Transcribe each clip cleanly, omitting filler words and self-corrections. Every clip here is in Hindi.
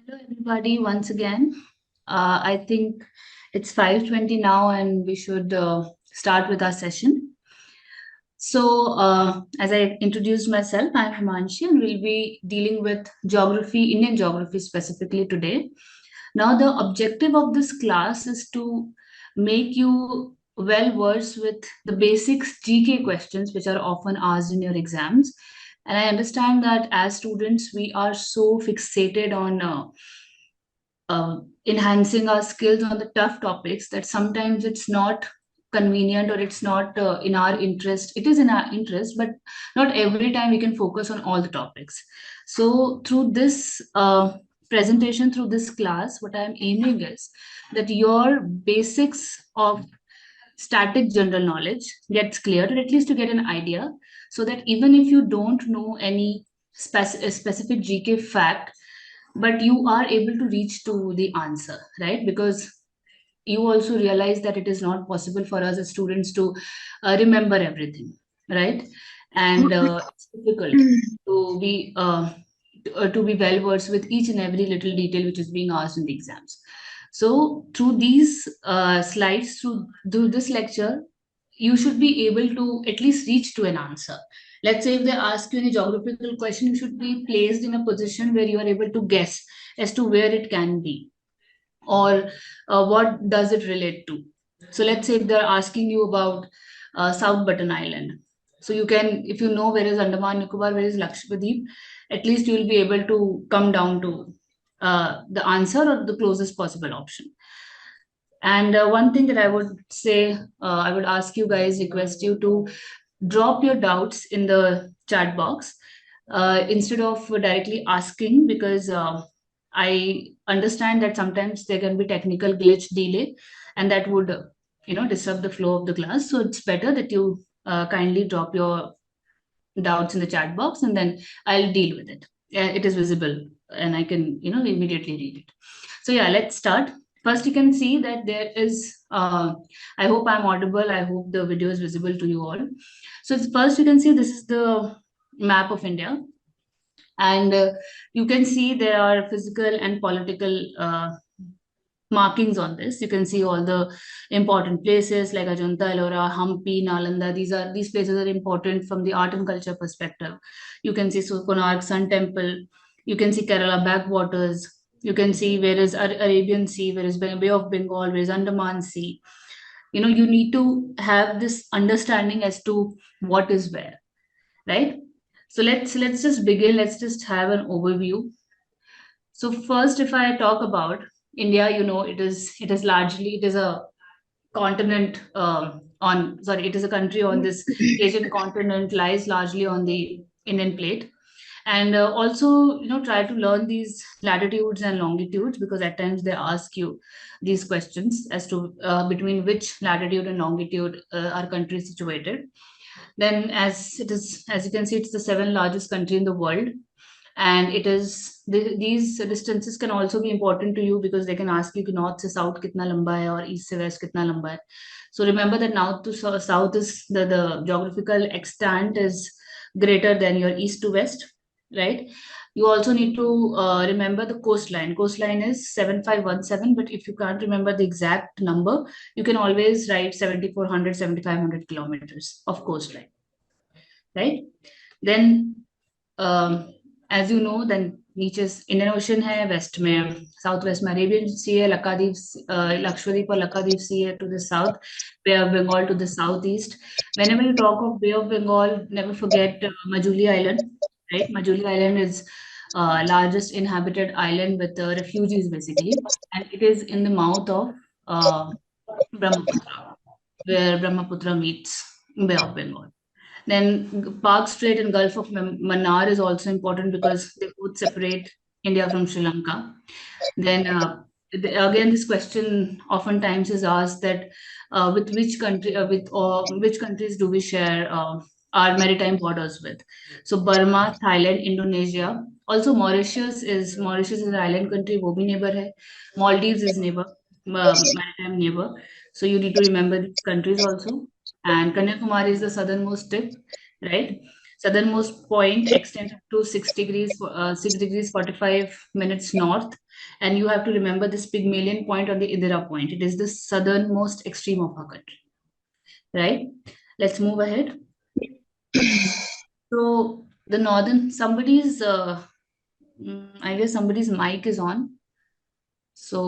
Hello, everybody, once again. I think it's 5:20 now, and we should start with our session. So, as I introduced myself, I'm Himanshi, and we'll be dealing with geography, Indian geography specifically today. Now, the objective of this class is to make you well versed with the basics GK questions, which are often asked in your exams. And I understand that as students, we are so fixated on enhancing our skills on the tough topics that sometimes it's not convenient or it's not in our interest. It is in our interest, but not every time we can focus on all the topics. So through this presentation, through this class, what I'm aiming is that your basics of static general knowledge gets clear, or at least to get an idea, so that even if you don't know any specific GK fact, but you are able to reach to the answer, right? Because you also realize that it is not possible for us as students to remember everything, right? And it's difficult to be well versed with each and every little detail which is being asked in the exams. So through these slides, through this lecture, you should be able to at least reach to an answer. Let's say if they ask you any geographical question, you should be placed in a position where you are able to guess as to where it can be, or what does it relate to. So let's say if they're asking you about South Button Island. So you can, if you know where is Andaman Nicobar, where is Lakshadweep, at least you will be able to come down to the answer or the closest possible option. And one thing that I would say, I would ask you guys, request you to drop your doubts in the chat box instead of directly asking, because I understand that sometimes there can be technical glitch delay, and that would disrupt the flow of the class. So it's better that you kindly drop your doubts in the chat box, and then I'll deal with it. It is visible, and I can immediately read it. So yeah, let's start. First, you can see that there is. I hope I'm audible. I hope the video is visible to you all. So first, you can see this is the map of India, and you can see there are physical and political markings on this. You can see all the important places like Ajanta, Ellora, Hampi, Nalanda. These places are important from the art and culture perspective. You can see Konark Sun Temple. You can see Kerala backwaters. You can see where is Arabian Sea, where is Bay of Bengal, where is Andaman Sea. You need to have this understanding as to what is where, right? So let's just begin. Let's just have an overview. So first, if I talk about India, it is a continent on sorry, it is a country on this Asian continent, lies largely on the Indian plate. And also, try to learn these latitudes and longitudes, because at times they ask you these questions as to between which latitude and longitude our country is situated. Then, as you can see, it's the seventh largest country in the world, and these distances can also be important to you, because they can ask you कि north से south कितना लंबा है और east से west कितना लंबा है. So remember that north to south is the geographical extent is greater than your east to west, right? You also need to remember the coastline. Coastline is 7517, but if you can't remember the exact number, you can always write 7400, 7500 kilometers of coastline, right? Then um, as you know, then नीचे Indian Ocean है, west में साउथ वेस्ट में Arabian Sea है, Lakshadweep or Lakadweep Sea है to the south, Bay of Bengal to the southeast. Whenever you talk of Bay of Bengal, never forget Majuli Island, right? Majuli Island is largest inhabited island with refugees basically, and it is in the mouth of Brahmaputra, where Brahmaputra meets Bay of Bengal. Then Park Strait and Gulf of Mannar is also important, because they both separate India from Sri Lanka. Then again, this question oftentimes is asked that with which country, which countries do we share our maritime borders with? So Burma, Thailand, Indonesia. Also Mauritius is an island country, वो भी neighbor है. Maldives is neighbor, maritime neighbor. So you need to remember these countries also. And Kanyakumari is the southernmost tip, right? Southernmost point extends to 6 degrees 45 minutes north. And you have to remember this Pygmalion point on the Indira point. It is the southernmost extreme of our country, right? Let's move ahead. So the northern, I guess somebody's mic is on. So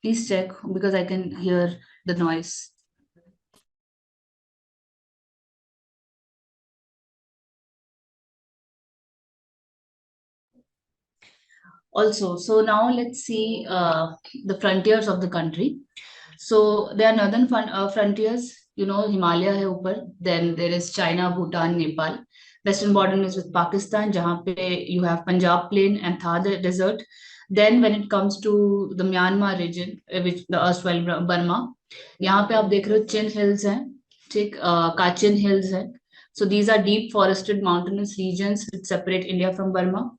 please check because I can hear the noise. Also, so now let's see the frontiers of the country. So there are northern frontiers, Himalaya है ऊपर, then there is China, Bhutan, Nepal. Western border is with Pakistan, जहाँ पे you have Punjab Plain and Thar Desert. Then when it comes to the Myanmar region, which the erstwhile Burma, यहाँ पे आप देख रहे हो Chin Hills हैं, ठीक, Kachin Hills हैं. So these are deep forested mountainous regions which separate India from Burma.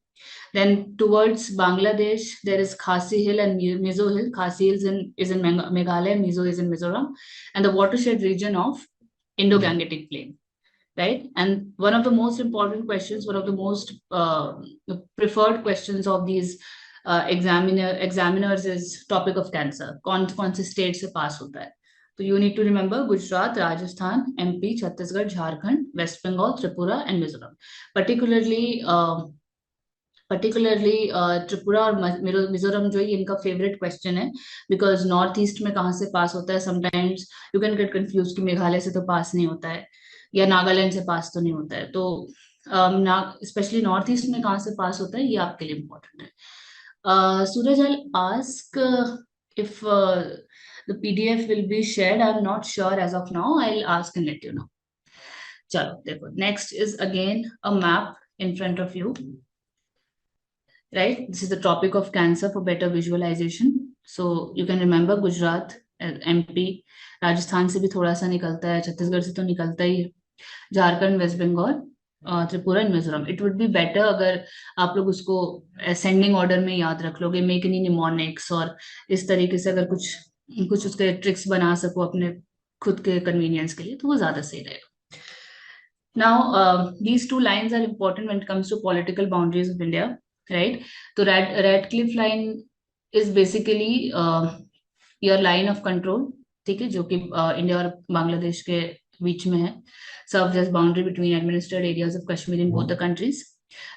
Then towards Bangladesh, there is Khasi Hill and Mizo Hill. Khasi Hills is in Meghalaya, Mizo is in Mizoram, and the watershed region of Indo-Gangetic Plain, right? And one of the most important questions, one of the most preferred questions of these examiners is topic of cancer. कौन से state से pass होता है? So you need to remember Gujarat, Rajasthan, MP, Chhattisgarh, Jharkhand, West Bengal, Tripura, and Mizoram. Particularly Tripura और मिजोरम जो है इनका फेवरेट क्वेश्चन है बिकॉज नॉर्थ ईस्ट में कहाँ से पास होता है. Sometimes you can get confuse कि मेघालय से तो पास नहीं होता है या नागालैंड से पास तो नहीं होता है. तो स्पेशली नॉर्थ ईस्ट में कहाँ से पास होता है ये आपके लिए इम्पोर्टेंट है. Suraj, I ask if the PDF will be shared. I'm not sure as of now. I'll ask and let you know. चलो देखो, next is again a map in front of you. Right? This is the Tropic of Cancer for better visualization. So you can remember Gujarat, MP, Rajasthan से भी थोड़ा सा निकलता है, छत्तीसगढ़ से तो निकलता ही है, Jharkhand, West Bengal, Tripura and Mizoram. It would be better अगर आप लोग उसको असेंडिंग ऑर्डर में याद रख लोगे, मेक एनी निमोनिक्स और इस तरीके से अगर कुछ कुछ उसके ट्रिक्स बना सको अपने खुद के कन्वीनियंस के लिए तो वो ज्यादा सही रहेगा. Now, these two lines are important when it comes to political boundaries of India, right? So Radcliffe line is basically your line of control, ठीक है, जो कि इंडिया और बांग्लादेश के बीच में है. Serves as boundary between administered areas of Kashmir in both the countries.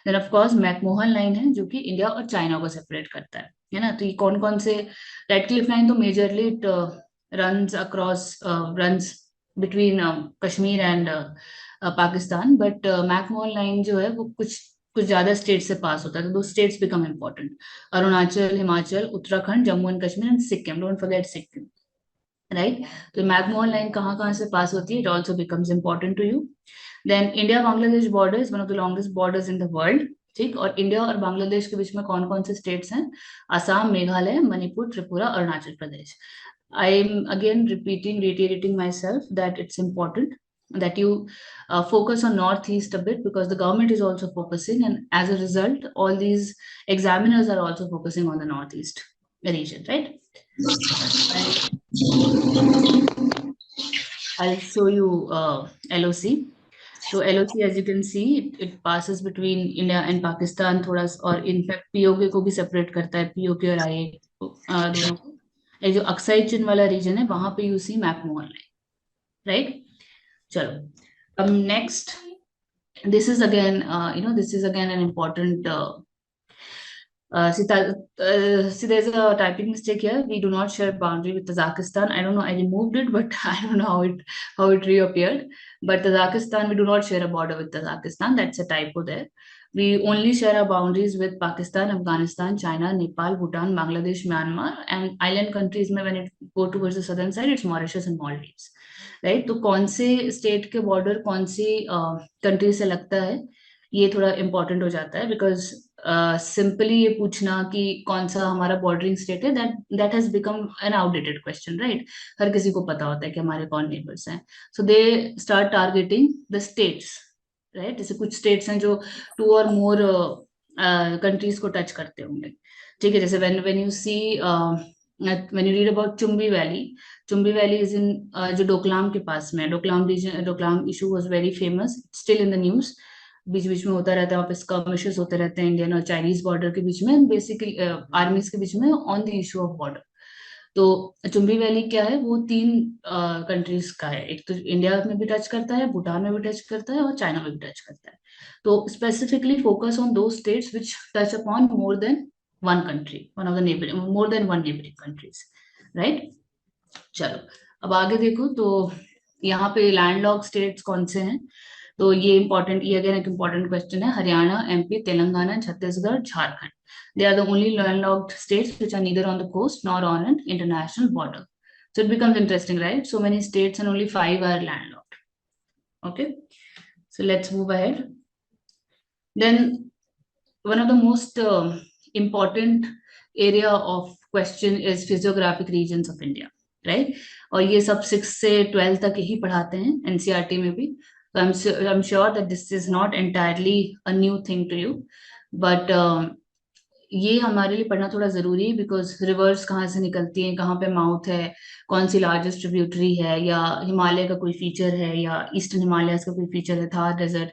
Then of course McMahon line है जो कि इंडिया और चाइना को सेपरेट करता है ना. तो ये कौन कौन से, रेडक्लिफ लाइन तो majorly it runs across runs between Kashmir and Pakistan, but McMahon line जो है वो कुछ ज्यादा स्टेट से पास होता है. तो दो states become important, Arunachal, Himachal, Uttarakhand, Jammu and Kashmir and Sikkim. Don't forget Sikkim, right? तो मैकमोहन लाइन कहाँ से पास होती है, it also becomes important to you. Then India Bangladesh border is one of the longest borders in the world, ठीक. और इंडिया और बांग्लादेश के बीच में कौन कौन से स्टेट्स हैं, Assam, Meghalaya, Manipur, Tripura, Arunachal Pradesh. I am again reiterating myself that it's important that you focus on Northeast a bit because the government is also focusing, and as a result, all these examiners are also focusing on the Northeast region, right? I'll show you LOC. So LOC, as you can see, it passes between India and Pakistan थोड़ा, और इनफैक्ट POK को भी सेपरेट करता है, POK और IA दोनों को. ये जो अक्साई चिन वाला रीजन है वहां पे you see McMahon line, right? चलो, next, this is again an important see, there's a typing mistake here. We do not share boundary with Tajikistan. I don't know, I removed it, but I don't know how it reappeared. But Tajikistan, we do not share a border with Tajikistan. That's a typo there. We only share our boundaries with Pakistan, Afghanistan, China, Nepal, Bhutan, Bangladesh, Myanmar, and island countries में when it go towards the southern side, it's Mauritius and Maldives, right? तो कौन से स्टेट के बॉर्डर कौन सी कंट्री से लगता है ये थोड़ा इम्पोर्टेंट हो जाता है, बिकॉज सिंपली ये पूछना कि कौन सा हमारा बॉर्डरिंग स्टेट है, that has become an outdated question, right? हर किसी को पता होता है कि हमारे कौन नेबर्स हैं. So they start targeting the states, right? जैसे कुछ स्टेट्स हैं जो 2 और मोर कंट्रीज को टच करते होंगे, ठीक है. जैसे when you see when you read about Chumbi Valley is in जो डोकलाम के पास में है. Doklam region, Doklam issue was very famous, still in the news. बीच बीच में होता रहता है, वहाँ पे skirmishes होते रहते हैं इंडियन और चाइनीज बॉर्डर के बीच में, बेसिकली आर्मीज के बीच में on the issue of border. तो चुम्बी वैली क्या है, वो 3 कंट्रीज का है. एक तो इंडिया में भी टच करता है, भूटान में भी टच करता है और चाइना में भी टच करता है. तो स्पेसिफिकली फोकस ऑन दो states which touch upon more than one country, one of the neighbouring, more than one neighbouring countries, right. चलो अब आगे देखो. तो यहाँ पे लैंडलॉक स्टेट्स कौन से हैं? तो ये इंपॉर्टेंट, ये अगेन एक इंपॉर्टेंट क्वेश्चन है. Haryana, MP, Telangana, Chhattisgarh, Jharkhand. They are the only landlocked states which are neither on the coast nor on an international border. So it becomes interesting, right? So many states and only 5 are landlocked. Okay. So let's move ahead. Then one of the most important area of question is physiographic regions of India, right? और ये सब 6 से 12 तक यही पढ़ाते हैं NCERT में भी. So I'm sure that this is not entirely a new thing to you, but ये हमारे लिए पढ़ना थोड़ा जरूरी है, बिकॉज रिवर्स कहाँ से निकलती हैं, कहाँ पे माउथ है, कौन सी लार्जेस्ट ट्रिब्यूटरी है, या हिमालय का कोई फीचर है, या ईस्टर्न हिमालयस का कोई फीचर है, Thar desert.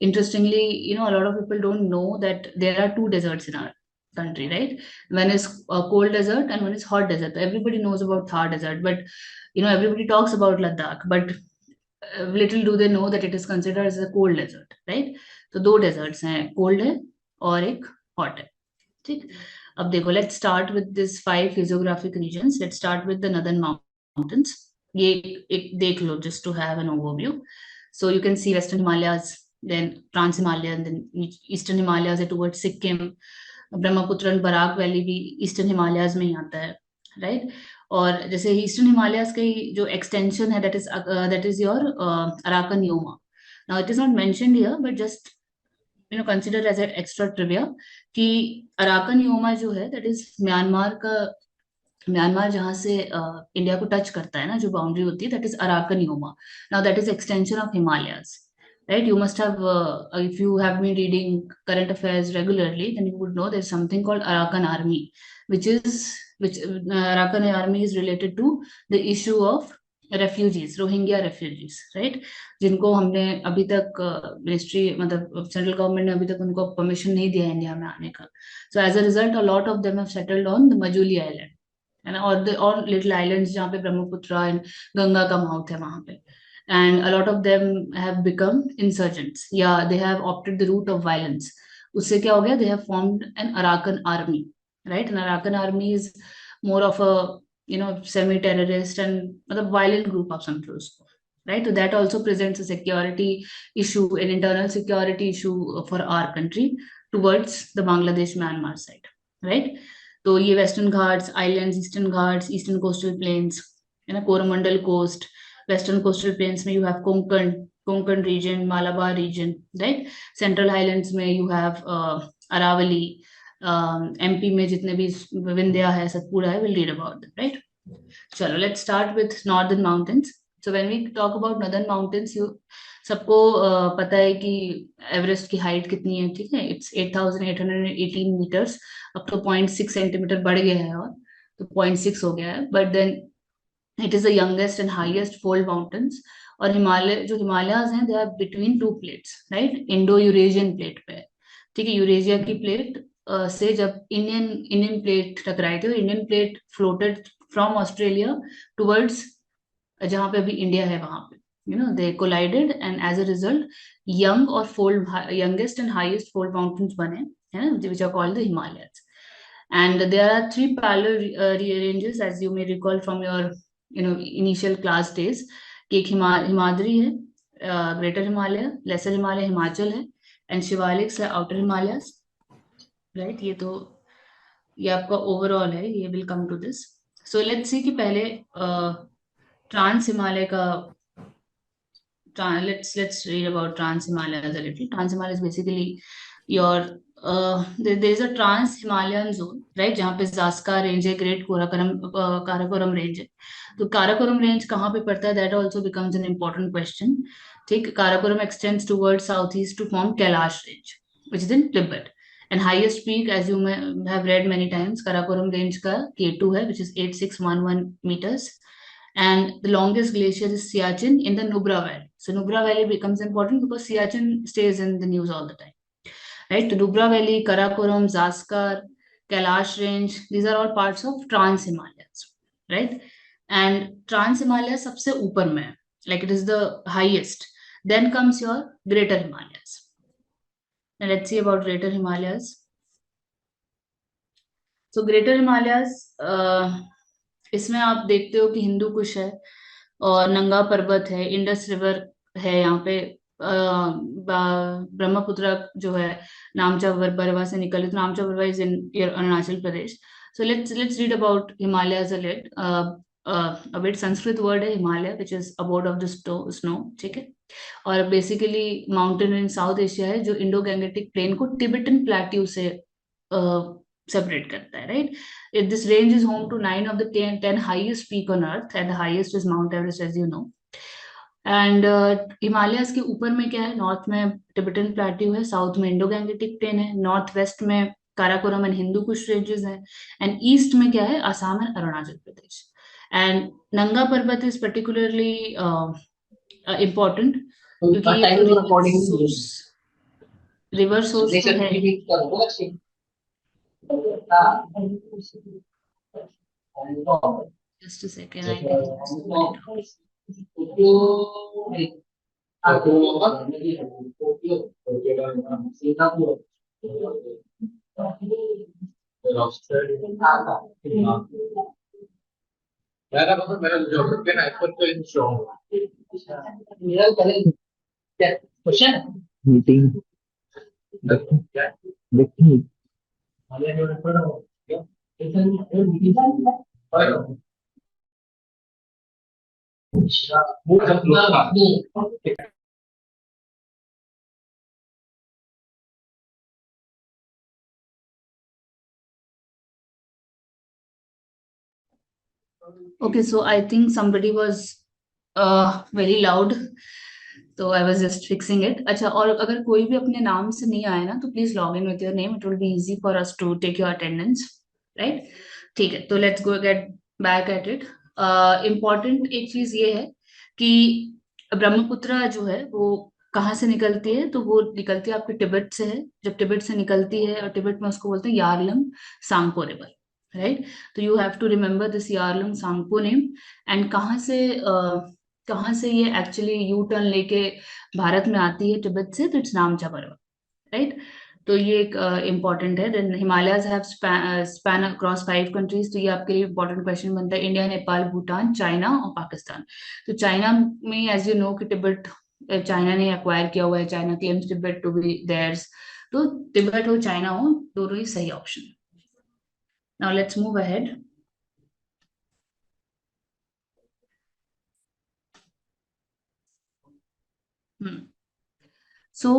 Interestingly, a lot of people don't know that there are 2 deserts in our country, right? One is a cold desert and one is hot desert. Everybody knows about Thar desert, but everybody talks about Ladakh, but little do they know that it is considered as a cold desert, right? तो 2 deserts हैं, cold है और एक hot है. ठीक. अब देखो, let's start with this 5 physiographic regions. Let's start with the northern mountains. ये एक देख लो just to have an overview. So you can see western Himalayas, then trans Himalayan, then eastern Himalayas towards Sikkim. Brahmaputra and Barak valley भी ईस्टर्न हिमालयाज में ही आता है, राइट. और जैसे ईस्टर्न हिमालयाज का जो एक्सटेंशन है, that is your Arakan Yoma. Now it is not mentioned here, but just consider as an extra trivia कि अराकन योमा जो है, दैट इज म्यांमार जहां से इंडिया को टच करता है ना, जो बाउंड्री होती है, that is Arakan Yoma. Now that is extension of Himalayas, right? You must have, if you have been reading current affairs regularly, then you would know there's something called Arakan Army, which Arakan Army is related to the issue of refugees, Rohingya refugees, right? जिनको हमने अभी तक मिनिस्ट्री, मतलब सेंट्रल गवर्नमेंट ने अभी तक उनको परमिशन नहीं दिया इंडिया में आने का. So as a result, a lot of them have settled on the Majuli Island, और little islands जहाँ पे ब्रह्मपुत्र and गंगा का माउथ है वहां पे. And a lot of them have become insurgents. Yeah, they have opted the route of violence. उससे क्या हो गया? They have formed an Arakan army, right? An Arakan army is more of a semi-terrorist and मतलब violent group of some sort, right? So that also presents a security issue, an internal security issue for our country towards the Bangladesh-Myanmar side, right? तो ये Western Ghats, islands, Eastern Ghats, Eastern coastal plains, Coromandel coast. Western coastal plains में you have Konkan region, Malabar region, right? Central highlands में you have Aravalli. MP में जितने भी विंध्या है, सतपुड़ा है, we'll read about them, right? चलो, let's start with northern mountains. So when we talk about northern mountains, सबको पता है कि एवरेस्ट की हाइट कितनी है, ठीक है? It's 8,818 meters. अब तो 0.6 सेंटीमीटर बढ़ गया है, और तो 0.6 हो गया है. But then it is the youngest and highest fold mountains. और हिमालयाज हैं, they are between 2 plates, right? Indo-Eurasian plate पे, ठीक है? यूरेशिया की प्लेट से जब इंडियन प्लेट टकराई थी, Indian plate floated from Australia towards जहां पे अभी इंडिया है, वहां पे they collided, and as a result youngest and highest fold mountains बने, है ना, which are called the Himalayas. And there are 3 parallel ranges, as you may recall from your initial class days, कि एक हिमाद्री है, ग्रेटर हिमालय, लेसर हिमालय हिमाचल है, एंड शिवालिक्स है, आउटर हिमालयस, राइट? ये आपका ओवरऑल है, ये will come to this. So let's see कि पहले ट्रांस हिमालय का, let's read about Trans Himalayas a little. Trans Himalaya is basically your there is a Trans Himalayan zone, right? जहाँ पे जास्का रेंज है, ग्रेट काराकोरम रेंज है. तो काराकोरम रेंज कहाँ पे पड़ता है? That also becomes an important question. ठीक, Karakoram extends towards southeast to form Kailash range, which is in Tibet. And highest peak as you have read many times Karakoram range का K2 है which is 8611 meters. And the longest glacier is Siachen in the Nubra Valley. So Nubra Valley becomes important because Siachen stays in the news all the time, right? So Nubra Valley, Karakoram, Zaskar, Kailash Range, these are all parts of Trans Himalayas, right? And Trans Himalayas सबसे ऊपर में है, like it is the highest. Then comes your Greater Himalayas. Now let's see about Greater Himalayas. So Greater Himalayas, इसमें आप देखते हो कि हिंदू कुश है और नंगा पर्वत है, इंडस रिवर है यहाँ पे, ब्रह्मपुत्र जो है नामचा बरवा से निकले, तो Namcha Barwa is in Arunachal Pradesh. So let's read about Himalayas a lit. a bit. Sanskrit word है Himalaya which is abode of the snow, ठीक है. और basically mountain in South Asia है जो इंडो गैंगेटिक प्लेन को टिबेटन प्लेट्यू से सेपरेट करता है, right. This range is home to 9 of the 10 highest peak on earth, and the highest is Mount Everest, as you know. And Himalayas के ऊपर में क्या है, नॉर्थ में टिबेटन प्लेट्यू है, साउथ में इंडो गैंगेटिक प्लेन है, नॉर्थ वेस्ट में काराकोरम एंड हिंदू कुश रेंजेस हैं, एंड ईस्ट में क्या है, आसाम एंड अरुणाचल प्रदेश. एंड नंगा पर्वत इज पर्टिकुलरली इम्पोर्टेंट क्योंकि ये रिवर सोर्स तो है. Just a second, I need to zoom meeting देखिए. Okay, so I think somebody was very loud, so I was just fixing it. अच्छा, और अगर कोई भी अपने नाम से नहीं आया ना तो please log in with your name, it will be easy for us to take your attendance, right. ठीक है, तो let's go get back at it. Important एक चीज ये है कि ब्रह्मपुत्र जो है वो कहाँ से निकलती है, तो वो निकलती है आपके तिब्बत से है. जब तिब्बत से निकलती है, और तिब्बत में उसको बोलते हैं यारलंग सांगपो रिवर, राइट. तो you have to remember this Yarlung Tsangpo name. And कहाँ से ये एक्चुअली यू टर्न लेके भारत में आती है तिब्बत से, तो इट्स नामचा बरवा, राइट. तो ये एक इम्पॉर्टेंट है. Then Himalayas have span across 5 countries, तो ये आपके लिए इम्पोर्टेंट क्वेश्चन बनता है. इंडिया, नेपाल, भूटान, चाइना और पाकिस्तान. तो चाइना में एज यू नो कि तिब्बत चाइना ने एक्वायर किया हुआ है, China claims Tibet to be theirs. तो तिब्बत हो चाइना हो, दोनों ही सही option. Now let's move ahead. So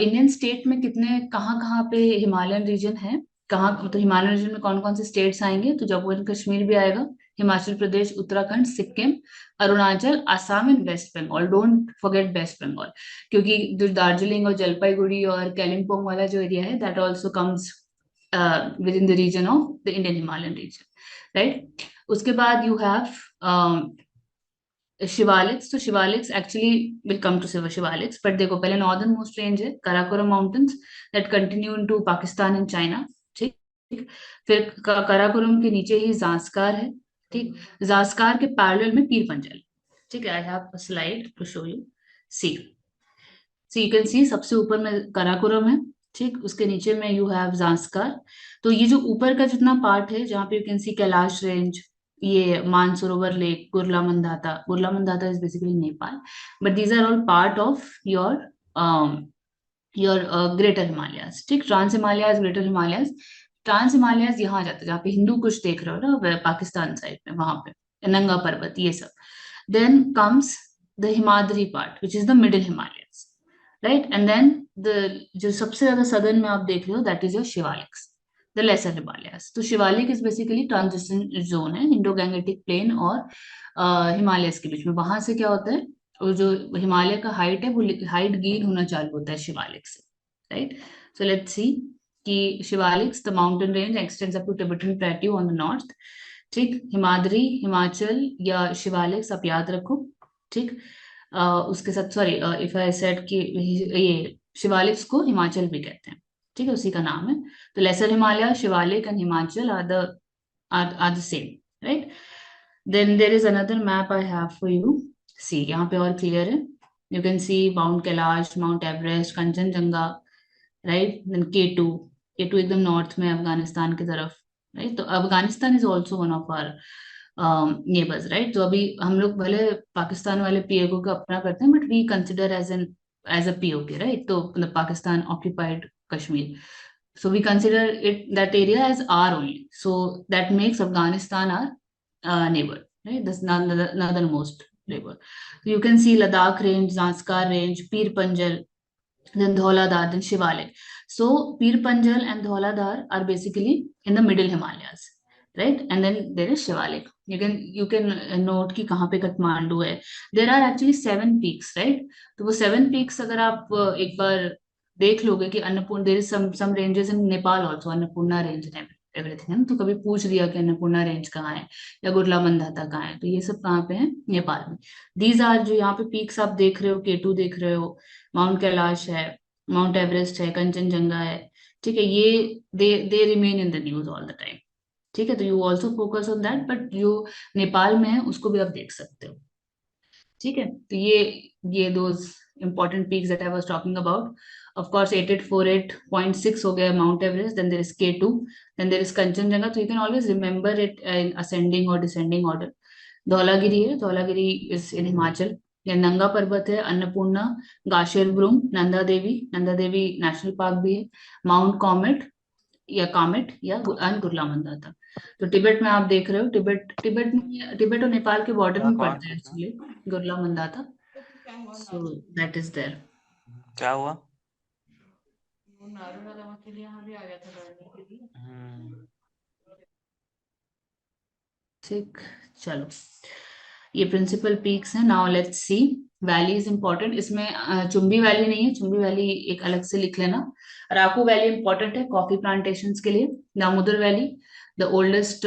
Indian state में कितने कहाँ कहाँ पे हिमालयन रीजन है, कहाँ, तो हिमालयन रीजन में कौन कौन से स्टेट्स आएंगे, तो जम्मू एंड कश्मीर भी आएगा, Himachal Pradesh, Uttarakhand, Sikkim, Arunachal, Assam and West Bengal. Don't forget West Bengal, क्योंकि जो दार्जिलिंग और जलपाईगुड़ी और कालिम्पोंग वाला जो एरिया है, that also comes within the region of the Indian Himalayan region, right. उसके बाद यू हैव शिवालिक्स. तो Shivaliks actually will come to Shivaliks, but देखो पहले नॉर्दर्न मोस्ट रेंज है Karakoram mountains that continue into Pakistan and China, ठीक. फिर कराकोरम के नीचे ही जास्कार है, ठीक. जास्कार के पैरेलल में पीर पंजाल, ठीक है. I have a slide to show you. See you can see सबसे ऊपर में कराकोरम है, ठीक. उसके नीचे में यू हैव जास्कार. तो ये जो ऊपर का जितना पार्ट है जहाँ पे you can see Kailash range, ये Mansarovar lake, Gurla Mandhata is basically Nepal, but these are all part of your greater Himalayas, ठीक. Trans Himalayas, greater Himalayas. Trans Himalayas यहाँ आ जाता है जहाँ पे हिंदू कुश देख रहे हो ना, पाकिस्तान साइड में, वहां पे नंगा पर्वत, ये सब. Then comes the Himadri part which is the middle Himalayas, right. And then the जो सबसे ज्यादा सदर्न में आप देख रहे हो, that is your Shivaliks, the lesser Himalayas. तो Shivalik is basically transition zone है इंडो गैंगेटिक प्लेन और हिमालयस के बीच में. वहां से क्या होता है, और जो हिमालय का हाइट है वो हाइट गेन होना चालू होता है शिवालिक से, राइट. So let's see. कि Shivaliks the mountain range extends up to Tibetan plateau on the north. ठीक, हिमाद्री, हिमाचल या शिवालिक्स आप याद रखो। ठीक, उसके साथ सॉरी, इफ आई सेड कि ये शिवालिक्स को हिमाचल भी कहते हैं। ठीक है, उसी का नाम है। तो lesser Himalaya, Shivalik and Himachal are the same, right. Then there is another map I have for you. See, यहाँ पे और क्लियर है। You can see Mount Kailash, Mount Everest, Kanchenjunga, right. Then K two, K two एकदम नॉर्थ में अफगानिस्तान की तरफ, राइट। तो Afghanistan is also one of our neighbours, right. तो अभी हम लोग भले पाकिस्तान वाले पीओके को अपना करते हैं, but we consider as a POK, right. तो मतलब Pakistan occupied Kashmir, so we consider it that area as our only, so that makes Afghanistan our neighbor, right? That's northernmost neighbor. So you can see Ladakh range, Zanskar range, Pir Panjal, then Dhauladar, then Shivalik. So Pir Panjal and Dhauladar are basically in the middle Himalayas, right? And then there is Shivalik. You can note कि कहाँ पे काठमांडू है. There are actually 7 peaks, right? तो वो 7 peaks अगर आप एक बार देख लोगे कि Annapurna, there is some ranges in Nepal also, Annapurna range and everything, है ना। तो कभी पूछ दिया कि अन्नपूर्णा रेंज कहाँ है या गुरला मंदाता कहाँ है, तो ये सब कहाँ पे है, नेपाल में। दीज आर, जो यहाँ पे पीक्स आप देख रहे हो, केटू देख रहे हो, माउंट कैलाश है, माउंट एवरेस्ट है, कंचनजंगा है। ठीक है, ये they remain in the news all the time. ठीक है, तो you also focus on that, but जो नेपाल में है उसको भी आप देख सकते हो। ठीक है, तो ये those important peaks that I was talking about. Of course, 8848.6 हो गया Mount Everest. Then there is K2. Then there is Kanchenjunga. So you can always remember it in ascending or descending order. Dhaulagiri है, धौलागिरी is in Himachal. या नंगा पर्वत है, Annapurna, गाशेर broom, Nanda Devi, Nanda Devi national park भी है, माउंट कॉमेट या कामेट या गुरला मंदाता। तो तिब्बत में आप देख रहे हो, तिब्बत और नेपाल के बॉर्डर में पड़ता है actually Gurla Mandhata. So that is there. क्या हुआ? वो नारू वाला वकील यहाँ भी आ गया था लड़ने के लिए। ठीक, चलो, ये प्रिंसिपल पीक्स हैं। Now let's see valley is important. इसमें चुंबी वैली नहीं है, चुंबी वैली एक अलग से लिख लेना। अराकू वैली इंपॉर्टेंट है कॉफी प्लांटेशन के लिए। Damodar valley the oldest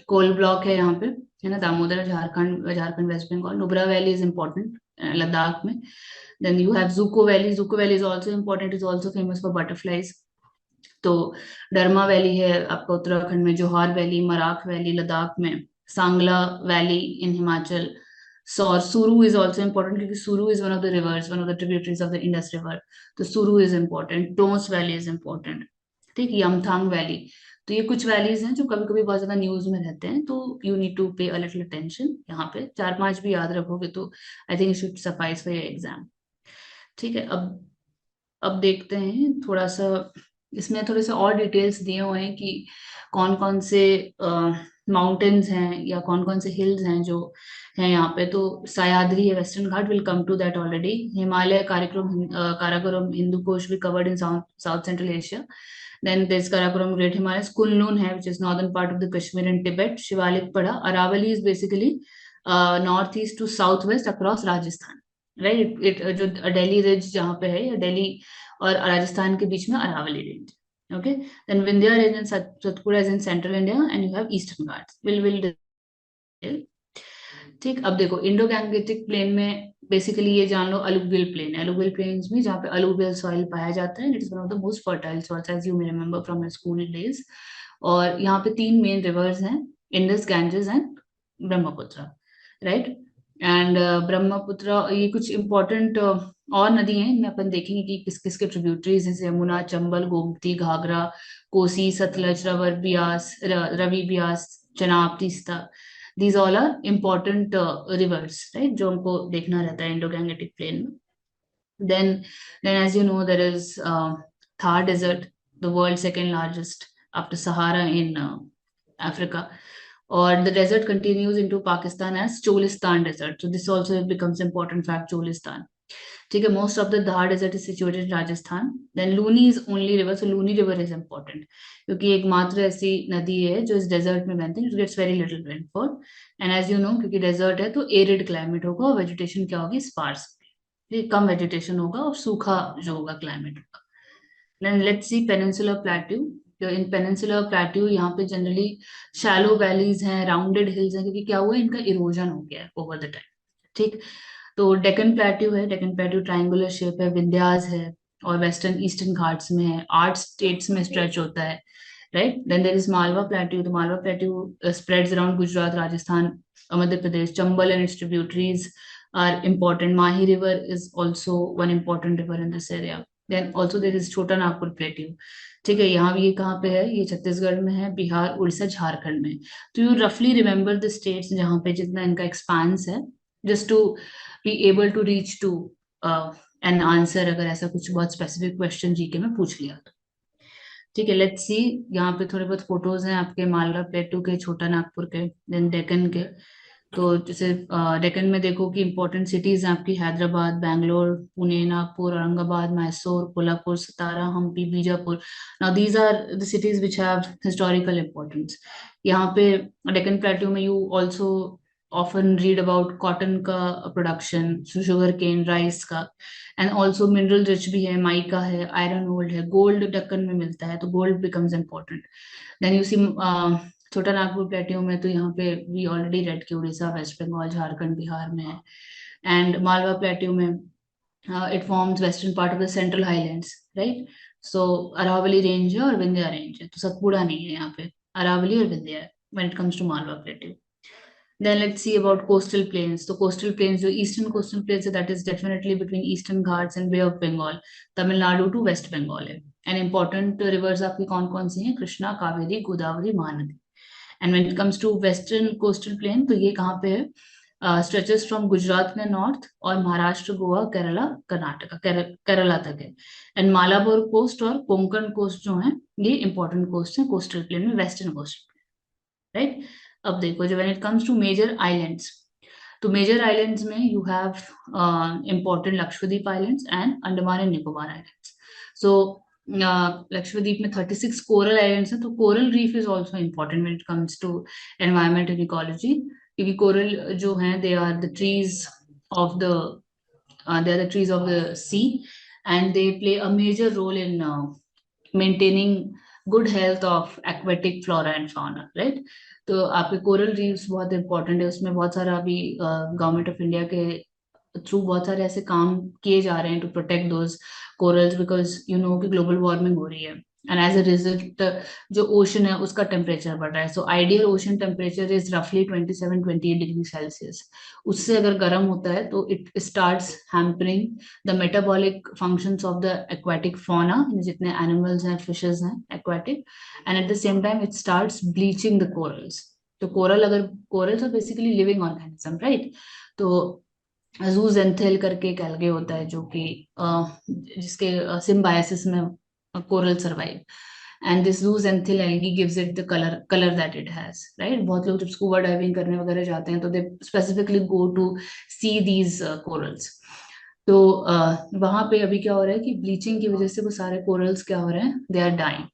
coal block है यहाँ पे, है ना। Damodar, Jharkhand, Jharkhand West Bengal. Nubra valley is important Ladakh में। Then you have Dzukou valley, Dzukou valley is also important, is also famous for butterflies. तो डरमा वैली है आपका उत्तराखंड में, जोहार वैली मराक वैली लद्दाख में, सांगला वैली इन हिमाचल। सौर सुरु इज ऑल्सो इम्पोर्टेंट क्योंकि सुरु is one of the reverse, one of the tributaries of the Indus river. तो सुरु is important. Tons valley is important. ठीक, यमथांग वैली। तो ये कुछ वैलीज हैं जो कभी कभी बहुत ज्यादा न्यूज में रहते हैं, तो यू नीड टू पे अ लिटिल अटेंशन। यहाँ पे 4-5 भी याद रखोगे तो I think it should suffice for your exam. ठीक है, अब देखते हैं थोड़ा सा, इसमें थोड़े से और डिटेल्स दिए हुए हैं कि कौन कौन से माउंटेन्स हैं या कौन कौन से हिल्स हैं जो हैं यहाँ पे। तो सह्याद्री है, Western Ghat, will come to that already. Himalaya Karakoram Hindu Kush भी covered in South Central Asia. Then this Karakoram great Himalaya, Kunlun है which is northern part of the Kashmir and Tibet. Shivalik पड़ा, Aravalli is basically north east to south west across Rajasthan, right. It जो दिल्ली रिज जहाँ पे है, या दिल्ली और राजस्थान के बीच में Aravalli range. Okay, then Vindhya range and Satpura is in central India and you have eastern Ghats. Will ठीक, अब देखो इंडो गैंगेटिक प्लेन में बेसिकली ये जान लो अलुवियल प्लेन है। अलुवियल प्लेन्स में जहाँ पे अलुवियल सॉइल पाया जाता है, it is one of the most fertile soils as you may remember from your school days. और यहाँ पे 3 मेन रिवर्स हैं, Indus, Ganges and Brahmaputra, right. And Brahmaputra, ये कुछ इंपॉर्टेंट और नदी हैं, इनमें अपन देखेंगे कि किस किस के ट्रिब्यूटरीज, जैसे Yamuna, Chambal, Gomti, Ghaghara, Kosi, Sutlej, Ravi Beas, Chenab, Teesta. These all are important rivers, right, जो हमको देखना रहता है इंडो गैंगेटिक प्लेन में। then as you know there is Thar desert, the world's second largest after Sahara in Africa. Or the desert continues into Pakistan as Cholistan desert, so this also becomes important fact, Cholistan। ठीक है, most of the Thar desert is situated in Rajasthan। then Luni is only river, so Luni river is important क्योंकि एकमात्र ऐसी नदी है जो इस डेजर्ट में बहती है, जो gets very little rainfall. And as you know क्योंकि डेजर्ट है तो एरिड क्लाइमेट होगा और वेजिटेशन क्या होगी, स्पार्स, कम वेजिटेशन होगा और सूखा जो होगा क्लाइमेट होगा। Then let's see peninsular plateau. तो इन पेनिनसुलर प्लेट्यू यहाँ पे जनरली शैलो वैलीज हैं, राउंडेड हिल्स हैं, क्योंकि क्या हुआ है, इनका इरोजन हो गया है ओवर द टाइम। ठीक। तो डेक्कन प्लेट्यू है, डेक्कन प्लेट्यू ट्रायंगुलर शेप है, विंध्यास है, और वेस्टर्न ईस्टर्न घाट्स में है, 8 स्टेट्स में स्ट्रेच होता है, right. Then there is Malwa plateau. तो Malwa plateau spreads around Gujarat, Rajasthan, Madhya Pradesh, Chambal and its tributaries are important. Mahi River is also one important river in this area. Then also there is छोटा नागपुर प्लेट्यू। ठीक है, यहाँ भी ये कहाँ पे है, ये छत्तीसगढ़ में है, बिहार, उड़ीसा, झारखंड में। तो यू रफली रिमेम्बर द स्टेट्स जहाँ पे जितना इनका एक्सपांस है, just to be able to reach to an answer, अगर ऐसा कुछ बहुत स्पेसिफिक क्वेश्चन जीके में पूछ लिया तो। ठीक है, लेट्स सी। यहाँ पे थोड़े बहुत फोटोज हैं आपके मालवा प्लेटू के, छोटा नागपुर के, देन डेक्कन के। तो जैसे डेक्कन में देखो कि इंपॉर्टेंट सिटीज हैं आपकी, Hyderabad, Bangalore, Pune, Nagpur, Aurangabad, Mysore, Kolhapur, Satara, Hampi, Bijapur. Now these are the cities which have historical importance. यहाँ पे डेक्कन प्लेटू में you also often read about cotton का प्रोडक्शन, शुगर केन, राइस का, एंड ऑल्सो मिनरल रिच भी है, माइका है, आयरन ओल्ड है, गोल्ड दक्कन में मिलता है, तो gold becomes important. Then you see Chota Nagpur plateau में, तो यहाँ पे वी ऑलरेडी रेड कि उड़ीसा, वेस्ट बंगाल, झारखंड, बिहार में है। एंड मालवा प्लेट्यू में it forms western part of the central highlands, right. So Aravalli range है और विंध्या रेंज है, तो सतपुड़ा नहीं है यहाँ पे, अरावली और विंध्या है when it comes to Malwa Plateau. Then let's see about coastal plains. So coastal plains, जो eastern coastal plains है, that is definitely between Eastern Ghats and Bay of Bengal, Tamil Nadu to West Bengal है। And important rivers आपकी कौन कौन सी हैं? Krishna, Kaveri, Godavari, Mahanadi. And when it comes to western coastal plain, तो ये कहाँ पे है? स्ट्रेचेस फ्रॉम गुजरात में नॉर्थ, और महाराष्ट्र, गोवा, केरला, कर्नाटका, केरला तक है। एंड मालाबार कोस्ट और कोंकण कोस्ट जो है, ये इंपॉर्टेंट कोस्ट है कोस्टल प्लेन में, वेस्टर्न कोस्ट, राइट। अब देखो, जो when it comes to major islands, तो मेजर आइलैंड्स में you have important Lakshadweep islands and Andaman and Nicobar islands. So Lakshadweep में 36 कोरल आइलैंड्स हैं, तो coral reef is also important when it comes to environment and ecology, क्योंकि कोरल जो हैं, they are the trees of the they are the trees of the sea, and they play a major role in maintaining good health of aquatic flora and fauna, right। तो आपके कोरल रीफ्स बहुत इंपॉर्टेंट है, उसमें बहुत सारा अभी गवर्नमेंट ऑफ इंडिया के थ्रू बहुत सारे ऐसे काम किए जा रहे हैं to protect those corals, because you know कि ग्लोबल वार्मिंग हो रही है, एंड एज अ रिजल्ट जो ओशन है उसका टेम्परेचर बढ़ रहा है। So ideal ocean temperature is रफली 27-28 डिग्री सेल्सियस। उससे अगर गर्म होता है तो it starts hampering the metabolic functions of the aquatic fauna, जितने एनिमल्स हैं, फिशेस हैं aquatic, and at the same time it starts bleaching the corals. तो corals are basically living organism, right. तो जूजेंथिल करके एक एल्गे होता है जो कि जिसके सिम्बायोसिस में coral survive, and this zooxanthellae algae gives it the colour that it has, right. बहुत लोग जब स्कूबा डाइविंग करने वगैरह जाते हैं तो they specifically go to see these corals. तो वहां पे अभी क्या हो रहा है कि ब्लीचिंग की वजह से वो सारे कोरल्स क्या हो रहे हैं, they are dying.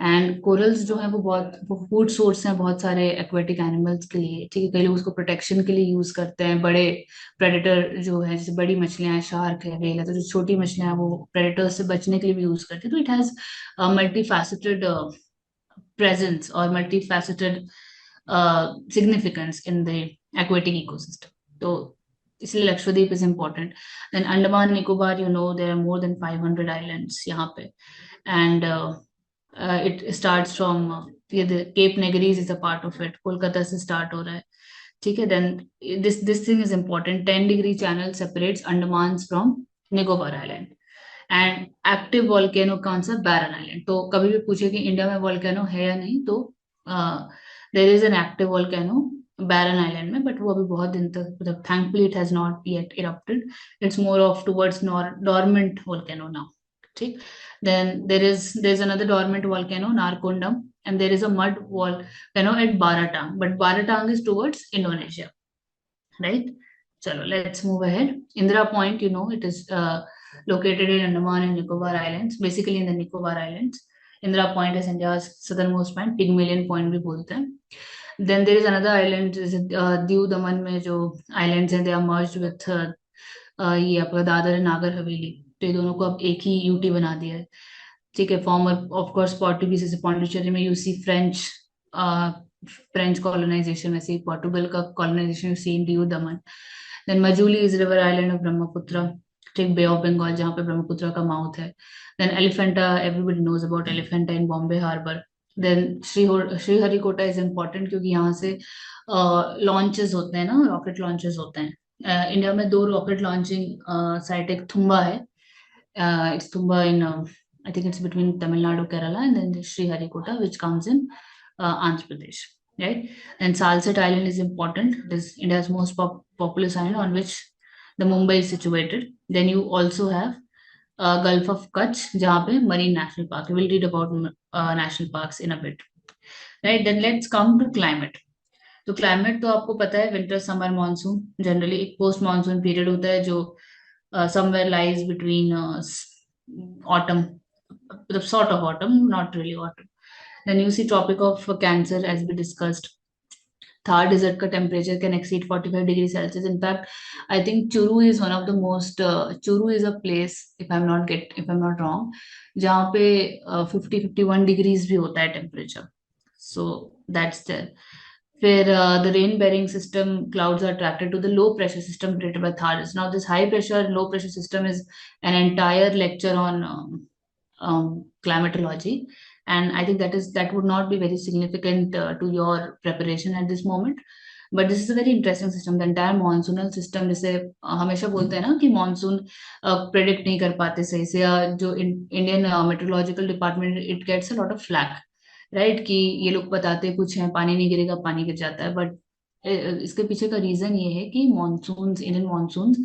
And corals जो है वो फूड सोर्स हैं बहुत सारे एक्वेटिक एनिमल्स के लिए, ठीक है। कई लोग उसको प्रोटेक्शन के लिए यूज करते हैं, बड़े प्रेडेटर जो है, जैसे बड़ी मछलियां हैं, शार्क है, व्हेल है, तो जो छोटी मछलियां हैं वो प्रेडेटर्स से बचने के लिए भी यूज करते हैं। तो it has multi faceted presence और multi faceted significance in the aquatic ecosystem. तो इसलिए Lakshadweep is important. Then Andaman Nicobar, you know there are more than 500 islands यहाँ पे, एंड इट स्टार्ट्स फ्रॉम ये Cape Negrais is a part of it, Kolkata से स्टार्ट हो रहा है, ठीक है। Then this thing is important, 10 degree channel separates Andaman from Nicobar island. And active volcano कौन सा, बैरन आइलैंड। तो कभी भी पूछे कि इंडिया में वॉल्केनो है या नहीं, तो there is an active volcano Barren Island में, बट वो अभी बहुत दिन तक, मतलब thankfully it has not yet erupted, it's more of towards dormant volcano now, ठीक। then there's another dormant volcano, Narcondam, and there is a mud volcano at Baratang, but Baratang is towards Indonesia, right? Chalo, let's move ahead. Indira Point, you know, it is located in Andaman and Nicobar Islands, basically in the Nicobar Islands. Indira Point is India's southernmost point, Pygmalion Point भी बोलते हैं। Then there is another island, Diu Daman में जो islands हैं, they are merged with ये आपका दादर नागर हवेली, तो ये दोनों को अब एक ही यूटी बना दिया है। ठीक है, फॉर्मर ऑफ कोर्स पोर्टुगीज, जैसे पौंडीचेरी में you see French, French colonisation, वैसे ही पोर्टुगल का colonisation you see in Diu Daman. Then Majuli is river island of Brahmaputra, ठीक, बे ऑफ बंगाल जहाँ पे ब्रह्मपुत्र का माउथ है। Then Elephanta, everybody knows about Elephanta in Bombay harbour. Then Sriharikota is important क्योंकि यहाँ से लॉन्चेस होते हैं ना, रॉकेट लॉन्चेस होते हैं। इंडिया में दो रॉकेट लॉन्चिंग साइट, एक थुम्बा है, it's Tumba in, I think it's between Tamil Nadu, Kerala, and then the Sriharikota, which comes in Andhra Pradesh, right? And Salsette Island is important. It is India's most populous island on which the Mumbai is situated. Then you also have Gulf of Kutch, जहाँ पे Marine National Park. We will read about national parks in a bit, right? Then let's come to climate. तो क्लाइमेट तो आपको पता है, विंटर समर मानसून, जनरली एक पोस्ट मानसून पीरियड होता है जो somewhere lies between autumn, the sort of autumn, not really autumn. Then you see Tropic of Cancer, as we discussed. Thar desert ka temperature can exceed 45 degrees Celsius. In fact, I think Churu is one of the most. Churu is a place, if I'm not wrong, जहाँ पे 51 degrees भी होता है temperature. So that's there. Where the rain bearing system clouds are attracted to the low pressure system created by Tharus. Now, this high pressure and low pressure system is an entire lecture on climatology, and I think that would not be very significant to your preparation at this moment. But this is a very interesting system. The entire monsoonal system, जैसे हमेशा बोलते हैं ना कि मानसून प्रेडिक्ट नहीं कर पाते सही से, या जो Indian meteorological department, it gets a lot of flak, right, कि ये लोग बताते कुछ है, पानी नहीं गिरेगा, पानी गिर जाता है। बट इसके पीछे का रीजन ये है कि monsoons, Indian monsoons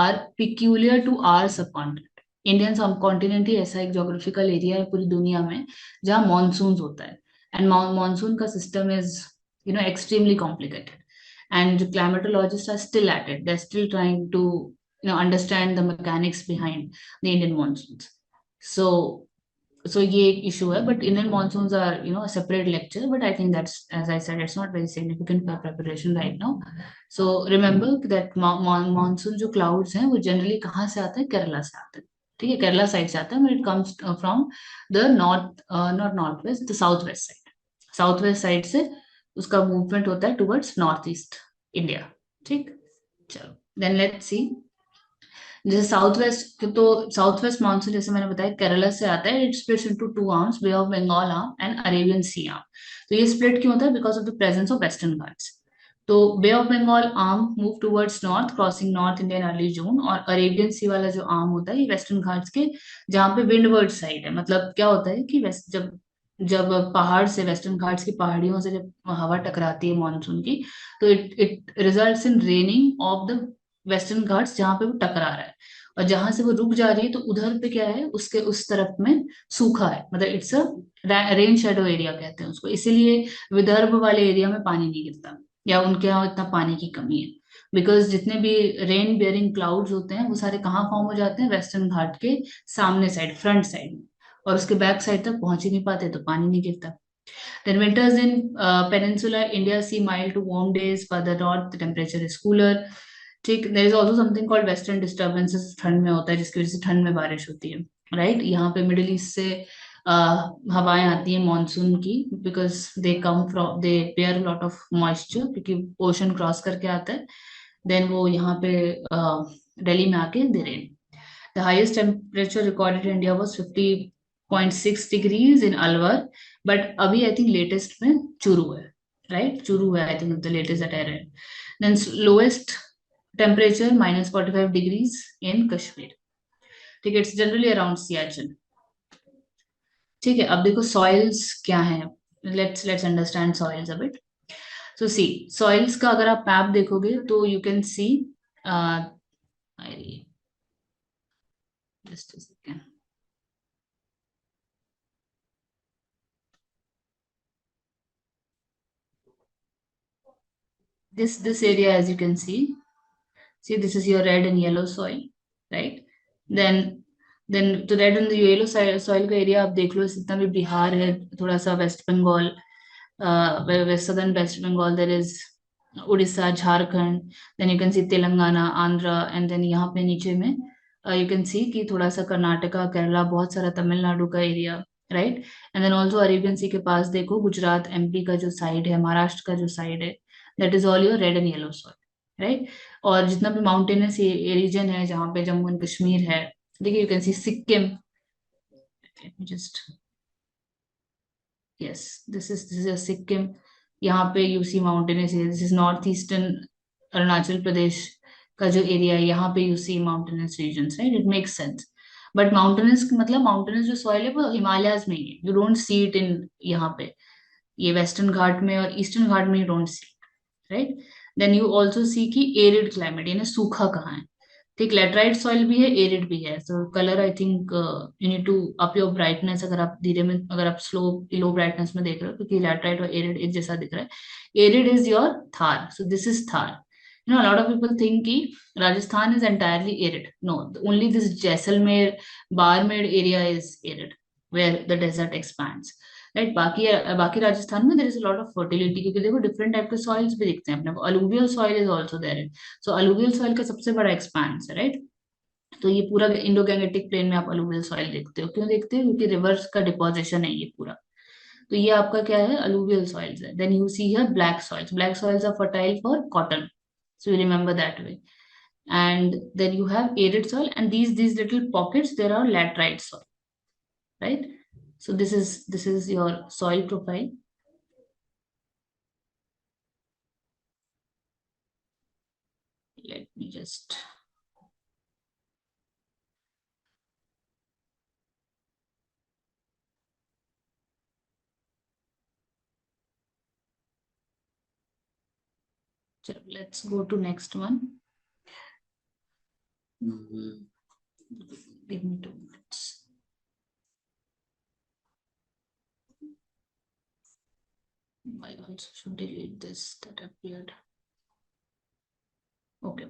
are peculiar to our subcontinent. Indian subcontinent ही ऐसा एक जोग्राफिकल एरिया है पूरी दुनिया में जहाँ मानसून्स होता है, एंड मानसून का system is extremely complicated, and the climatologists are still at it. They're still trying to understand the mechanics behind the Indian monsoons. So ये एक issue है, but Indian monsoons are a separate lecture, but I think that's, as I said, it's not very significant for preparation right now. So remember that monsoon जो clouds हैं वो generally कहाँ से आते हैं? केरला से आते हैं, ठीक है, केरला साइड से आते हैं, but it comes from the north, not northwest, the southwest side, south west side से उसका मूवमेंट होता है टुवर्ड्स नॉर्थ ईस्ट इंडिया, ठीक। चलो, देन लेट्स सी, जैसे साउथ वेस्ट, तो साउथ वेस्ट मानसून जैसे मैंने बताया केरला से आता है। It splits into two arms, Bay of Bengal arm and Arabian Sea arm. तो ये स्प्लिट क्यों होता है? Because of the presence of Western Ghats. तो Bay of Bengal arm move towards north, crossing north India in early June, और अरेबियन सी वाला जो आर्म होता है ये वेस्टर्न घाट्स के जहाँ पे विंडवर्ड साइड है। मतलब क्या होता है कि वेस्ट, जब जब पहाड़ से, वेस्टर्न घाट्स की पहाड़ियों से जब हवा टकराती है मानसून की, तो it it results in raining of the western Ghats जहाँ पे वो टकरा रहा है, और जहां से वो रुक जा रही है तो उधर पे क्या है, उसके उस तरफ में सूखा है, मतलब it's a rain shadow area कहते हैं उसको। इसीलिए विदर्भ वाले एरिया में पानी नहीं गिरता, या उनके यहाँ इतना पानी की कमी है, बिकॉज जितने भी रेन बियरिंग क्लाउड्स होते हैं वो सारे कहाँ फॉर्म हो जाते हैं? वेस्टर्न घाट के सामने साइड, फ्रंट साइड में, और उसके बैक साइड तक पहुंच ही नहीं पाते, तो पानी नहीं गिरता। Then winters in peninsular India see mild to warm days. Further north, the temperature is cooler. ठीक, there is also something called western disturbances, ठंड में होता है जिसकी वजह से ठंड में बारिश होती है, राइट। यहाँ पे मिडिल ईस्ट से हवाएं आती हैं मानसून की, because they come from, they bear lot of moisture, क्योंकि ओशन क्रॉस करके आता है। देन वो यहाँ पे दिल्ली में आके they rain. The highest temperature recorded in India was 50.6 degrees in Alwar, but अभी आई थिंक लेटेस्ट में चूरू है, राइट, चूरू है I think the latest that I read. Then lowest temperature -45 degrees in Kashmir, ठीक है, इट्स जनरली अराउंड सियाचिन। ठीक है, अब देखो सॉइल्स क्या है, let's understand soils a bit. So see, soils का अगर आप मैप देखोगे तो you can see, just a second, this area, as you can see this is your red and yellow soil, right? Then तो रेड एंड येलो सॉइल का एरिया आप देख लो, जितना भी बिहार है, थोड़ा सा West Bengal, southern West Bengal, there is Orissa, Jharkhand, then you can see Telangana, Andhra, and then यहाँ पे नीचे में यू कैन सी कि थोड़ा सा कर्नाटका, केरला, बहुत सारा तमिलनाडु का area, right. And then also Arabian Sea के पास देखो, गुजरात, एमपी का जो साइड है, महाराष्ट्र का जो साइड है, that is all your red and yellow soil, right. और जितना भी माउंटेनस रीजन है जहाँ पे जम्मू एंड कश्मीर है, देखिए you can see Sikkim, just, yes, this is Sikkim. यहाँ पे you see mountainous area, this is north eastern Arunachal Pradesh का जो एरिया है, यहाँ पे you see mountainous regions, right, it makes sense. But mountainous मतलब माउंटेनस जो सॉइल है वो हिमालयाज में ही है, you don't see it in यहाँ पे, ये वेस्टर्न घाट में और ईस्टर्न घाट में you don't see, right. Then you also see की एरिड क्लाइमेट, यानी सूखा कहाँ है। ठीक, लेटराइट सॉइल भी है, एरिड भी है। So colour I think you need to up your brightness, अगर आप धीरे में, अगर आप स्लो लो ब्राइटनेस में देख रहे हो, क्योंकि लेटराइट और एरिड एक जैसा दिख रहा है। Arid is your Thar, so this is Thar. You know, lot of people think कि Rajasthan is entirely arid, no, only this Jaisalmer, Barmer area is arid, where the desert expands, right. बाकी बाकी राजस्थान में there is a lot of fertility, क्योंकि देखो डिफरेंट टाइप के सॉइल्स भी दिखते हैं अपने को, alluvial soil is also there. So alluvial soil का सबसे बड़ा एक्सपांस है, राइट। तो ये पूरा इंडो गैंगेटिक प्लेन में आप अलूवियल सॉइल देखते हो, क्यों देखते हो, क्योंकि रिवर्स का डिपोजिशन है ये पूरा। तो ये आपका क्या है, अलूवियल सॉइल्स है। Then you see here black soils, black soils are fertile for cotton, so you remember that way. And then you have arid soil, and these little pockets, there are laterite soil, right. So this is your soil profile. Let me just, let's go to next one. Mhm. Give me 2 minutes. I also should delete this that appeared. Okay.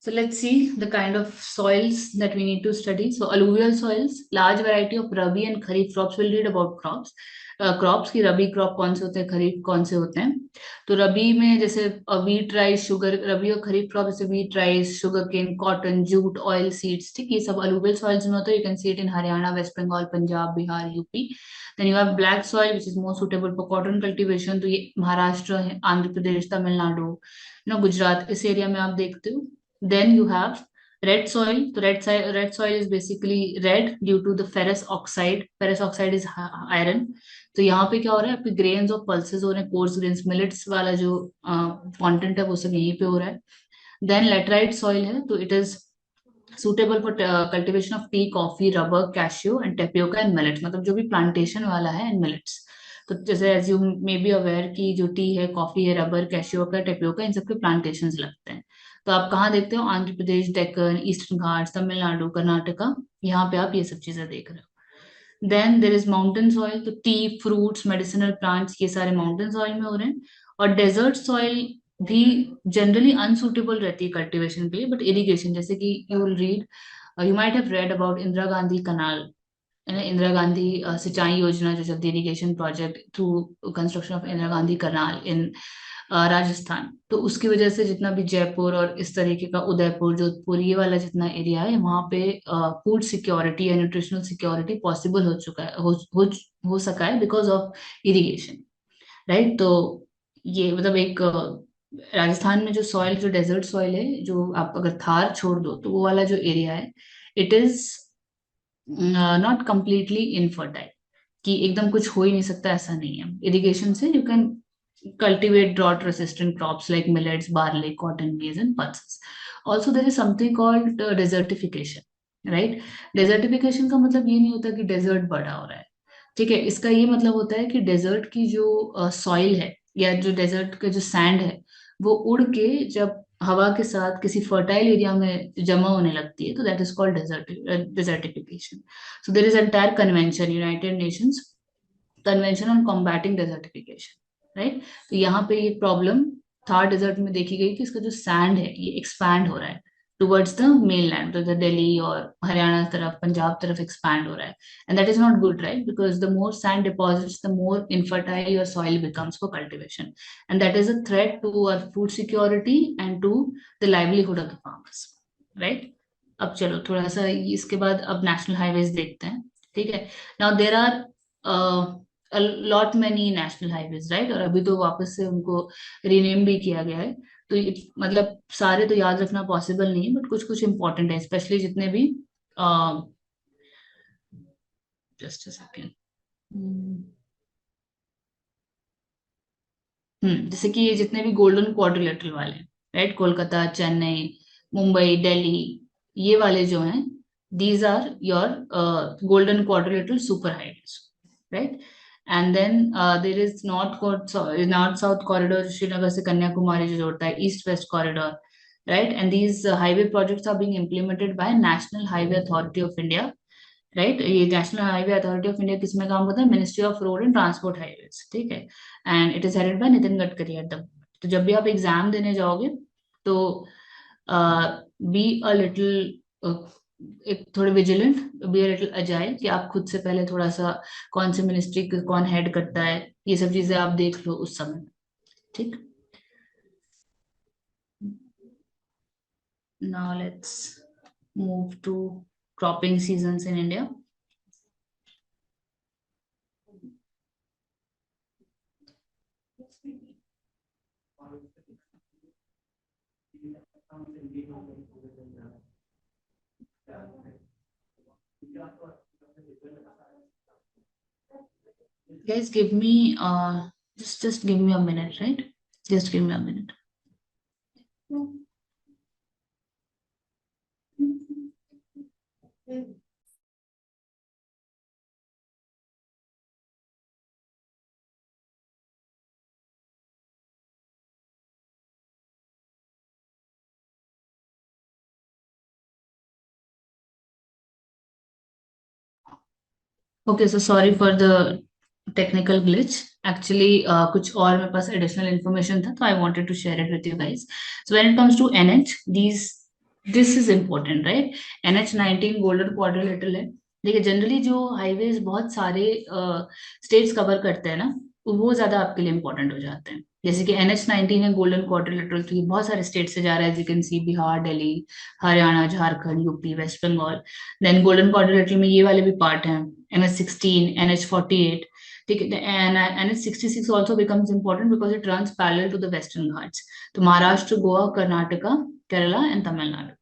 So let's see the kind of soils that we need to study. So alluvial soils, large variety of rabi and kharif crops. We'll read about crops. Crops की रबी क्रॉप कौन से होते हैं, खरीफ कौन से होते हैं। तो रबी में जैसे वीट, राइस, शुगर, रबी और खरीफ क्रॉप जैसे wheat, rice, sugarcane, cotton, jute, oilseeds, ठीक, ये सब अलूवियल सॉइल्स में होता है। You can see it in Haryana, West Bengal, Punjab, Bihar, UP. Then you have black soil which is more suitable for cotton cultivation, तो ये महाराष्ट्र, आंध्र प्रदेश, तमिलनाडु, गुजरात, इस एरिया में आप देखते हो। Then you have red soil. So red soil is basically red due to the ferrous oxide. Ferrous oxide is iron. तो यहाँ पे क्या हो रहा है, आपके ग्रेन्स और पल्सेस हो रहे हैं, कोर्स ग्रेन्स, मिलेट्स वाला जो कंटेंट है वो सब यहीं पे हो रहा है। देन लेटराइट सॉइल है, तो it is suitable for cultivation of T, coffee, rubber, cashew and tapioca and millets, मतलब जो भी प्लांटेशन वाला है एंड मिलेट्स। तो जैसे as you may be aware कि जो टी है, कॉफी है, रबर, कैशियोका, टेपियोका, इन सबके प्लांटेशन लगते हैं। तो आप कहाँ देखते हो, आंध्र प्रदेश, डेक्कन, ईस्टर्न घाट्स, तमिलनाडु, कर्नाटका, यहाँ पे आप ये सब चीजें देख रहे हो। Then there is mountain soil, तो टी, फ्रूट्स, मेडिसिनल प्लांट्स, ये सारे माउंटेन सॉइल में हो रहे हैं। और डेजर्ट सॉइल भी जनरली अनसुटेबल रहती है कल्टीवेशन के लिए, बट इरिगेशन, जैसे कि you will read, you might have read about Indira Gandhi canal, Indira Gandhi सिंचाई योजना जो चलती है, irrigation project through construction of Indira Gandhi canal in Rajasthan. तो उसकी वजह से जितना भी जयपुर और इस तरीके का, उदयपुर, जोधपुर, ये वाला जितना एरिया है, वहाँ पे फूड सिक्योरिटी या न्यूट्रिशनल सिक्योरिटी पॉसिबल हो चुका है, हो सका है बिकॉज ऑफ इरिगेशन, राइट। तो ये मतलब एक राजस्थान में जो सॉइल, जो डेजर्ट सॉइल है, जो आप अगर थार छोड़ दो तो वो वाला जो एरिया है, it is not completely infertile, कि एकदम कुछ हो ही नहीं सकता, ऐसा नहीं है। इरिगेशन से you can cultivate drought resistant crops like millets, barley, cotton, maize and pulses. Also there is something called desertification, right? Desertification का मतलब ये नहीं होता कि डेजर्ट बड़ा हो रहा है, ठीक है। इसका ये मतलब होता है कि डेजर्ट की जो सॉइल है, या जो डेजर्ट का जो सैंड है, वो उड़ के जब हवा के साथ किसी फर्टाइल एरिया में जमा होने लगती है, तो that is called desertification. So there is entire convention, United Nations convention on combating desertification, right. तो यहाँ पे ये प्रॉब्लम थार डेजर्ट में देखी गई कि इसका जो सैंड है ये एक्सपैंड हो रहा है, towards the mainland, to the Delhi or Haryana taraf, Punjab taraf expand ho raha hai. And that is not good, right? Because the more sand deposits, the more infertile your soil becomes for cultivation. And that is a threat to our food security and to the livelihood of the farmers, right? अब चलो थोड़ा सा इसके बाद अब नेशनल हाईवेज देखते हैं, ठीक है. Now there are lot many national highways, right. और अभी तो वापस से उनको रीनेम भी किया गया है. तो मतलब सारे तो याद रखना पॉसिबल नहीं है, बट कुछ कुछ इंपॉर्टेंट है, स्पेशली जितने भी जस्ट अ सेकेंड. जैसे कि ये जितने भी गोल्डन क्वाड्रिलेटरल वाले हैं, राइट, कोलकाता, चेन्नई, मुंबई, दिल्ली, ये वाले जो हैं, these are your golden quadrilateral super highways, right. And then there is north south corridor, Srinagar से कन्याकुमारी जो जोड़ता है, east west corridor, right. And these highway projects are being implemented by National Highway Authority of India, right. ये National Highway Authority of India किसमें काम करता है? Ministry of Road and Transport Highways, ठीक है. And it is headed by Nitin Gadkari at the. तो जब भी आप एग्जाम देने जाओगे तो बी अ लिटिल, एक थोड़े vigilant, be a little agile, कि आप खुद से पहले थोड़ा सा कौन से मिनिस्ट्री कौन हेड करता है, ये सब चीजें आप देख लो उस समय, ठीक. Now let's move to cropping seasons in India. Guys, give me just give me a minute, right? Just give me a minute. Okay, so sorry for the technical glitch. Actually, कुछ और मेरे पास additional information था, तो I wanted to share it with you guys. So when it comes to NH, this is important, right? NH-19 golden quadrilateral है. देखिए जनरली जो हाईवेज बहुत सारे स्टेट्स कवर करते हैं ना, वो ज्यादा आपके लिए इंपॉर्टेंट हो जाते हैं. जैसे कि NH-19 है गोल्डन क्वाड्रिलेटरल, तो ये बहुत सारे स्टेट से जा रहा है, as you can see, Bihar, Delhi, Haryana, Jharkhand, UP, West Bengal. Then golden quadrilateral में ये वाले भी पार्ट हैं, NH-16, NH-48, ठीक है. And NH-66 also becomes important because it runs parallel to the Western Ghats. तो Maharashtra, Goa, Karnataka, Kerala and Tamil Nadu.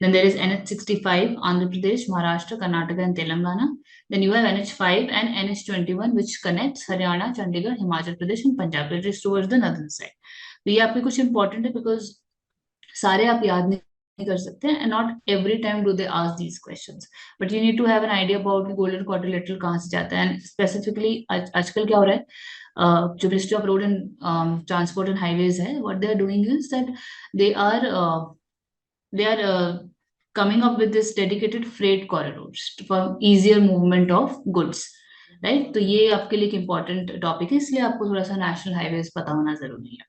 Then there is NH-65, Andhra Pradesh, Maharashtra, Karnataka, and Telangana. Then you have NH-5 and NH-21, which connects Haryana, Chandigarh, Himachal Pradesh, and Punjab. It is towards the northern side. तो ये आपके कुछ important है, because सारे आप याद नहीं कर सकते हैं, and not every time do they ask these questions. But you need to have an idea about golden quadrilateral कहाँ से जाता है, and specifically आजकल क्या हो रहा है, जो ministry of Road and transport and highways है, what they are doing is that they are coming up with this dedicated freight corridors for easier movement of goods, right. तो ये आपके लिए एक important topic है, इसलिए आपको थोड़ा सा नेशनल हाईवेज पता होना जरूरी है.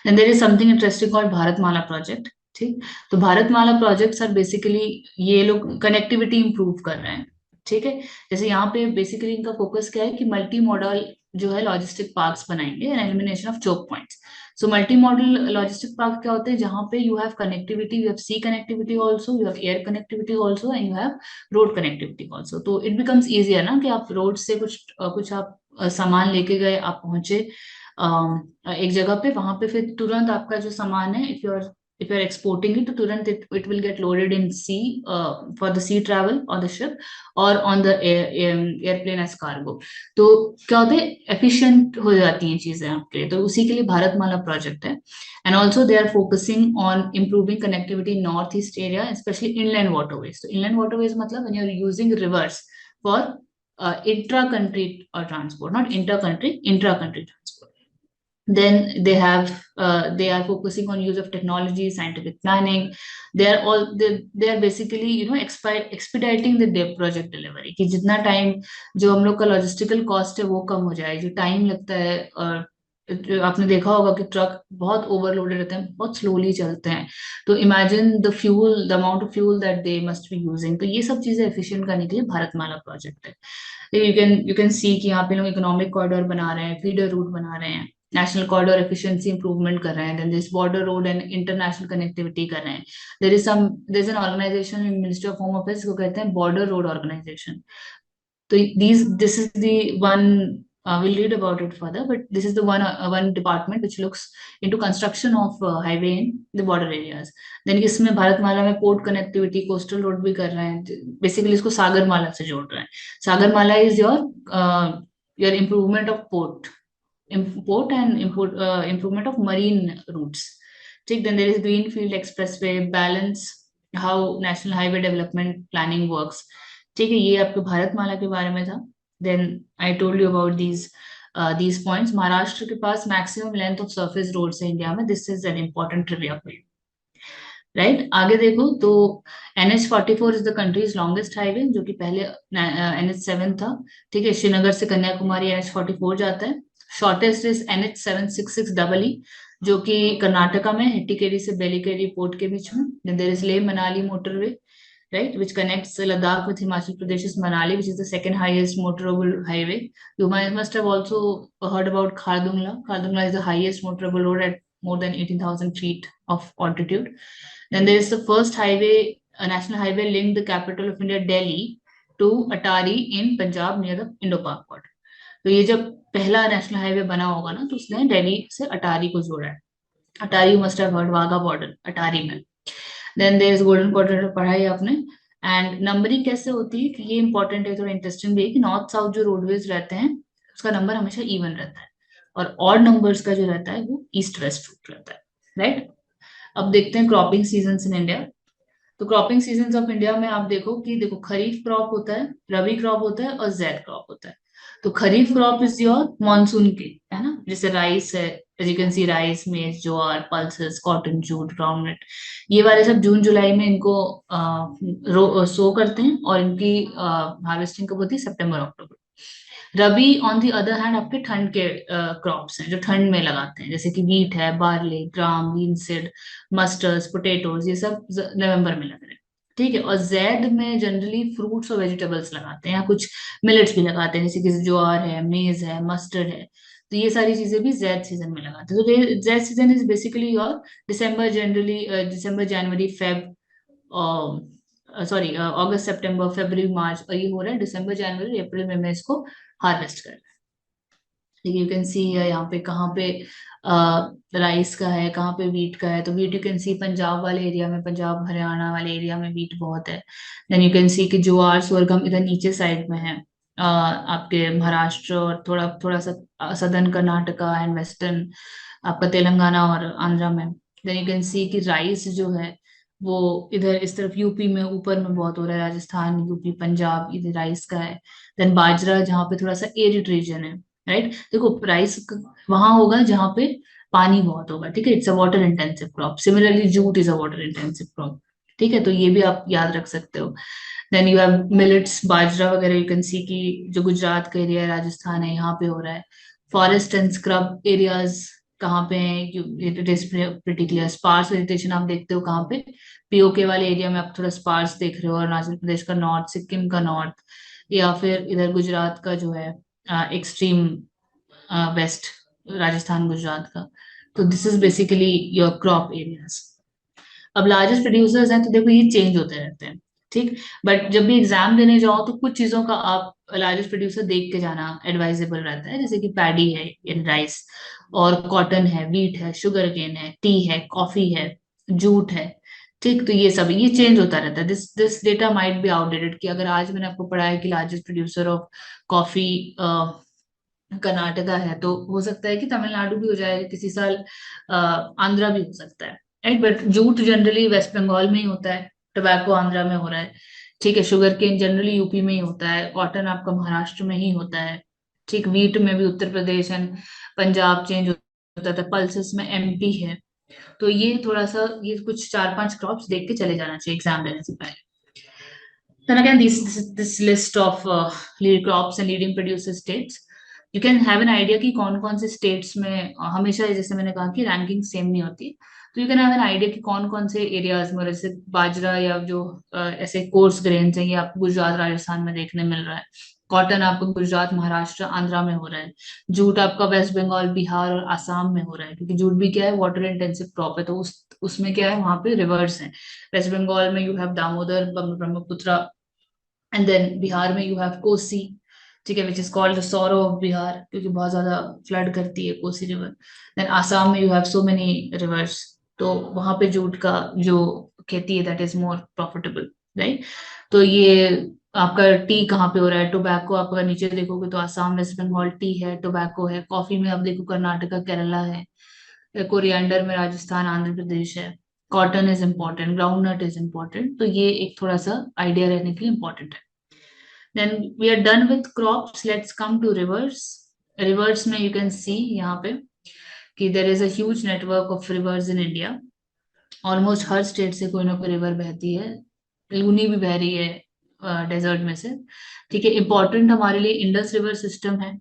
Then there is something interesting called Bharatmala project, ठीक. तो भारतमाला प्रोजेक्ट्स आर बेसिकली, ये लोग कनेक्टिविटी इंप्रूव कर रहे हैं, ठीक है. जैसे यहाँ पे बेसिकली इनका फोकस क्या है कि मल्टी मॉडल जो है लॉजिस्टिक पार्क्स बनाएंगे and elimination of choke points. So multimodal logistic park क्या होते हैं? जहाँ पे you have connectivity, you have sea connectivity also, you have air connectivity also, and you have road connectivity also. तो इट बिकम्स ईजियर ना, कि आप रोड से कुछ आप सामान लेके गए, आप पहुंचे एक जगह पे, वहां पे फिर तुरंत आपका जो सामान है, if you're exporting it, तो तुरंत it will get loaded in sea, for the sea travel on the ship or on the airplane as cargo. तो क्या होता है, efficient हो जाती हैं चीजें आपके लिए. तो उसी के लिए भारतमाला प्रोजेक्ट है. And also they are focusing on improving connectivity in northeast area, especially inland waterways. So inland waterways मतलब when you're using rivers for intra-country transport, not inter-country, intra-country transport. Then they are focusing on use of technology, scientific planning. They are basically expediting the project delivery, कि जितना टाइम जो हम लोग का लॉजिस्टिकल कॉस्ट है वो कम हो जाए, जो टाइम लगता है आपने देखा होगा कि ट्रक बहुत ओवरलोडेड रहते हैं, बहुत स्लोली चलते हैं, तो imagine the amount of fuel that they must be using. तो ये सब चीजें एफिशिएंट करने के लिए भारतमाला प्रोजेक्ट है। यू कैन सी कि यहाँ पे लोग इकोनॉमिक कॉरिडोर बना रहे हैं, फीडर रूट बना रहे हैं, नेशनल कॉरिडोर एफिशिएंसी इंप्रूवमेंट कर रहे हैं, then this border road and international connectivity कर रहे हैं। There is an organisation in ministry of home affairs को कहते हैं border road organisation. So this is the one, we'll read about it further, but this is the one department which looks into construction of highway in the border areas. Then इसमें भारतमाला में पोर्ट कनेक्टिविटी, कोस्टल रोड भी कर रहे हैं, बेसिकली इसको सागरमाला से जोड़ रहे हैं। Sagarmala is your improvement of port and improvement of marine routes. ठीक, then there is green field expressway, balance how national highway development planning works. ठीक है, ये आपके भारतमाला के बारे में था। Then I told you about these points. Maharashtra के पास maximum length of surface roads है इंडिया में, this is an important trivia for you, right. आगे देखो तो NH44 is the countries longest highway, जो कि पहले NH7 था। ठीक है, श्रीनगर से कन्याकुमारी NH44 जाता है। शॉर्टेस्ट इज NH766EE, जो कि कर्नाटका में हेट्टिकेरी से बेलिकेरी पोर्ट के बीच में। There is Leh Manali motorway, right, which connects Ladakh with Himachal Pradesh's Manali, which is the second highest motorable highway. You must have also heard about Khardungla. Khardungla is the highest motorable road at more than 18,000 feet of altitude. Then there is the first highway, a national highway linked the capital of India, Delhi, to Atari in Punjab near the Indo-Pak border. तो ये जब पहला नेशनल हाईवे बना होगा ना, तो उसने दिल्ली से अटारी को जोड़ा है। Attari, you must have heard, Wagah border Attari में। Then there is golden quadrant, पढ़ा है आपने। एंड नंबरिंग कैसे होती है, कि ये इंपॉर्टेंट है, थोड़ा इंटरेस्टिंग भी है, कि नॉर्थ साउथ जो रोडवेज रहते हैं उसका नंबर हमेशा इवन रहता है, और ऑड नंबर्स का जो रहता है वो ईस्ट वेस्ट रूट रहता है, राइट। अब देखते हैं क्रॉपिंग सीजन इन इंडिया। तो क्रॉपिंग सीजन ऑफ इंडिया में आप देखो कि देखो, खरीफ क्रॉप होता है, रबी क्रॉप होता है, और जैद क्रॉप होता है। तो kharif crop is your monsoon के, है ना, जैसे राइस है, as you can see, rice, maize, jowar, pulses, cotton, jute, groundnut, ये वाले सब जून जुलाई में इनको सो करते हैं, और इनकी हार्वेस्टिंग कब होती है, सितंबर अक्टूबर। रबी ऑन दी अदर हैंड आपके ठंड के क्रॉप्स हैं, जो ठंड में लगाते हैं, जैसे कि वीट है, बार्ले, ग्राम, बीनसीड, मस्टर्ड, पोटेटोज, ये सब नवंबर में लग रहे हैं। ठीक है, और जैद में जनरली फ्रूट्स और वेजिटेबल्स लगाते हैं, या कुछ मिलेट्स भी लगाते हैं, जैसे कि ज्वार है, मेज है, मस्टर्ड है। तो ये सारी चीजें भी जैद सीजन में लगाते हैं। तो Zaid season is basically your December, generally December, January, Feb, sorry August, September, February, March, और ये हो रहा है दिसंबर, जनवरी, अप्रैल में इसको हार्वेस्ट कर रहे हैं। यू कैन सी यहाँ पे कहाँ पे राइस का है, कहाँ पे वीट का है। तो वीट यू कैन सी पंजाब वाले एरिया में, पंजाब हरियाणा वाले एरिया में वीट बहुत है। देन यू कैन सी कि ज्वार sorghum इधर नीचे साइड में है, आपके महाराष्ट्र और थोड़ा थोड़ा सा सदर्न कर्नाटका एंड वेस्टर्न आपका तेलंगाना और आंध्रा में। देन यू कैन सी कि राइस जो है वो इधर इस तरफ यूपी में ऊपर में बहुत हो रहा है, राजस्थान, यूपी, पंजाब, इधर राइस का है। देन बाजरा, जहाँ पे थोड़ा सा एरिड रीजन है, राइट। देखो राइस वहां होगा जहाँ पे पानी बहुत होगा, ठीक है, it's a water intensive crop. Similarly jute is a water intensive crop, ठीक है, तो ये भी आप याद रख सकते हो। देन यू हैव मिलेट्स, बाजरा वगैरह, यू कैन सी की जो गुजरात का एरिया है, राजस्थान है, यहाँ पे हो रहा है। फॉरेस्ट एंड स्क्रब एरियाज कहाँ पे है, it is pretty clear. Sparse vegetation आप देखते हो कहाँ पे, पीओके वाले एरिया में आप थोड़ा स्पार्स देख रहे हो, अरुणाचल प्रदेश का नॉर्थ, सिक्किम का नॉर्थ, या फिर इधर गुजरात का जो है एक्सट्रीम वेस्ट, राजस्थान, गुजरात का। तो this is basically your crop areas. अब लार्जेस्ट प्रोड्यूसर्स हैं, तो देखो ये चेंज होते रहते हैं, ठीक। बट जब भी एग्जाम देने जाओ तो कुछ चीजों का आप लार्जेस्ट प्रोड्यूसर देख के जाना एडवाइजेबल रहता है, जैसे कि पैडी है इन राइस, और कॉटन है, वीट है, शुगर केन है, टी है, कॉफी है, जूट है। ठीक, तो ये सब ये चेंज होता रहता है। This data might be outdated, कि अगर आज मैंने आपको पढ़ाया कि largest producer of coffee Karnataka है, तो हो सकता है कि तमिलनाडु भी हो जाए किसी साल, आंध्रा भी हो सकता है, right. But jute generally West Bengal में ही होता है, टोबैको आंध्रा में हो रहा है, ठीक है। शुगर केन जनरली यूपी में ही होता है, कॉटन आपका महाराष्ट्र में ही होता है, ठीक। वीट में भी उत्तर प्रदेश एंड पंजाब चेंज होता था, पल्सेस में MP है। तो ये थोड़ा सा, ये कुछ 4-5 क्रॉप्स देख के चले जाना चाहिए एग्जाम देने से पहले। Then again, this list of lead crops and leading producer states. You can have an idea कि कौन कौन से स्टेट्स में हमेशा, जैसे मैंने कहा कि रैंकिंग सेम नहीं होती, तो you can have an idea कि कौन कौन से एरियाज में, जैसे बाजरा या जो ऐसे कोर्स ग्रेन्स हैं, ये आपको गुजरात राजस्थान में देखने मिल रहा है। कॉटन आपको गुजरात महाराष्ट्र आंध्रा में हो रहा है। जूट आपका वेस्ट बंगाल बिहार और आसाम में हो रहा है, क्योंकि जूट भी क्या है, वाटर इंटेंसिव क्रॉप है, तो उसमें क्या है, वहां पे रिवर्स है। वेस्ट बंगाल में you have Damodar Brahmaputra, and then Bihar में यू हैव कोसी, ठीक है, which is called the sorrow of Bihar, क्योंकि बहुत ज्यादा फ्लड करती है कोसी रिवर। देन आसाम में you have so many reverse, तो वहां पे जूट का जो खेती है that is more profitable, right. तो ये आपका टी कहाँ पे हो रहा है, टोबैको आपका नीचे देखोगे तो आसाम वेस्ट बंगाल टी है, टोबैको है। कॉफी में आप देखो कर्नाटका केरला है। कोरिएंडर में राजस्थान आंध्र प्रदेश है। Cotton is important, groundnut is important, तो ये एक थोड़ा सा आइडिया रहने के लिए इम्पोर्टेंट है। Then we are done with crops. Let's come to rivers. Rivers में you can see यहाँ पे कि there is a huge network of rivers in India. Almost her state से कोई ना कोई रिवर बहती है। लूनी भी बह रही है डेजर्ट में से, ठीक है। इम्पोर्टेंट हमारे लिए इंडस रिवर सिस्टम है,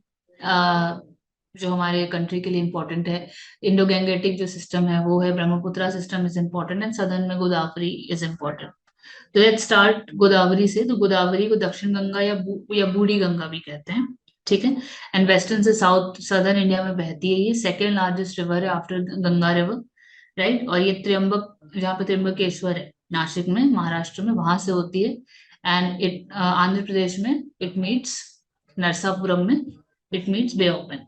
जो हमारे कंट्री के लिए इम्पोर्टेंट है। इंडो गैंगेटिक जो सिस्टम है वो है, Brahmaputra system is important, and southern में गोदावरी इज इम्पोर्टेंट। तो लेट्स स्टार्ट गोदावरी से। तो गोदावरी को दक्षिण गंगा या बूढ़ी गंगा भी कहते हैं, ठीक है। एंड वेस्टर्न से साउथ सदर्न इंडिया में बहती है। ये सेकेंड लार्जेस्ट रिवर है आफ्टर गंगा रिवर, राइट। और ये त्र्यंबक, जहाँ पे त्र्यंबकेश्वर है नासिक में महाराष्ट्र में, वहां से होती है। एंड इट आंध्र प्रदेश में इट मीट्स नरसापुरम में, it meets bay of Bengal,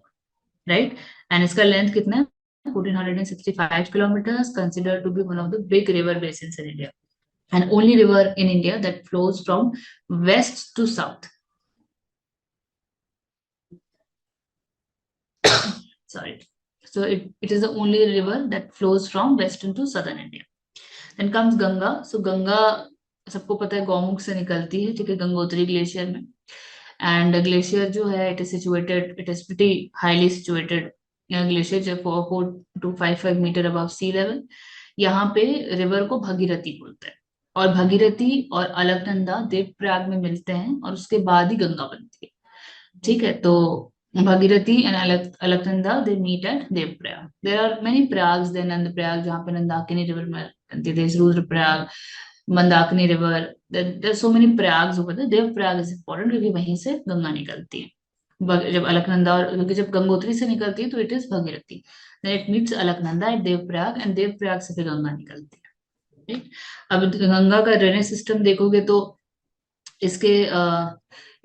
right. And इसका लेंथ कितना है, 1465 kilometers, considered to be one of the big river basins in India, and only river in India that flows from west to south. Sorry. So it is the only river that flows from western to southern India. Then comes Ganga. So Ganga सबको पता है गौमुख से निकलती है, ठीक है, गंगोत्री ग्लेशियर में। एंड ग्लेशियर जो है it is situated, it is pretty highly situated glacier, जो 4.255 मीटर अबव सी लेवल। यहाँ पे रिवर को भगीरथी बोलते हैं, और भगीरथी और अलकनंदा देवप्रयाग में मिलते हैं, और उसके बाद ही गंगा बनती है, ठीक है। तो Bhagirathi and Alaknanda they meet at Devprayag. There are many Prayags, there Nandprayag जहाँ पे नंदाकिनी रिवर में बनती है, there is Rudraprayag, Mandakini river, there so many Prayags over there. Devprayag is important क्योंकि वहीं से गंगा निकलती है। जब अलकनंदा, और क्योंकि जब गंगोत्री से निकलती है तो it is Bhagirathi, then it meets Alaknanda at Devprayag, and Devprayag से फिर गंगा निकलती है, ठीक। अब गंगा का ड्रेनेज सिस्टम देखोगे तो इसके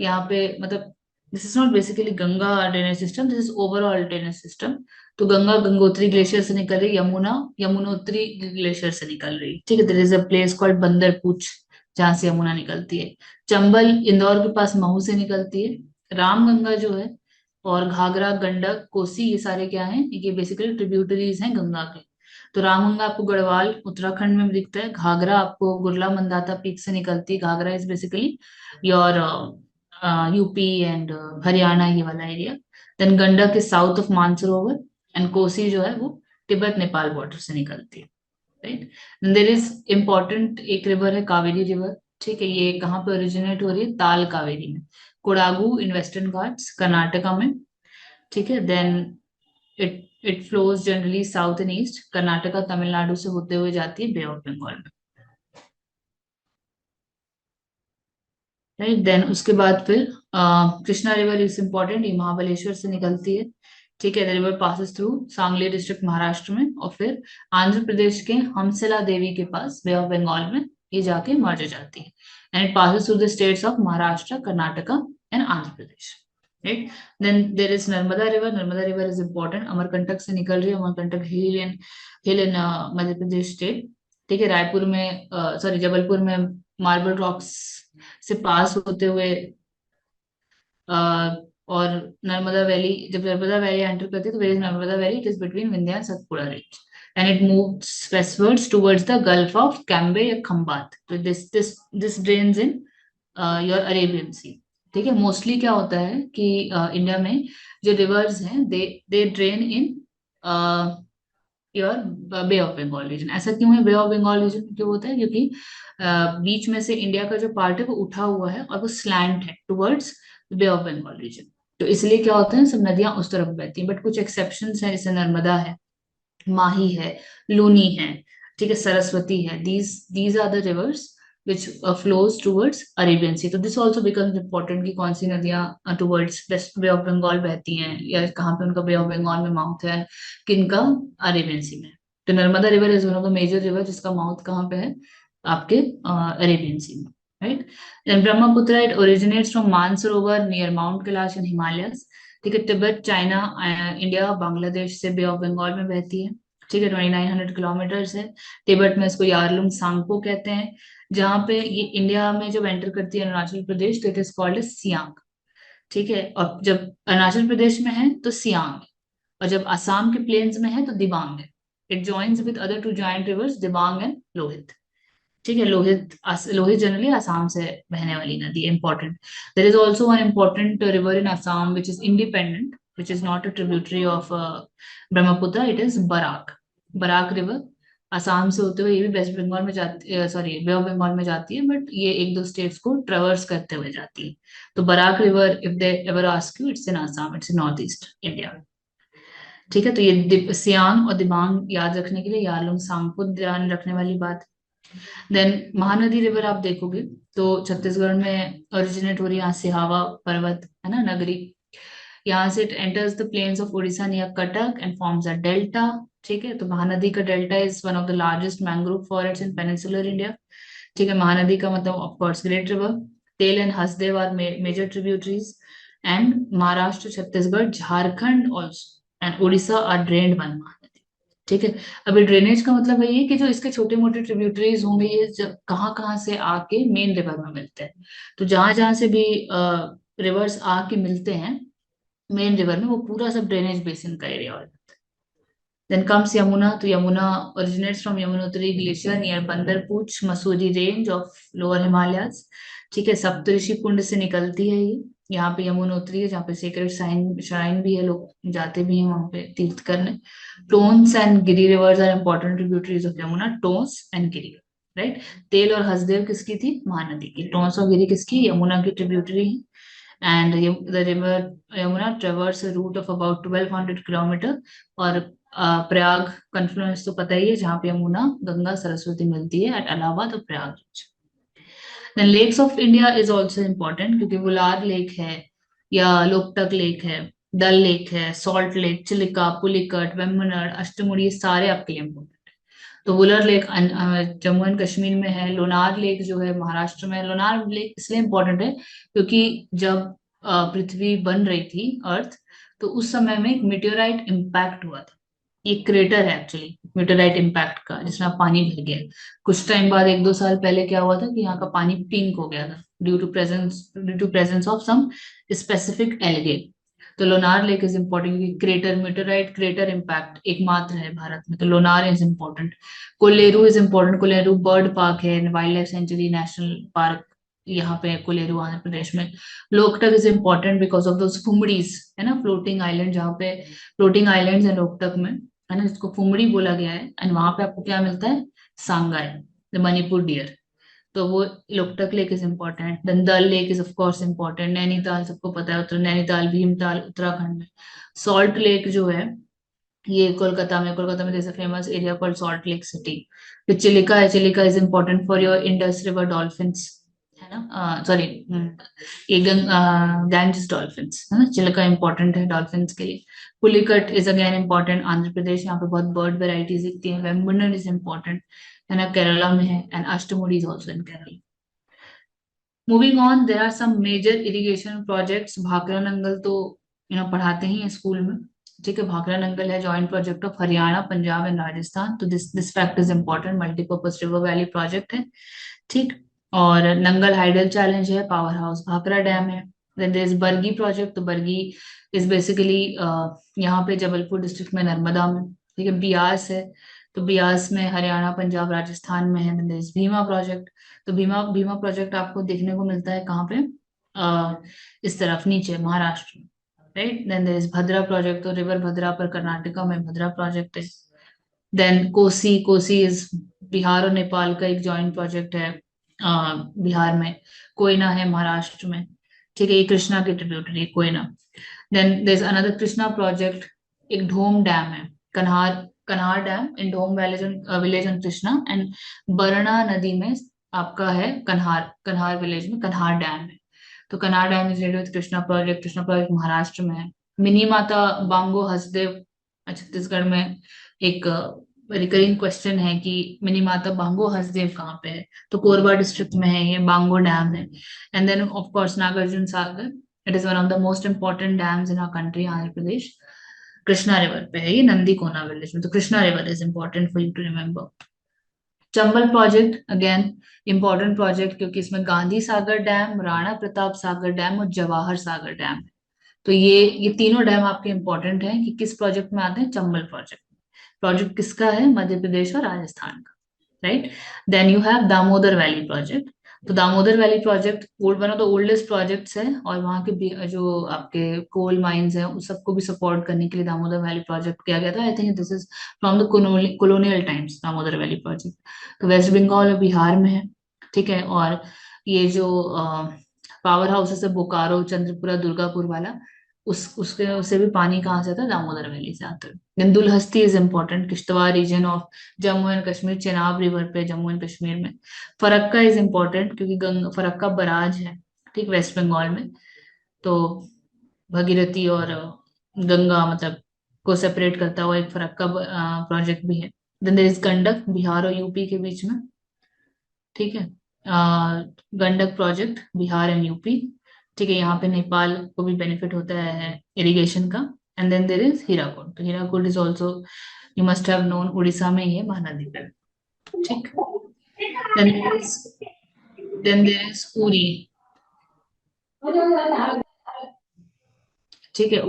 यहाँ पे मतलब this is not basically Ganga drainage system, this is overall drainage system. तो गंगा गंगोत्री ग्लेशियर से निकल रही, यमुना यमुनोत्री ग्लेशियर से निकल रही, ठीक है। There is a place called Bandarpunch जहाँ से यमुना निकलती है। चंबल इंदौर के पास महू से निकलती है। रामगंगा जो है, और घाघरा गंडक कोसी, ये सारे क्या हैं, ये बेसिकली ट्रिब्यूटरीज हैं गंगा के। तो रामगंगा आपको गढ़वाल उत्तराखंड में दिखता है। घाघरा आपको गुरला मंदाता पीक से निकलती है। Ghaghara is basically your UP and Haryana, ये वाला area. Then Gandak is south of Mansarovar, and Kosi जो है वो तिब्बत नेपाल बॉर्डर से निकलती है, राइट। देर इज इम्पोर्टेंट एक रिवर है कावेरी रिवर, ठीक है। ये कहाँ पे ओरिजिनेट हो रही है, ताल कावेरी में, कोडागु इन वेस्टर्न घाट्स कर्नाटका में, ठीक है। Then it flows generally south and east, Karnataka Tamil Nadu से होते हुए जाती है बे ऑफ बंगाल में, राइट। देन उसके बाद फिर कृष्णा रिवर इज इम्पोर्टेंट, ये महाबलेश्वर से निकलती है, ठीक है। River passes through Sangli district Maharashtra में, और फिर आंध्र प्रदेश के हमसिला देवी के पास बे ऑफ बंगाल में ये जाके मर्ज हो जाती है। And it passes through the states of Maharashtra, Karnataka and Andhra Pradesh, right. Then there is Narmada river. Narmada river is important, Amarkantak से निकल रही है। अमरकंटक हिल इन मध्य प्रदेश स्टेट, ठीक है। रायपुर में सॉरी जबलपुर में मार्बल रॉक्स से पास होते हुए, और नर्मदा वैली, जब नर्मदा वैली एंटर करती है तो where is Narmada valley, it is between Vindhya and Satpura range, and it moves westwards towards the gulf of Cambay या खंबात। तो this drains in your Arabian sea, ठीक है। मोस्टली क्या होता है कि इंडिया में जो रिवर्स हैं they drain in your bay of Bengal region. ऐसा क्यों है, बे ऑफ बंगाल रीजन क्यों होता है, क्योंकि बीच में से इंडिया का जो पार्ट है वो उठा हुआ है और वो स्लैंट है towards bay of Bengal region. तो इसलिए क्या होता है, सब नदियां उस तरफ बहती हैं, बट कुछ एक्सेप्शंस हैं, जैसे नर्मदा है, माही है, लूनी है, ठीक है, सरस्वती है, these are the rivers which flows towards Arabian Sea. तो this also becomes important कि कौन सी नदियां towards west bay of Bengal बहती हैं, या कहाँ पे उनका बे ऑफ बंगाल में माउथ है, किनका, अरेबियन सी में। तो Narmada river is one of the major river जिसका माउथ कहाँ पे है, आपके अरेबियन सी में, right. Then Brahmaputra, it originates from Mansarovar near mount Kailash in Himalayas, ठीक है, तिब्बत, चाइना, इंडिया, बांग्लादेश से बे ऑफ बंगाल में बहती है, ठीक है, 2900 किलोमीटर है। तिब्बत में इसको यारलुंग सांगपो कहते हैं। जहाँ पे ये इंडिया में जब एंटर करती है अरुणाचल प्रदेश, तो it is called as Siang, ठीक है। और जब अरुणाचल प्रदेश में है तो सियांग है, और जब असम के प्लेन्स में है तो दिबांग है। It joins with other two giant rivers Dibang and Lohit, ठीक है। लोहित जनरली आसाम से बहने वाली नदी है, important. There is also one important river in Assam which is independent, which is not a tributary of Brahmaputra, it is Barak. Barak river Assam से होते हुए ये भी वेस्ट बंगाल में जाती है, सॉरी बे ऑफ बंगाल में जाती है, बट ये एक दो स्टेट्स को ट्रेवर्स करते हुए जाती है। तो Barak river, if they ever ask you, it's in Assam, it's in north east India, ठीक है। तो ये सियांग और दिबांग याद रखने के लिए, यारलुंग सांगपो ध्यान रखने वाली बात। देन महानदी रिवर आप देखोगे तो छत्तीसगढ़ में ओरिजिनेट हो रही है, यहाँ सिहावा पर्वत है ना, नगरी, यहाँ से it enters the plains of Orissa near Cuttack and forms a delta, ठीक है। तो महानदी का delta is one of the largest mangrove forest in peninsular India, ठीक है। महानदी का मतलब of course great river. Tel and Hasdeo are major tributaries, and Maharashtra, Chhattisgarh, Jharkhand also and Orissa are drained by Mahanadi, ठीक है। अभी ड्रेनेज का मतलब वही है कि जो इसके छोटे मोटे ट्रिब्यूटरीज होंगे, ये कहाँ कहाँ से आके मेन रिवर में मिलते हैं। तो जहां जहां से भी रिवर्स आके मिलते हैं मेन रिवर में, वो पूरा सब ड्रेनेज बेसिन का एरिया हो जाता है। देन कम्स यमुना, तो Yamuna originates from Yamunotri glacier near Bandarpunch Mussoorie range of lower Himalayas, ठीक है। सप्तऋषि कुंड से निकलती है ये, यहाँ पे यमुनोत्री है जहाँ पे सेक्रेट साइन श्राइन भी है, लोग जाते भी हैं वहां पे तीर्थ करने। Tons and Giri rivers are important tributaries of Yamuna, Tons and Giri, right. Tel और हसदेव किसकी थी, महानदी की। टोन्स और गिरी किसकी, यमुना की ट्रिब्यूटरी है। And the river Yamuna traverses a route of about 1200 kilometre. और प्रयाग कन्फ्लुएंस तो पता ही है, जहाँ पे यमुना गंगा सरस्वती मिलती है, एट इलाहाबाद और Prayagraj. Then lakes of India is also important, क्योंकि वुलार लेक है, या लोकटक लेक है, डल लेक है, सॉल्ट लेक, चिलिका, पुलिकट, वेम्बनाड, अष्टमुड़ी, ये सारे आपके लिए इम्पोर्टेंट। तो वुलर लेक जम्मू एंड कश्मीर में है। लोनार लेक जो है महाराष्ट्र में है। लोनार लेक इसलिए इम्पोर्टेंट है क्योंकि जब पृथ्वी बन रही थी, अर्थ, तो उस समय में एक मीटेओराइट इम्पैक्ट हुआ था। ये क्रेटर है एक्चुअली मीटेओराइट इम्पैक्ट का, जिसमें पानी भर गया। कुछ टाइम बाद, एक दो साल पहले, क्या हुआ था कि यहाँ का पानी पिंक हो गया था, due to presence of some specific algae. तो लोनार लेक इज इम्पोर्टेंट क्योंकि क्रेटर मीटेओराइट क्रेटर इम्पैक्ट एकमात्र है भारत में, तो Lonar is important. Kolleru is important, Kolleru bird park है, wild life sanctuary, national park यहाँ पे कोलेरू, आंध्र प्रदेश में। Loktak is important because of those phumdis, है ना, फ्लोटिंग आइलैंड, जहाँ पे फ्लोटिंग आइलैंड्स है लोकटक में, है ना, जिसको फुमड़ी बोला गया है। एंड वहां पे आपको क्या मिलता है, सांगाई, द मणिपुर डियर। तो वो Loktak lake is important. Then Dal lake is of course important. Nainital सबको पता है, उत्तर नैनीताल, भीमताल उत्तराखंड में। सॉल्ट लेक जो है ये कोलकाता में जैसे famous area called salt lake city. फिर चिलिका है, Chilika is important for your Indus river dolphins, है ना, सॉरी, ये गैंजेस डॉल्फिन्स, है ना, चिलिका इंपॉर्टेंट है डॉल्फिन्स के लिए। Pulicat is again important, Andhra Pradesh, यहाँ पे बहुत बर्ड वेराइटीज दिखती है। वेम्बनाड इज इम्पोर्टेंट, है ना, केरला में है। And Ashtamudi is also in Kerala. Moving on, there are some major irrigation projects. Bhakra Nangal तो पढ़ाते ही हैं स्कूल में, ठीक है। भाखड़ा नंगल है joint project of Haryana, Punjab and Rajasthan. तो this fact is important, multipurpose river valley project है, ठीक। और नंगल हाइडल चैलेंज है, पावर हाउस भाखड़ा डैम है। Then there is Bargi project. तो बरगी इज बेसिकली यहाँ पे जबलपुर डिस्ट्रिक्ट में, नर्मदा में, ठीक है। बियास है, तो बियास में हरियाणा, पंजाब, राजस्थान में है। Then there is Bhima project. तो भीमा भीमा प्रोजेक्ट आपको देखने को मिलता है कहाँ पे, इस तरफ नीचे महाराष्ट्र में, right. Then there is Bhadra project. तो रिवर भद्रा पर कर्नाटका में भद्रा प्रोजेक्ट है। देन कोसी, कोसी इज बिहार और नेपाल का एक जॉइंट प्रोजेक्ट है, बिहार में। कोयना है महाराष्ट्र में, ठीक है, ये कृष्णा की tributary Koyna. Then there is another Krishna project, एक ढोम डैम है, Kanhar Kanhar dam in Dhom village on Krishna, and Barna नदी में आपका है कन्हार कन्हार विलेज में कन्हार डैम है। तो कन्हार dam is related with Krishna project. Krishna project Maharashtra में है। मिनी माता बांगो हसदेव छत्तीसगढ़ में। एक रिकरिंग क्वेश्चन है कि मिनी माता बांगो हसदेव कहाँ पे है, तो कोरबा डिस्ट्रिक्ट में है, ये बांगो डैम है। And then of course Nagarjuna Sagar, it is one of the most important dams in our country, Andhra Pradesh. Krishna river पे है ये, नंदी कोना विलेज में। तो Krishna river is important for you to remember. Chambal project again important project, क्योंकि इसमें गांधी सागर डैम, राणा प्रताप सागर डैम और जवाहर सागर डैम है। तो ये तीनों डैम आपके इंपॉर्टेंट हैं कि किस प्रोजेक्ट में आते हैं, चंबल प्रोजेक्ट। प्रोजेक्ट किसका है, मध्य प्रदेश और राजस्थान का, right. Then you have Damodar valley project. तो Damodar valley project one of the oldest projects है, और वहाँ के जो आपके कोल माइंस हैं उस सबको भी सपोर्ट करने के लिए दामोदर वैली प्रोजेक्ट किया गया था। I think this is from the colonial times, Damodar valley project. तो वेस्ट बंगाल और बिहार में है, ठीक है। और ये जो पावर हाउसेस है, बोकारो, चंद्रपुरा, दुर्गापुर वाला, उसके उससे भी पानी कहाँ से आता है, दामोदर वैली से आता है। Then Dulhasti is important, Kishtwar region of Jammu and Kashmir, Chenab river पे जम्मू एंड कश्मीर में। फरक्का इज इम्पोर्टेंट क्योंकि फरक्का बराज है, ठीक, वेस्ट बंगाल में। तो भगीरथी और गंगा मतलब को सेपरेट करता हुआ एक फरक्का प्रोजेक्ट भी है। Then there is Gandak, Bihar और यूपी के बीच में, ठीक है। Gandak project Bihar and UP, ठीक है। यहाँ पे नेपाल को भी बेनिफिट होता है इरिगेशन का। And then there is Hirakud. तो Hirakud is also, you must have known, Orissa में ही है, महानदी पे, ठीक। देन देयर इज उरी, ठीक है।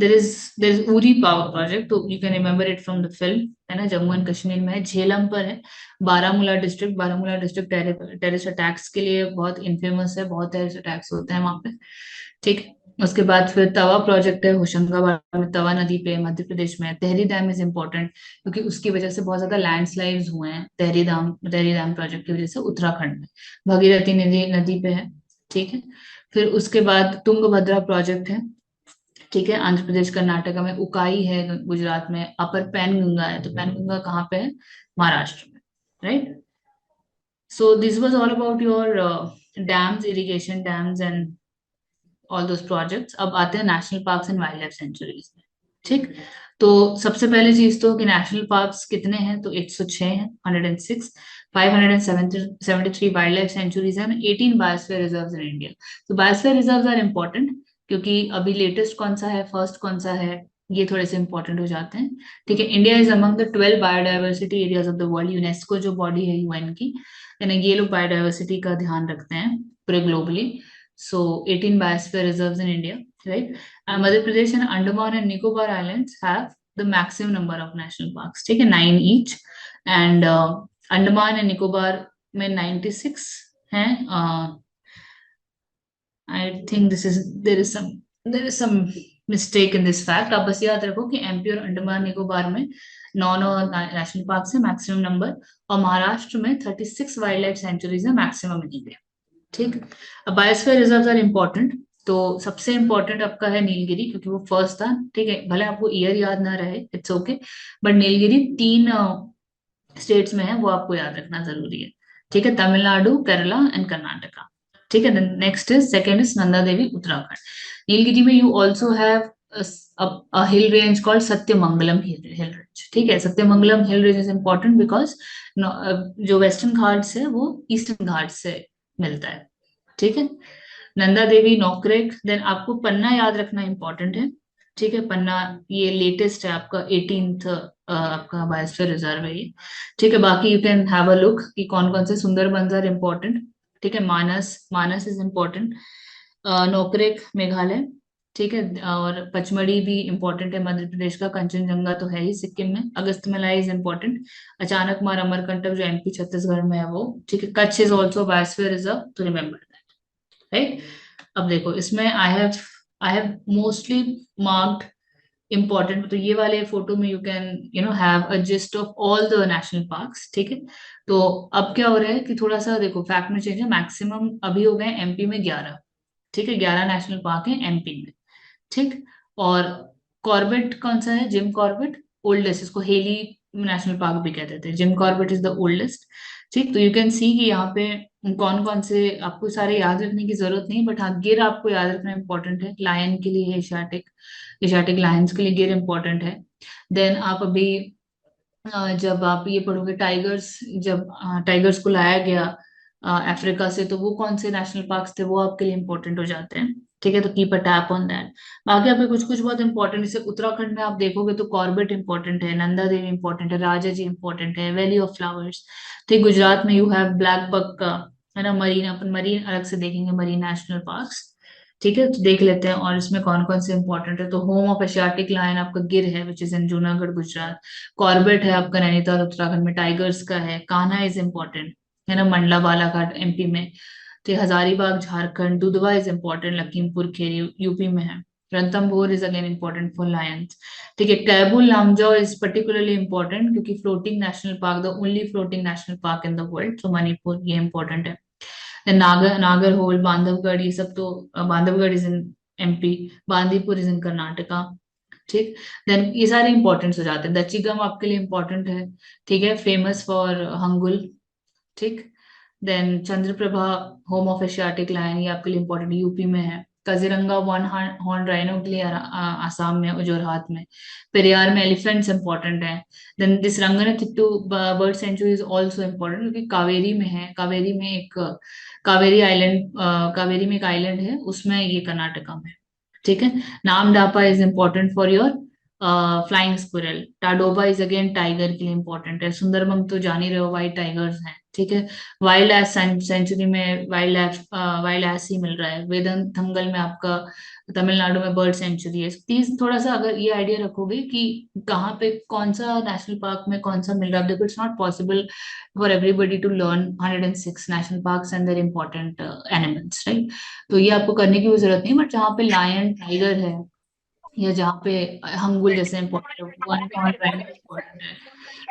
There is Uri power project, तो you can remember it from the film, है ना, जम्मू एंड कश्मीर में है, झेलम पर है। बारामूला डिस्ट्रिक्ट टेररिस्ट अटैक्स के लिए बहुत इनफेमस है, बहुत टेररिस्ट अटैक्स होते हैं वहां पे, ठीक। उसके बाद फिर तवा प्रोजेक्ट है होशंगाबाद में, तवा नदी पे, मध्य प्रदेश में। तहरी डैम इज इम्पोर्टेंट क्योंकि उसकी वजह से बहुत ज्यादा लैंडस्लाइड्स हुए हैं, तहरी डैम प्रोजेक्ट की वजह से, उत्तराखंड में। भगीरथी नदी नदी पे है, ठीक है। फिर उसके बाद तुंगभद्रा प्रोजेक्ट है, ठीक है, आंध्र प्रदेश कर्नाटका में। उकाई है गुजरात में। अपर पैनगंगा है, तो पैनगंगा कहाँ पे है, महाराष्ट्र में, right. So this was all about your dams, irrigation dams and all those projects. अब आते हैं national parks and wild life sanctuaries में, ठीक। तो सबसे पहले चीज तो कि नेशनल पार्क्स कितने हैं, तो 106 हैं, 106। 573 वाइल्ड लाइफ सेंचुरीज हैं, 18 बायोस्फीयर रिजर्व्स इन इंडिया। तो बायोस्फीयर रिजर्व्स आर इम्पोर्टेंट क्योंकि अभी लेटेस्ट कौन सा है, फर्स्ट कौन सा है, ये थोड़े से इंपॉर्टेंट हो जाते हैं, ठीक है। India is among the 12 biodiversity areas of the world, UNESCO जो बॉडी है यूएन की, यानी ये लोग बायोडाइवर्सिटी का ध्यान रखते हैं पूरे globally. So 18 biosphere reserves in India, right? And Madhya Pradesh and Andaman and Nicobar Islands have the maximum number of national parks. ठीक है, 9 each. And Andaman and Nicobar में 96 हैं. I think there is some mistake in this fact. आप बस याद रखो कि एमपी और अंडमान निकोबार में 9 नेशनल पार्क है मैक्सिमम नंबर, और महाराष्ट्र में 36 वाइल्ड लाइफ सेंचुरीज है मैक्सिमम इन इंडिया, ठीक। अब बायोस्फीयर रिजर्व्स आर इम्पोर्टेंट, तो सबसे इम्पोर्टेंट आपका है नीलगिरी, क्योंकि वो फर्स्ट था, ठीक है। भले आपको ईयर याद ना रहे, it's okay, but Nilgiri 3 states में है, वो आपको याद रखना जरूरी है, ठीक है। तमिलनाडु, केरला एंड कर्नाटका, ठीक है। Next is second is Nanda Devi, Uttarakhand. Nilgiri में you also have a hill range called Satyamangalam hill range, ठीक है। Satyamangalam hill range is important because जो वेस्टर्न घाट्स है वो ईस्टर्न घाट से मिलता है, ठीक है। नंदा देवी, नौक्रेक। देन आपको पन्ना याद रखना इंपॉर्टेंट है, ठीक है। पन्ना ये लेटेस्ट है आपका 18th आपका बायोस्फीयर रिजर्व है ये, ठीक है। बाकी you can have a look कि कौन कौन से सुंदरबंस आर इम्पोर्टेंट, ठीक है। मानस मानस इज इम्पोर्टेंट। नौक्रेक मेघालय, ठीक है। और पचमढ़ी भी इम्पोर्टेंट है मध्य प्रदेश का। कंचनजंगा तो है ही सिक्किम में। Agasthyamalai is important. अचानक मार अमरकंटक जो एमपी छत्तीसगढ़ में है वो, ठीक है। Kutch is also biosphere reserve, तो रिमेम्बर दैट, राइट। अब देखो इसमें I have mostly marked important, तो ये वाले फोटो में you can have a gist of all the national parks, ठीक है। तो अब क्या हो रहा है कि थोड़ा सा देखो फैक्ट में चेंज है, मैक्सिमम अभी हो गए एमपी में 11, ठीक है, 11 नेशनल पार्क है एमपी में, ठीक। और कॉर्बेट कौन सा है, जिम कॉर्बेट ओल्डेस्ट, इसको हेली नेशनल पार्क भी कहते थे, Jim Corbett is the oldest, ठीक। तो यू कैन सी कि यहाँ पे कौन कौन से, आपको सारे याद रखने की जरूरत नहीं, बट हाँ गिर आपको याद रखना इंपॉर्टेंट है, लायन के लिए एशियाटिक, एशियाटिक लायंस के लिए गिर इंपॉर्टेंट है। देन आप अभी जब आप ये पढ़ोगे टाइगर्स, जब टाइगर्स को लाया गया अफ्रीका से, तो वो कौन से नेशनल पार्क्स थे, वो आपके लिए इंपॉर्टेंट हो जाते हैं, ठीक है। तो keep a tap on that. बाकी आपके कुछ कुछ बहुत इंपॉर्टेंट, जैसे उत्तराखंड में आप देखोगे तो कॉर्बेट इंपॉर्टेंट है, नंदा देवी इंपॉर्टेंट है, राजा जी इंपॉर्टेंट है, वैली ऑफ फ्लावर्स, ठीक। गुजरात में यू हैव ब्लैक बक का, है ना, मरीन, अपन मरीन अलग से देखेंगे, मरीन नेशनल पार्क्स, ठीक है। तो देख लेते हैं और इसमें कौन कौन से इंपॉर्टेंट है। तो होम ऑफ एशियाटिक लायन आपका गिर है, which is in Junagadh Gujarat. Corbett है आपका नैनीताल उत्तराखंड में, टाइगर्स का है, कान्हा इज इम्पोर्टेंट, है ना, मंडला बालाघाट एमपी में, तो Hazaribagh Jharkhand, Dudhwa is important Lakhimpur Kheri UP में है, Ranthambore is again important for lions, ठीक है। Keibul Lamjao is particularly important क्योंकि floating national park, the only floating national park in the world, तो मणिपुर ये इम्पोर्टेंट है। नागरहोल, बांधवगढ़, ये सब तो Bandhavgarh is in MP, Bandipur is in Karnataka, ठीक। देन ये सारे इंपॉर्टेंट हो जाते हैं। दच्चीगम आपके लिए इंपॉर्टेंट है, ठीक है, फेमस फॉर हंगुल, ठीक। Then Chandraprabha, home of Asiatic lion, ये आपके लिए इंपॉर्टेंट यूपी में है। काजीरंगा वन हॉर्न राइनो के लिए आसाम में और जोरहाट में। पेरियार में एलिफेंट्स इंपॉर्टेंट है। Then this Ranganathittu bird sanctuary is also important क्योंकि कावेरी में है, कावेरी में एक कावेरी आइलैंड, कावेरी में एक आइलैंड है, उसमें ये कर्नाटका में, ठीक है। Namdapha is important for your flying squirrel. Tadoba is again tiger के लिए इंपॉर्टेंट है। सुंदरबन तो जान ही रहे हो, वाइट टाइगर्स हैं, ठीक है। वाइल्ड एस सेंचुरी में वाइल्ड एस ही मिल रहा है। वेदंथंगल में आपका तमिलनाडु में बर्ड सेंचुरी है। प्लीज थोड़ा सा अगर ये आइडिया रखोगे कि कहाँ पे कौन सा नेशनल पार्क में कौन सा मिल रहा है, देखो it's not possible for everybody to learn 106 national parks and their important animals, right. तो ये आपको करने की भी जरूरत नहीं, बट जहाँ पे लायन टाइगर है या जहाँ पे हंगुल जैसे इम्पोर्टेंट है,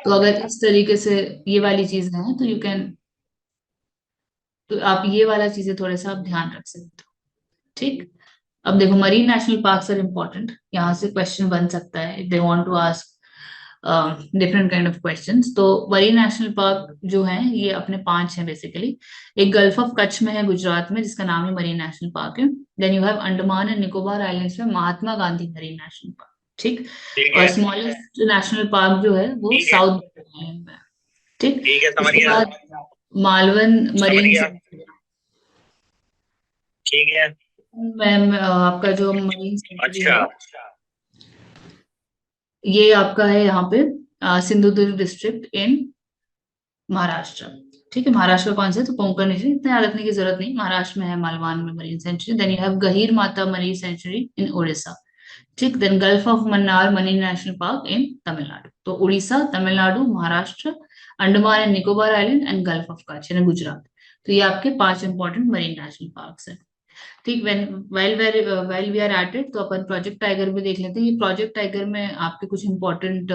तो अगर इस तरीके से ये वाली चीजें हैं तो यू कैन, तो आप ये वाला चीजें थोड़ा सा आप ध्यान रख सकते हो, ठीक। अब देखो marine national parks are important, यहाँ से क्वेश्चन बन सकता है if they want to ask different kind of questions. तो मरीन नेशनल पार्क जो है ये अपने 5 हैं बेसिकली। एक गल्फ ऑफ कच्छ में है गुजरात में, जिसका नाम ही मरीन नेशनल पार्क है। Then you have Andaman and Nicobar islands में Mahatma Gandhi marine national park, ठीक। ठीक और है। स्मॉलेस्ट नेशनल पार्क जो है वो ठीक है। साउथ में है, ठीक। ठीक है, समझ उसके गया। बाद मालवन समझ मरीन, गया। ठीक है। मैम आपका जो मरीन सेंचुरी अच्छा। है ये आपका है यहाँ पे सिंधुदुर्ग डिस्ट्रिक्ट इन महाराष्ट्र, ठीक है। महाराष्ट्र का कौन सा है, तो कोंकण रीजन, इतना याद रखने की जरूरत नहीं, महाराष्ट्र में है मालवान में marine sanctuary. Then you have Gahirmatha marine sanctuary in Orissa, ठीक। Then gulf of Mannar marine national park in Tamil Nadu. तो Orissa, Tamil Nadu, Maharashtra, Andaman and Nicobar island and gulf of Kutch यानी गुजरात। तो ये आपके 5 इंपॉर्टेंट मरीन नेशनल पार्क्स हैं, ठीक। When while we are at it, तो अपन प्रोजेक्ट टाइगर में देख लेते हैं। ये प्रोजेक्ट टाइगर में आपके कुछ इंपॉर्टेंट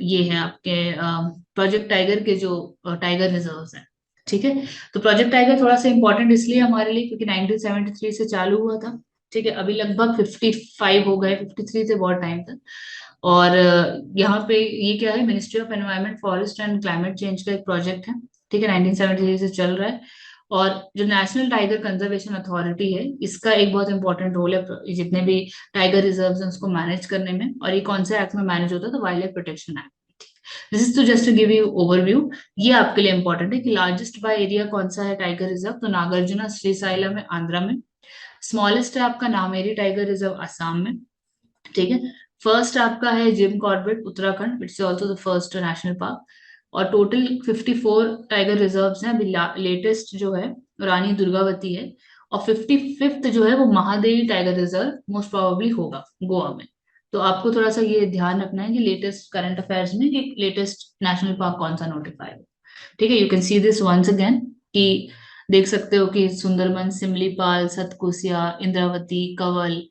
ये है आपके प्रोजेक्ट टाइगर के जो टाइगर रिजर्व्स हैं, ठीक है। तो प्रोजेक्ट टाइगर थोड़ा सा इंपॉर्टेंट इसलिए हमारे लिए क्योंकि 1973 से चालू हुआ था, ठीक है। अभी लगभग 55 हो गए, 53 से बहुत टाइम था। और यहाँ पे ये क्या है, ministry of environment forest and climate change का एक प्रोजेक्ट है, ठीक है, 1973 से चल रहा है। और जो नेशनल टाइगर कंजर्वेशन अथॉरिटी है, इसका एक बहुत इंपॉर्टेंट रोल है जितने भी टाइगर रिजर्व्स हैं उसको मैनेज करने में। और ये कौन सा एक्ट में मैनेज होता है, तो wildlife protection act. This is to just to give you overview. ये आपके लिए इंपॉर्टेंट है कि लार्जेस्ट बाय एरिया कौन सा है टाइगर रिजर्व, तो नागार्जुना श्रीसाइला में आंध्रा में। स्मॉलेस्ट है आपका नामेरी टाइगर रिजर्व असम में, ठीक है। फर्स्ट आपका है Jim Corbett Uttarakhand, it's also the first national park. और टोटल 54 टाइगर रिजर्व्स हैं। अभी लेटेस्ट जो है रानी दुर्गावती है। और 55th जो है वो Mahadevi tiger reserve most probably होगा गोवा में। तो आपको थोड़ा सा ये ध्यान रखना है कि लेटेस्ट करंट अफेयर्स में कि लेटेस्ट नेशनल पार्क कौन सा नोटिफाई हो, ठीक है। You can see this once again कि देख सकते हो कि Sundarban, Similipal, Satkosia, Indravati, Kanwal,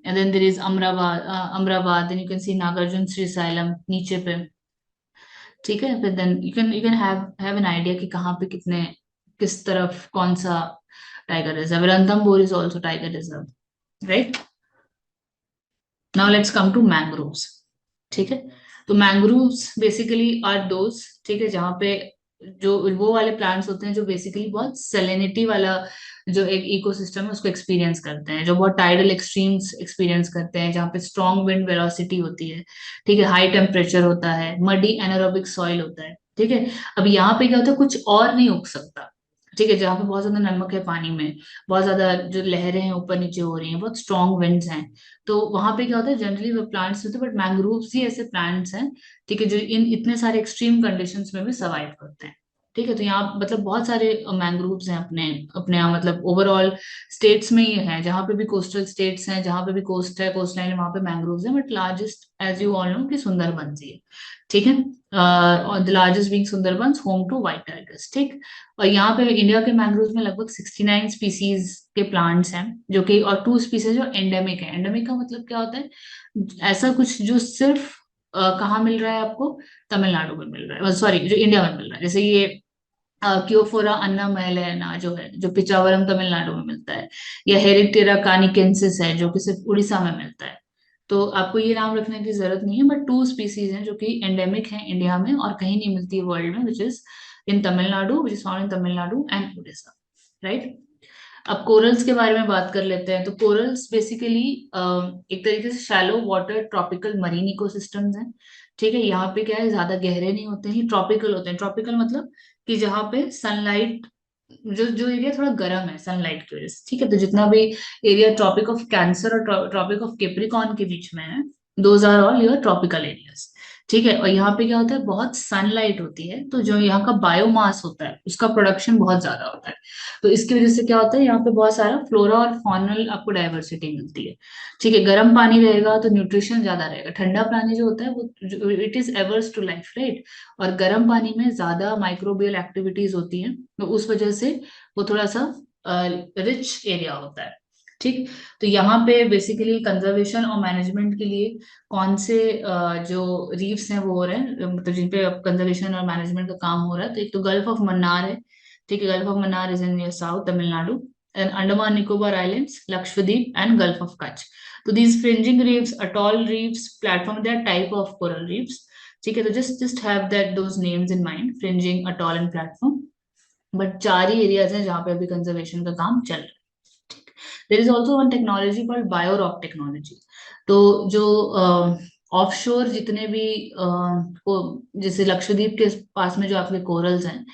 and then there is Amrabad, then you can see Nagarjuna Srisailam नीचे पे, ठीक है। फिर then you can have an idea कि कहाँ पे कितने, किस तरफ कौन सा tiger reserve. Ranthambore is also tiger reserve, right. Now let's come to mangroves, ठीक है। तो मैंग्रोव्स बेसिकली आर दोज, ठीक है, जहाँ पे जो वो वाले प्लांट्स होते हैं जो बेसिकली बहुत सेलेनिटी वाला जो एक इकोसिस्टम है उसको एक्सपीरियंस करते हैं, जो बहुत टाइडल एक्सट्रीम्स एक्सपीरियंस करते हैं, जहाँ पे स्ट्रॉन्ग विंड वेलोसिटी होती है, ठीक है, हाई टेम्परेचर होता है, मडी एनारोबिक सॉइल होता है, ठीक है। अब यहाँ पे क्या होता है, कुछ और नहीं उग सकता, ठीक है, जहाँ पे बहुत ज्यादा नमक है पानी में, बहुत ज्यादा जो लहरें हैं ऊपर नीचे हो रही हैं, बहुत स्ट्रॉन्ग विंड्स हैं, तो वहां पे क्या होता है, जनरली वो प्लांट्स होते हैं, बट मैंग्रोव्स ही ऐसे प्लांट्स हैं, ठीक है, जो इन इतने सारे एक्सट्रीम कंडीशंस में भी सर्वाइव करते हैं, ठीक है। तो यहाँ मतलब बहुत सारे मैंग्रोव्स हैं अपने अपने यहाँ, मतलब ओवरऑल स्टेट्स में ये है, जहाँ पे भी कोस्टल स्टेट्स हैं, जहाँ पे भी कोस्ट है, कोस्ट लाइन है, वहां पे मैंग्रोव्स है, but largest as you all know कि सुंदरबंस ही है, ठीक है। और the largest being Sundarbans, home to white tigers, ठीक। और यहाँ पे इंडिया के मैंग्रोव्स में लगभग 69 स्पीसीज के प्लांट्स हैं, जो कि, और 2 स्पीसीज जो एंडेमिक है। एंडेमिक का मतलब क्या होता है, ऐसा कुछ जो सिर्फ कहाँ मिल रहा है आपको, तमिलनाडु में मिल रहा है, सॉरी, जो इंडिया में मिल रहा है, जैसे ये क्योफोरा अन्ना मैलाना जो है, जो पिचावरम तमिलनाडु में मिलता है, या हेरिटेरा कानिकेंसिस है जो कि सिर्फ उड़ीसा में मिलता है। तो आपको ये नाम रखने की जरूरत नहीं है, बट 2 स्पीसीज हैं जो कि एंडेमिक हैं इंडिया में और कहीं नहीं मिलती है वर्ल्ड में, which is in Tamil Nadu, which is found in Tamil Nadu and Orissa, right. अब कोरल्स के बारे में बात कर लेते हैं। तो कोरल्स बेसिकली एक तरीके से shallow water tropical marine ecosystems हैं, ठीक है। यहाँ पे क्या है, ज्यादा गहरे नहीं होते हैं, ट्रॉपिकल होते हैं। ट्रॉपिकल मतलब कि जहाँ पे सनलाइट, जो जो एरिया थोड़ा गर्म है सनलाइट की वजह से, ठीक है, तो जितना भी एरिया ट्रॉपिक ऑफ कैंसर और ट्रॉपिक ऑफ केप्रिकॉन के बीच में है, those are all your tropical areas, ठीक है। और यहाँ पे क्या होता है, बहुत सनलाइट होती है, तो जो यहाँ का बायोमास होता है उसका प्रोडक्शन बहुत ज्यादा होता है। तो इसकी वजह से क्या होता है, यहाँ पे बहुत सारा फ्लोरा और फॉनल आपको डाइवर्सिटी मिलती है, ठीक है। गर्म पानी रहेगा तो न्यूट्रिशन ज्यादा रहेगा, ठंडा पानी जो होता है वो it is averse to life, right. और गर्म पानी में ज्यादा माइक्रोबियल एक्टिविटीज होती हैं, तो उस वजह से वो थोड़ा सा रिच एरिया होता है, ठीक। तो यहाँ पे बेसिकली कंजर्वेशन और मैनेजमेंट के लिए कौन से जो रीफ्स हैं वो हो रहे हैं, मतलब जिन पे कंजर्वेशन और मैनेजमेंट का काम हो रहा है। तो एक तो गल्फ ऑफ मन्नार है, ठीक है, gulf of Mannar is in south Tamil Nadu, and Andaman Nicobar islands, Lakshadweep and gulf of Kutch. तो these fringing reefs, atoll reefs, platform, they are type of coral reefs, ठीक है। तो just have that those names in mind, fringing, atoll and platform. But 4 ही एरियाज हैं जहाँ पे अभी कंजर्वेशन का काम चल रहा है। There is also one technology called biorock technology. तो जो ऑफशोर जितने भी जैसे लक्षद्वीप के पास में जो आपके कोरल्स हैं,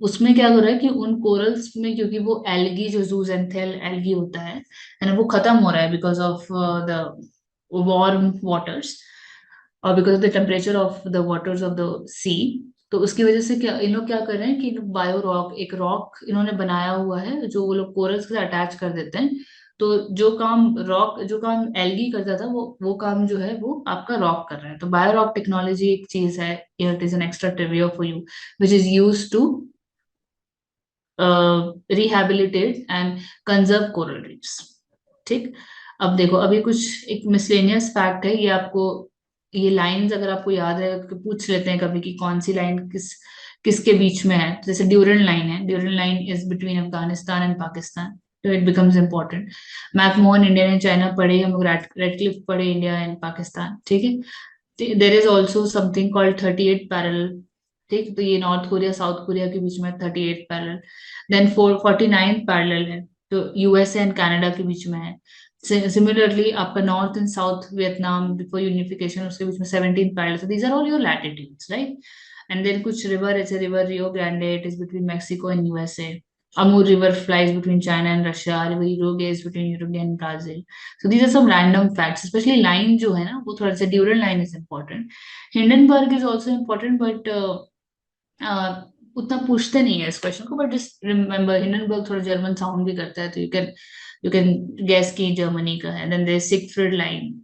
उसमें क्या हो रहा है कि उन कोरल्स में, क्योंकि वो एल्गी, जो जूजेंथेल एल्गी होता है वो खत्म हो रहा है because of the warm waters, और because of the temperature of the waters of the sea. तो उसकी वजह से क्या इन लोग क्या कर रहे हैं कि बायो रॉक, एक रॉक इन्होंने बनाया हुआ है जो वो लोग कोरल्स के साथ अटैच कर देते हैं। तो जो काम एल्गी करता था, वो काम जो है वो आपका रॉक कर रहा है। तो बायो रॉक टेक्नोलॉजी एक चीज है, it is an extra trivia for you, which is use to rehabilitate and conserve coral reefs, ठीक। अब देखो, अभी कुछ एक मिसलेनियस फैक्ट है, ये आपको, ये लाइंस अगर आपको याद है तो पूछ लेते हैं कभी कि कौन सी लाइन किसके बीच में है। तो जैसे ड्यूरन लाइन है, Durand line is between Afghanistan and Pakistan, तो it becomes important. McMahon India and China पढ़े हम लोग, रेडक्लिफ पढ़े इंडिया एंड पाकिस्तान, ठीक है। There is also something called 38 parallel, ठीक। तो ये नॉर्थ कोरिया साउथ कोरिया के बीच में 38 पैरेलल। देन 49 पैरेलल है, तो यूएसए एंड कनाडा के बीच में है। सिमिलरली आपका north and south Vietnam before unification, उसके बीच में 17 parallel. So these are all your latitudes, right. And then कुछ रिवर, ऐसे river Rio Grande, it is between Mexico and USA. Amur River flows between China and Russia. River Uruguay is between Uruguay and Brazil. So these are some random facts. Especially line जो है ना, वो थोड़ा सा ड्यूरल line is important. Hindenburg is also important, but उतना पूछते नहीं है इस क्वेश्चन को, बट जस्ट रिमेम्बर हिंडनबर्ग थोड़ा जर्मन साउंड भी करता है, तो यू कैन गेस की जर्मनी का है। Then there Siegfried line,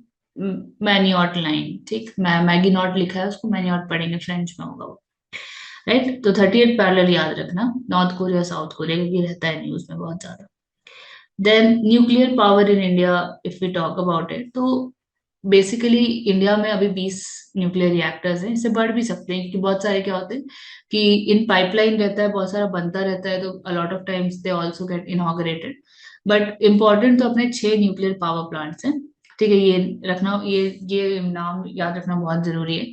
Maginot line, ठीक। मैगी नॉट लिखा है, उसको मैनियॉट पढ़ेंगे, फ्रेंच में होगा वो, राइट। तो 38 पैरेलल याद रखना, नॉर्थ कोरिया साउथ कोरिया, क्योंकि रहता है न्यूज में बहुत ज्यादा। Then nuclear power in India, if we talk about it, तो बेसिकली इंडिया में अभी 20 न्यूक्लियर रिएक्टर्स हैं, इससे बढ़ भी सकते हैं क्योंकि बहुत सारे क्या होते हैं कि इन पाइपलाइन रहता है, बहुत सारा बनता रहता है, तो a lot of times they also get inaugurated. But important तो अपने 6 न्यूक्लियर पावर प्लांट्स हैं। ठीक है, ये रखना, ये नाम याद रखना बहुत जरूरी है।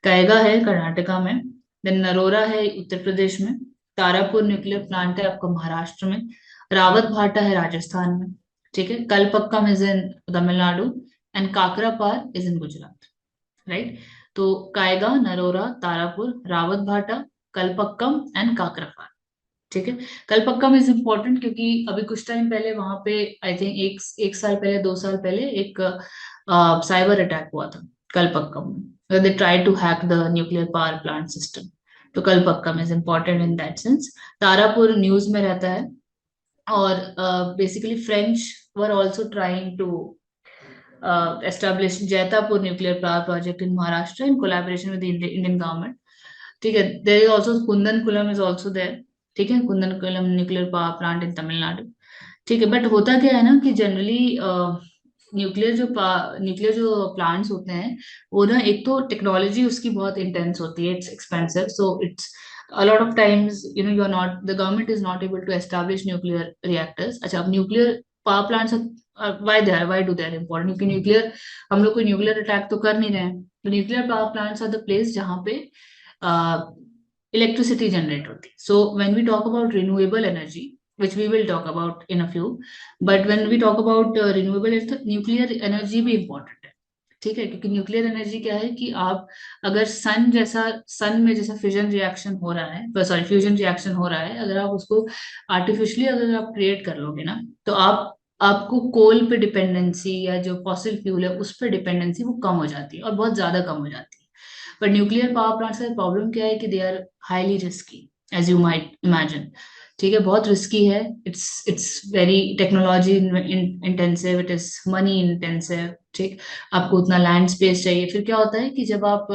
कैगा है कर्नाटका में, देन नरोरा है उत्तर प्रदेश में, तारापुर न्यूक्लियर प्लांट है आपका महाराष्ट्र में, रावत भाटा है राजस्थान में, ठीक है, Kalpakkam is in Tamil Nadu, and Kakrapar is in Gujarat, right. तो कायगा, नरोरा, तारापुर, रावत भाटा, कलपक्कम एंड काकरापार, ठीक है। कलपक्कम इज इम्पोर्टेंट क्योंकि अभी कुछ टाइम पहले वहां पे, आई थिंक एक साल पहले, 2 साल पहले, एक साइबर अटैक हुआ था कलपक्कम में, they try to hack the nuclear power plant system. तो Kalpakkam is important in that sense. Tarapur news में रहता है, और basically French were also trying to establish Jaitapur nuclear power project in Maharashtra in collaboration with the Indian government. ठीक है, there is also Kundankulam is also there. ठीक है, Kudankulam nuclear power plant in Tamil Nadu. ठीक है, बट होता क्या है ना कि जनरली न्यूक्लियर जो प्लांट्स होते हैं, वो ना, एक तो टेक्नोलॉजी उसकी बहुत इंटेंस होती है, it's expensive, so it's a lot of times, you're not, the government is not able to establish nuclear reactors. अच्छा, अब nuclear power plants, why do they are important, क्योंकि न्यूक्लियर, हम लोग कोई न्यूक्लियर अटैक तो कर नहीं रहे हैं, तो nuclear power plants are the place जहाँ पे इलेक्ट्रिसिटी जनरेट होती है। So when we talk about renewable energy, which we will talk about in a few, but when we talk about renewable energy, nuclear energy भी इम्पोर्टेंट है। ठीक है, क्योंकि न्यूक्लियर एनर्जी क्या है कि आप अगर सन में जैसा फ्यूजन रिएक्शन हो रहा है, सॉरी फ्यूजन रिएक्शन हो रहा है, अगर आप उसको आर्टिफिशियली अगर आप क्रिएट कर लोगे ना, तो आपको कोल पे डिपेंडेंसी या जो फॉसिल फ्यूल है उस पर डिपेंडेंसी वो कम हो जाती है, और बहुत ज्यादा कम हो जाती है। पर न्यूक्लियर पावर प्लांट्स का प्रॉब्लम क्या है कि they are highly risky, as you might imagine. ठीक है, बहुत रिस्की है, it's very technology intensive, it is money intensive. ठीक, आपको उतना लैंड स्पेस चाहिए, फिर क्या होता है कि जब आप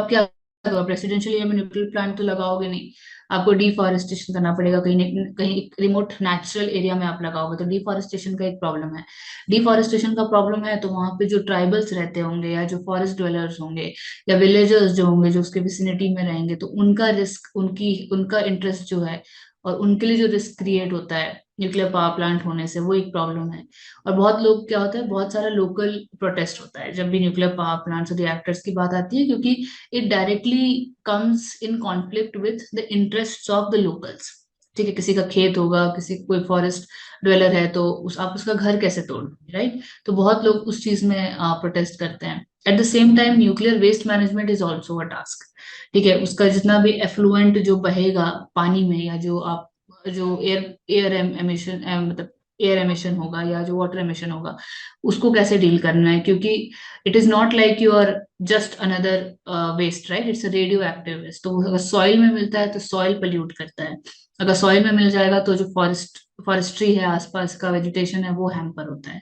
क्या करोगे, रेसिडेंशियल एरिया में न्यूक्लियर प्लांट तो लगाओगे नहीं, आपको डिफॉरेस्टेशन करना पड़ेगा, कहीं रिमोट नेचुरल एरिया में आप लगाओगे, तो डिफॉरेस्टेशन का एक प्रॉब्लम है। डिफॉरेस्टेशन का प्रॉब्लम है तो वहां पे जो ट्राइबल्स रहते होंगे, या जो फॉरेस्ट ड्वेलर्स होंगे, या विलेजर्स जो होंगे जो उसके विसिनिटी में रहेंगे, तो उनका रिस्क, उनका इंटरेस्ट जो है, और उनके लिए जो रिस्क क्रिएट होता है न्यूक्लियर पावर प्लांट होने से, वो एक प्रॉब्लम है। और बहुत लोग, क्या होता है, बहुत सारा लोकल प्रोटेस्ट होता है जब भी न्यूक्लियर पावर प्लांट्स और रिएक्टर्स की बात आती है, क्योंकि it directly comes in conflict with the interest of the locals. ठीक है, किसी का खेत होगा, किसी कोई फॉरेस्ट ड्वेलर है, तो आप उसका घर कैसे तोड़ोगे, राइट। तो बहुत लोग उस चीज में प्रोटेस्ट करते हैं। At the same time nuclear waste management is also a task. ठीक है, उसका जितना भी एफ्लुएंट जो बहेगा पानी में, या जो एयर एमिशन, मतलब एयर एमिशन होगा, या जो वाटर एमिशन होगा, उसको कैसे डील करना है, क्योंकि it is not like you are just another waste, right, it's a radio active waste. तो अगर सॉइल में मिलता है तो सॉइल पोल्यूट करता है, अगर सॉइल में मिल जाएगा तो जो फॉरेस्ट्री है, आसपास का वेजिटेशन है, वो हैम्पर होता है।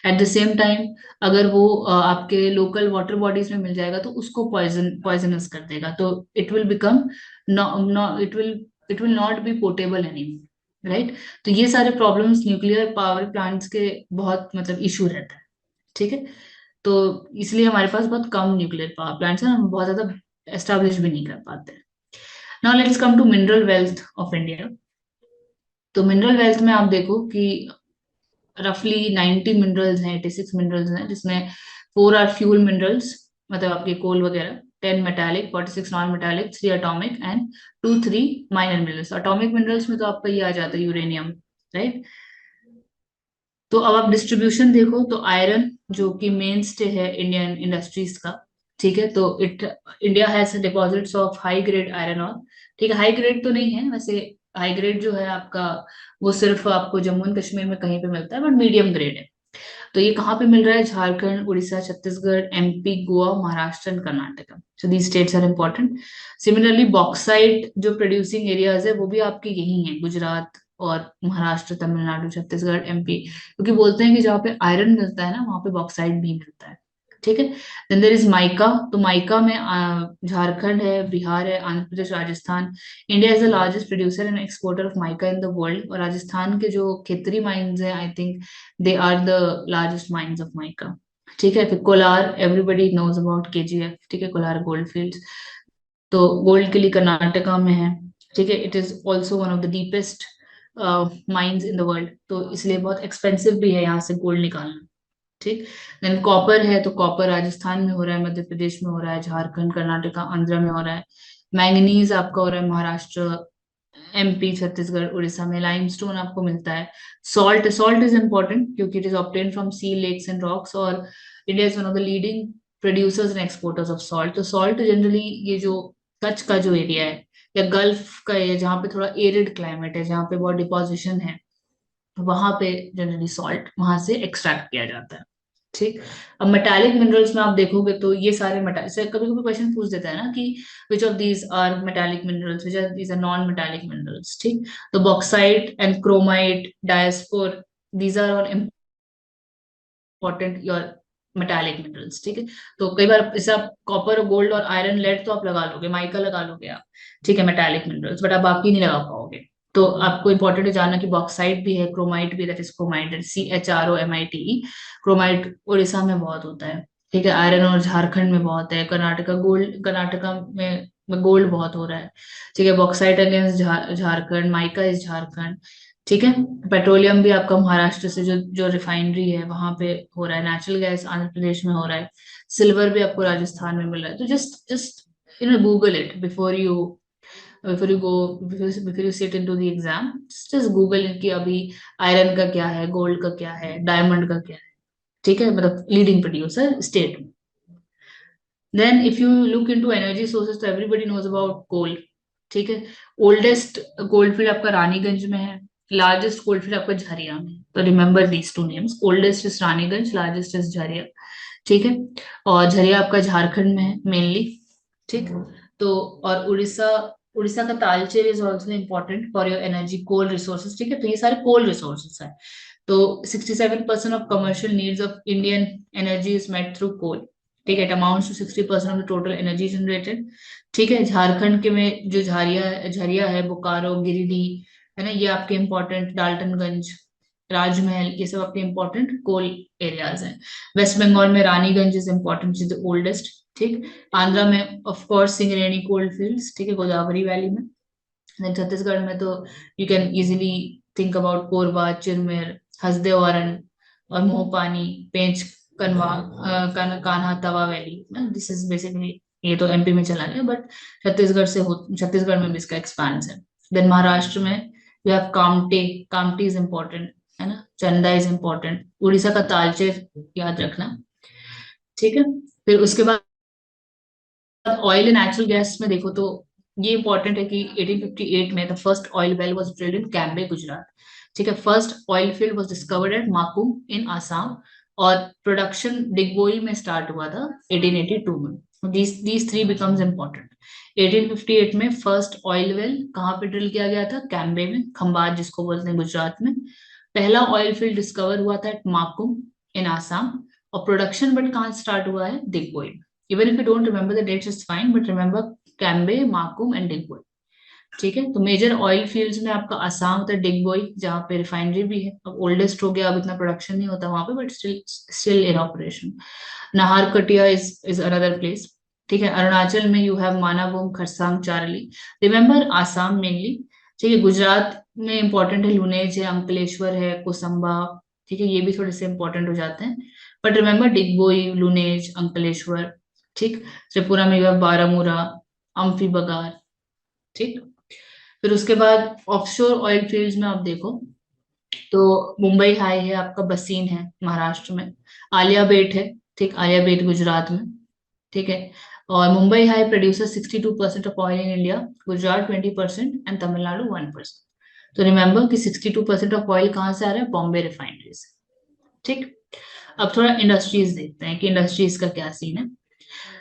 एट द सेम टाइम, अगर वो आपके लोकल वाटर बॉडीज में मिल जाएगा तो उसको पॉइजनस कर देगा, तो it will become, it will not be portable anymore, right. तो ये सारे प्रॉब्लम्स न्यूक्लियर पावर प्लांट्स के बहुत, मतलब इशू रहता है। ठीक है, तो इसलिए हमारे पास बहुत कम न्यूक्लियर पावर प्लांट्स हैं, हम बहुत ज्यादा एस्टेब्लिश भी नहीं कर पाते। Now let's come to mineral wealth of India. तो मिनरल वेल्थ में आप देखो कि रफली 90 मिनरल्स हैं, 86 मिनरल्स हैं, जिसमें 4 आर फ्यूल मिनरल्स, मतलब आपके कोल वगैरह, 10 metallic, 46 non metallic, 3 atomic, and 3 minor minerals. Atomic minerals में तो आपका ये आ जाता है यूरेनियम, राइट। तो अब आप डिस्ट्रीब्यूशन देखो, तो आयरन जो कि मेन स्टे है इंडियन इंडस्ट्रीज का। ठीक है, तो India has deposits of high grade iron और। ठीक है, हाई ग्रेड तो नहीं है वैसे, हाई ग्रेड जो है आपका, वो सिर्फ आपको जम्मू एंड कश्मीर में कहीं पे मिलता है, बट मीडियम ग्रेड है। तो ये कहाँ पे मिल रहा है, Jharkhand, Orissa, Chhattisgarh, MP, Goa, Maharashtra and Karnataka. So these states are important. Similarly bauxite जो प्रोड्यूसिंग एरियाज है, वो भी आपके यही हैं, गुजरात और महाराष्ट्र, तमिलनाडु, छत्तीसगढ़, एमपी, क्योंकि बोलते हैं कि जहाँ पे आयरन मिलता है ना, वहाँ पे बॉक्साइट भी मिलता है। ठीक है। Then there is mica. तो माइका में झारखंड है, बिहार है, Andhra Pradesh, Rajasthan. India is the largest producer and exporter of mica in the world. और राजस्थान के जो खेतरी माइंस हैं, I think they are the largest mines of mica. ठीक है। फिर Kolar, everybody knows about KGF. ठीक है, कोलार गोल्ड फील्ड। तो गोल्ड के लिए कर्नाटका में है। ठीक है। It is also one of the deepest mines in the world, तो इसलिए बहुत एक्सपेंसिव भी है यहाँ से गोल्ड निकालना। ठीक। देन कॉपर है, तो कॉपर राजस्थान में हो रहा है, मध्य प्रदेश में हो रहा है, झारखंड, कर्नाटका, आंध्र में हो रहा है। मैंगनीज आपका हो रहा है महाराष्ट्र, एमपी, छत्तीसगढ़, उड़ीसा में। लाइमस्टोन आपको मिलता है। सॉल्ट, सॉल्ट इज इंपॉर्टेंट क्योंकि it is obtain from sea, lakes and rocks. और India is one of the leading producers and exporters of salt. तो सॉल्ट जनरली ये जो कच्छ का जो एरिया है या गल्फ का एरिया जहाँ पे थोड़ा एरिड क्लाइमेट है, जहाँ पे बहुत डिपोजिशन है, वहां पे जनरली सॉल्ट वहां से एक्सट्रैक्ट किया जाता है। ठीक। अब मेटालिक मिनरल्स में आप देखोगे तो ये सारे मेटालिक से कभी कभी क्वेश्चन पूछ देता है ना कि which of these are metallic minerals, which are these are non metallic minerals. ठीक। तो bauxite and chromite, diaspore, these are all important your metallic minerals. ठीक है। तो कई बार जैसे आप कॉपर, गोल्ड और आयरन, लेड तो आप लगा लोगे, माइका लगा लोगे आप। ठीक है, मेटालिक मिनरल्स, बट आप बाकी नहीं लगा पाओगे। तो आपको इंपॉर्टेंट है जानना कि बॉक्साइट भी है, क्रोमाइट भी, that is chromite, CHROMITE। Chromite Orissa में बहुत होता है। ठीक है। आयरन और झारखंड में बहुत है। कर्नाटका गोल्ड, कर्नाटका में गोल्ड बहुत हो रहा है। ठीक है। Bauxite against Jharkhand, mica is Jharkhand. ठीक है। पेट्रोलियम भी आपका महाराष्ट्र से जो जो रिफाइनरी है वहां पे हो रहा है। नेचुरल गैस आंध्र प्रदेश में हो रहा है। सिल्वर भी आपको राजस्थान में मिल रहा है। तो just just Google it before you go, before you sit into the exam. Just Google कि अभी आयरन का क्या है, गोल्ड का क्या है, डायमंड का क्या है। ठीक है, मतलब लीडिंग प्रोड्यूसर स्टेट में। Then if you look into energy sources, तो एवरीबडी नोज अबाउट कोल। ठीक है। ओल्डेस्ट गोल्ड फील्ड आपका रानीगंज में है। लार्जेस्ट गोल्ड फील्ड आपका झरिया में। तो remember these two names, oldest is Raniganj, largest is Jharia. ठीक है। और झरिया आपका झारखंड में है मेनली। ठीक। तो और उड़ीसा, उड़ीसा का Talcher is also important for your energy coal resources. ठीक है। तो ये सारे कोल रिसोर्सेज है। तो 67% of commercial needs of Indian energy is met through coal. ठीक है। It amounts to 60% of the total energy generated. ठीक है। झारखंड के में जो झरिया झरिया है, बोकारो, गिरिडीह है ना, ये आपके इंपॉर्टेंट, डाल्टनगंज, राजमहल, ये सब आपके इंपॉर्टेंट कोल एरियाज हैं। वेस्ट बंगाल में Raniganj is important, is the oldest. ठीक। आंध्रा में of course Singareni coal fields. ठीक है, गोदावरी वैली में। देन छत्तीसगढ़ में तो you can easily think about Korba, Chirimiri, Hasdeo, और Mohpani, Pench, Kanwa, Kanha, Tawa valley. This is basically, ये तो एमपी में चला गया, बट छत्तीसगढ़ में भी इसका एक्सपांस है। देन महाराष्ट्र में you have Kamte, Kamptee is important है ना, चंदा इज इम्पोर्टेंट। उड़ीसा का तालचेर याद रखना। ठीक है। फिर उसके बाद ऑयल एंड नेचुरल गैस में देखो तो ये इंपॉर्टेंट है कि 1858 में the first oil well was drilled in Cambay, Gujarat. ठीक है। First oil field was discovered at Makum in Assam. और प्रोडक्शन डिगबोई में स्टार्ट हुआ था 1882 में। These three becomes important. 1858 में फर्स्ट ऑयल वेल कहाँ पे ड्रिल किया गया था? कैम्बे में, खंबात जिसको बोलते हैं गुजरात में। पहला ऑयल फील्ड डिस्कवर हुआ था एट माकुम इन आसाम। और प्रोडक्शन बट कहाँ स्टार्ट हुआ है? Digboi. Even if you don't remember the dates is fine, but remember Cambay, Makum and Digboi. ठीक है। तो मेजर ऑयल फील्ड्स में आपका आसाम होता है, डिगबोई, जहाँ पे रिफाइनरी भी है। अब ओल्डेस्ट हो गया, अब इतना प्रोडक्शन नहीं होता वहां पे, but still in operation. Naharkatiya is another place. ठीक है। अरुणाचल में you have Manabum, Kharsang, Charali. Remember Assam mainly. ठीक है। गुजरात में इंपॉर्टेंट है लुनेज है, अंकलेश्वर है, कोसंबा। ठीक है, ये भी थोड़े से इंपॉर्टेंट हो जाते हैं। But remember Digboi, Lunej, Ankleshwar. ठीक। त्रिपुरा में यू हैव बारामूला, अम्फी बगार। ठीक। फिर उसके बाद ऑफशोर ऑयल फील्ड्स में आप देखो तो मुंबई हाई है आपका, बसीन है महाराष्ट्र में। आलिया बेट है। ठीक। आलिया बेट गुजरात में। ठीक है। और Mumbai high producer 62% of oil in India, Gujarat 20% and Tamil Nadu 1%। तो रिमेंबर कि 62% ऑफ ऑयल कहाँ से आ रहा है? बॉम्बे रिफाइनरी से। ठीक। अब थोड़ा इंडस्ट्रीज देखते हैं कि इंडस्ट्रीज का क्या सीन है।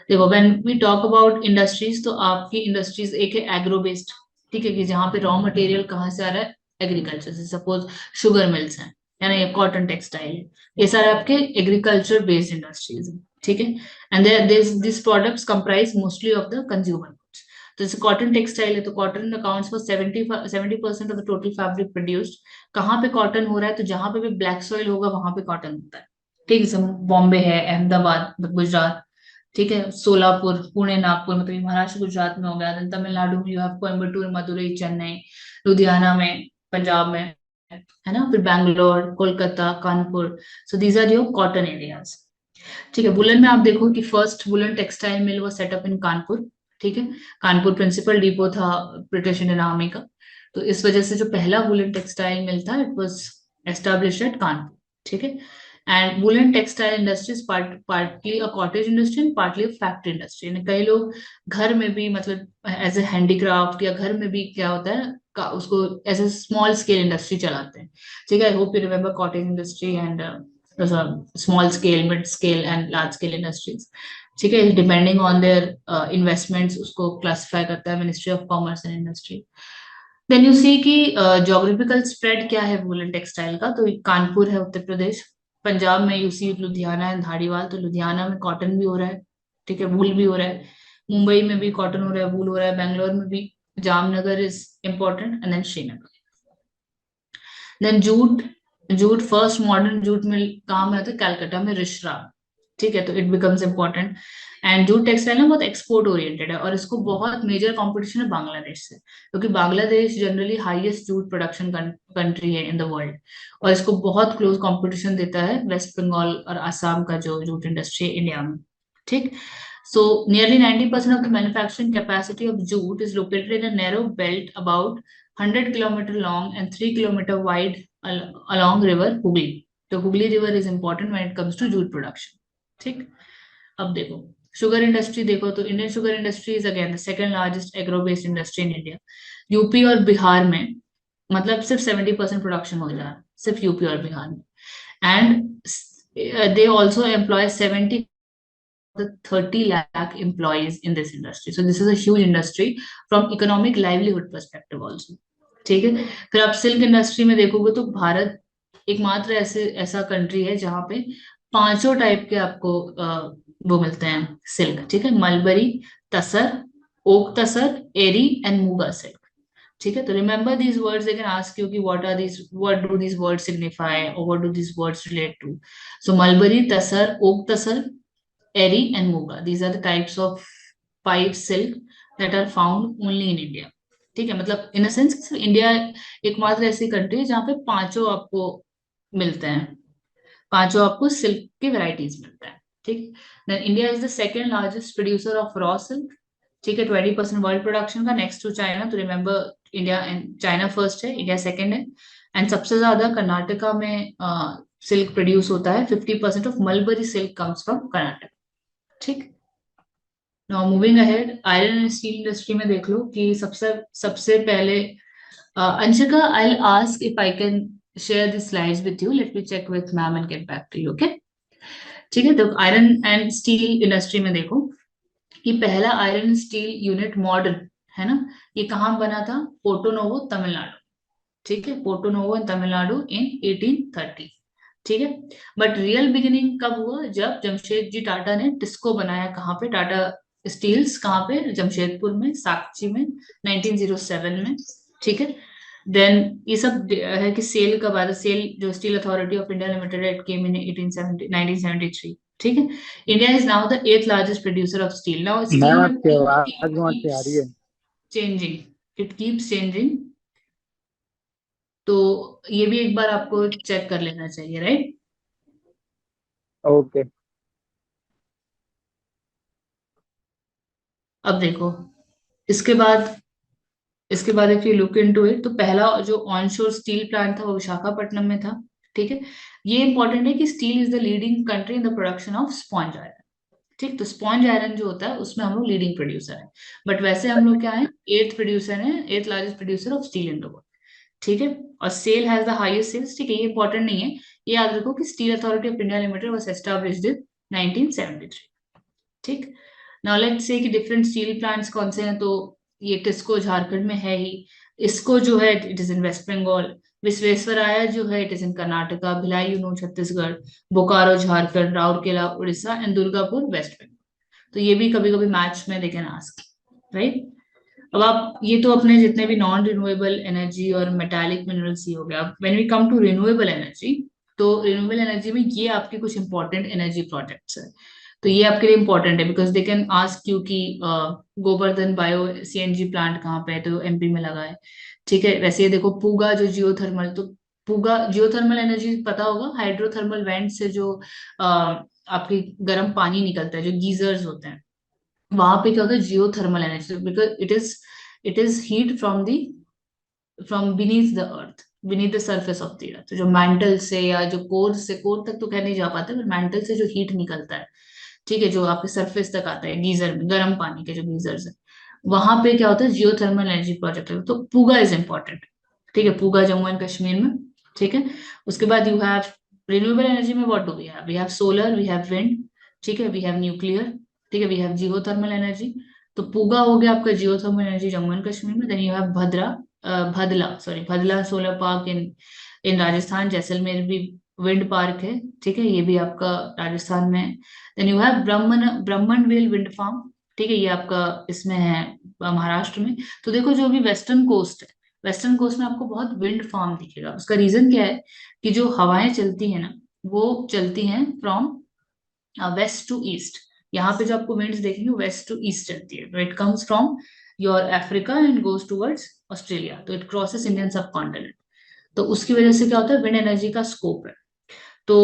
देखो, when we talk about industries, तो आपकी इंडस्ट्रीज एक है एग्रो बेस्ड। ठीक है, कि जहाँ पे रॉ मटेरियल कहाँ से आ रहा है? एग्रीकल्चर से। सपोज शुगर मिल्स हैं, है ना, ये कॉटन टेक्सटाइल है, ये सारे आपके एग्रीकल्चर बेस्ड इंडस्ट्रीज है, ठीक है। And this products comprise mostly of the consumer goods. तो जैसे कॉटन टेक्सटाइल है तो cotton accounts for 70% of the total fabric produced. कहाँ पे कॉटन हो रहा है, तो जहां पे भी ब्लैक सॉइल होगा वहां पे कॉटन होता है, ठीक है। जैसे बॉम्बे है, अहमदाबाद, गुजरात, ठीक है, सोलापुर, पुणे, नागपुर, मतलब ये महाराष्ट्र गुजरात में हो गया। देन तमिलनाडु में यू हैव कोयम्बटूर, मदुरई, चेन्नई, लुधियाना में पंजाब में, है ना, फिर Bangalore, Kolkata, Kanpur. So these are your cotton areas, ठीक है। वुलन में आप देखो कि first woollen textile mill was set up in Kanpur, ठीक है। कानपुर प्रिंसिपल डिपो था ब्रिटिश इंडियन आर्मी का, तो इस वजह से जो पहला वुलन टेक्सटाइल मिल था it was established eight Kanpur, ठीक है। And woollen textile industry is partly a cottage industry and partly a factory industry. कई लोग घर में भी मतलब एज ए हैंडीक्राफ्ट या घर में भी क्या होता है उसको as a small scale industry चलाते हैं, ठीक है। I hope you remember cottage industry and small scale, mid scale and large scale industries, ठीक है। डिपेंडिंग ऑन देयर इन्वेस्टमेंट्स उसको क्लासिफाई करता है ministry of commerce and industry. Then you see कि जोग्राफिकल स्प्रेड क्या है वुलन टेक्सटाइल का, तो कानपुर है उत्तर प्रदेश। पंजाब में you see Ludhiana and Dhariwal, तो लुधियाना में कॉटन भी हो रहा है, ठीक है, वूल भी हो रहा है। मुंबई में भी कॉटन हो रहा है, वूल हो रहा है। बैंगलोर में भी, Jamnagar is important, and then Srinagar. Then jute, jute first modern jute mill कहाँ में आता है, कलकत्ता में, रिश्रा, ठीक है। तो it becomes important. And jute textile ना बहुत एक्सपोर्ट ओरिएंटेड है, और इसको बहुत मेजर कंपटीशन है बांग्लादेश से, क्योंकि Bangladesh generally highest jute production country है इन द वर्ल्ड, और इसको बहुत क्लोज कंपटीशन देता है वेस्ट बंगाल और असम का जो जूट इंडस्ट्री है इंडिया में, ठीक। So nearly 90% of the manufacturing capacity of jute is located in a narrow belt about 100 kilometer long and 3 kilometer wide along river Hooghly. तो Hooghly river is important when it comes to jute production, ठीक। अब देखो शुगर इंडस्ट्री, देखो तो Indian sugar industry is again the second largest agro based industry in India. UP और बिहार में मतलब सिर्फ 70% प्रोडक्शन हो जा रहा है, सिर्फ यूपी और बिहार में। And they also employ 30 lakh employees in this industry. So this is a huge industry from economic livelihood perspective also, ठीक है। फिर आप सिल्क इंडस्ट्री में देखोगे तो भारत एकमात्र ऐसा कंट्री है जहां पे पांचों टाइप के आपको वो मिलते हैं सिल्क, ठीक है। Mulberry, tasar, oak tasar, eri and muga silk, ठीक है। तो remember these words, they can ask you कि what do these words signify और what do these words relate to. So mulberry, tasar, oak tasar, eri and muga, these are the types of pipe silk that are found only in India, ठीक है। मतलब इन सेंस इंडिया एकमात्र ऐसी कंट्री है जहाँ पे पांचों आपको मिलते हैं, पांचों आपको सिल्क के वैरायटीज मिलते हैं, ठीक। Then India is the second largest producer of raw silk, ठीक है, 20% वर्ल्ड प्रोडक्शन का, next to China. So remember India and China first है, इंडिया सेकेंड है। एंड सबसे ज्यादा कर्नाटका में सिल्क प्रोड्यूस होता है, 50% of mulberry silk comes from Karnataka, ठीक। Now moving ahead, iron and steel industry में देख लो कि सबसे सबसे पहले Anshika, I ask if I can share this slides with you, let me check with ma'am and get back to you, okay, ठीक है। तो आयरन एंड स्टील इंडस्ट्री में देखो कि पहला आयरन स्टील यूनिट मॉडर्न, है ना, ये कहाँ बना था, पोर्टो नोवो, तमिलनाडु, ठीक है। पोर्टो नोवो इन तमिलनाडु इन 1830, ठीक है। बट रियल बिगिनिंग कब हुआ, जब जमशेद जी टाटा ने टिस्को बनाया, कहाँ पे, टाटा स्टील्स, कहाँ पे, जमशेदपुर में, साकची में, 1907 में, ठीक है। देन ये सब है कि सेल कब आया, सेल जो steel authority of India limited, it came in 1973, ठीक है। India is now the 8th largest producer of steel. Now ma'am steel आपकी आवाज वहां से आ रही है। चेंजिंग, इट कीप्स चेंजिंग, तो ये भी एक बार आपको चेक कर लेना चाहिए, राइट। ओके। अब देखो इसके बाद, if you look into it, तो पहला जो ऑनशोर स्टील प्लांट था वो विशाखापट्टनम में था, ठीक है। ये इंपॉर्टेंट है कि steel is the leading country in the production of sponge iron, ठीक। तो स्पॉन्ज आयरन जो होता है उसमें हम लोग लीडिंग प्रोड्यूसर है, बट वैसे हम लोग क्या है, एट्थ प्रोड्यूसर है, 8th largest producer of steel in the world, ठीक है। और SAIL has the highest sales, ठीक है, ये इंपॉर्टेंट नहीं है। ये याद रखो कि steel authority of India limited was established in 1973, ठीक। नाउ लेट्स से कि डिफरेंट स्टील प्लांट्स कौन से हैं, तो ये टिस्को झारखंड में है ही, इसको जो है it is in West Bengal, Visvesvaraya जो है it is in Karnataka, Bhilai Chhattisgarh, Bokaro Jharkhand, Rourkela Orissa and Durgapur West Bengal. तो ये भी कभी कभी मैच में दे कैन आस्क, राइट। अब आप ये तो अपने जितने भी नॉन रिन्यूएबल एनर्जी और मेटालिक मिनरल्स ही हो गया। When we come to renewable energy, तो रिन्यूएबल एनर्जी में ये आपके कुछ इंपॉर्टेंट एनर्जी प्रोजेक्ट्स है। तो ये आपके लिए इंपॉर्टेंट है because they can ask you कि गोवर्धन बायो सीएनजी प्लांट कहाँ पे है, तो एमपी में लगा है। ठीक है, वैसे ये देखो पूगा जो जियोथर्मल, तो पूगा जियोथर्मल एनर्जी पता होगा, हाइड्रोथर्मल वेंट से जो आपकी गर्म पानी निकलता है, जो गीजर्स होते हैं, वहां पे क्या होता है geothermal energy, because it is heat from beneath the earth, beneath the surface of the earth. जो मैंटल से या जो कोर से, कोर तक तो कह नहीं जा पाते, पर मैंटल से जो हीट निकलता है, ठीक है, जो आपके सरफेस तक आता है गीजर में, गर्म पानी के जो गीजर्स है, वहां पे क्या होता है जियोथर्मल एनर्जी प्रोजेक्ट है। तो पूगा इज इंपॉर्टेंट। ठीक है, पूगा जम्मू एंड कश्मीर में। ठीक है, उसके बाद यू हैव रिन्यूएबल एनर्जी में what do we have solar, we have wind, ठीक है, वी हैव न्यूक्लियर, ठीक है, वी हैव जियोथर्मल एनर्जी। तो पूगा हो गया आपका geothermal energy Jammu and Kashmir में। Then you have Bhadla solar park in in Rajasthan, Jaisalmer भी विंड पार्क है, ठीक है, ये भी आपका राजस्थान में है। Then you have Brahmanvel wind farm, ठीक है, ये आपका इसमें है महाराष्ट्र में। तो देखो जो भी वेस्टर्न कोस्ट है, वेस्टर्न कोस्ट में आपको बहुत विंड फार्म दिखेगा। उसका रीजन क्या है कि जो हवाएं चलती है ना, वो चलती हैं फ्रॉम वेस्ट टू ईस्ट। यहाँ पे जो आपको विंड्स देखेंगे वेस्ट टू ईस्ट चलती है, तो it comes from your Africa and goes towards Australia, तो इट क्रॉसेस इंडियन सब कॉन्टिनेंट। तो उसकी वजह से क्या होता है, विंड एनर्जी का स्कोप है। तो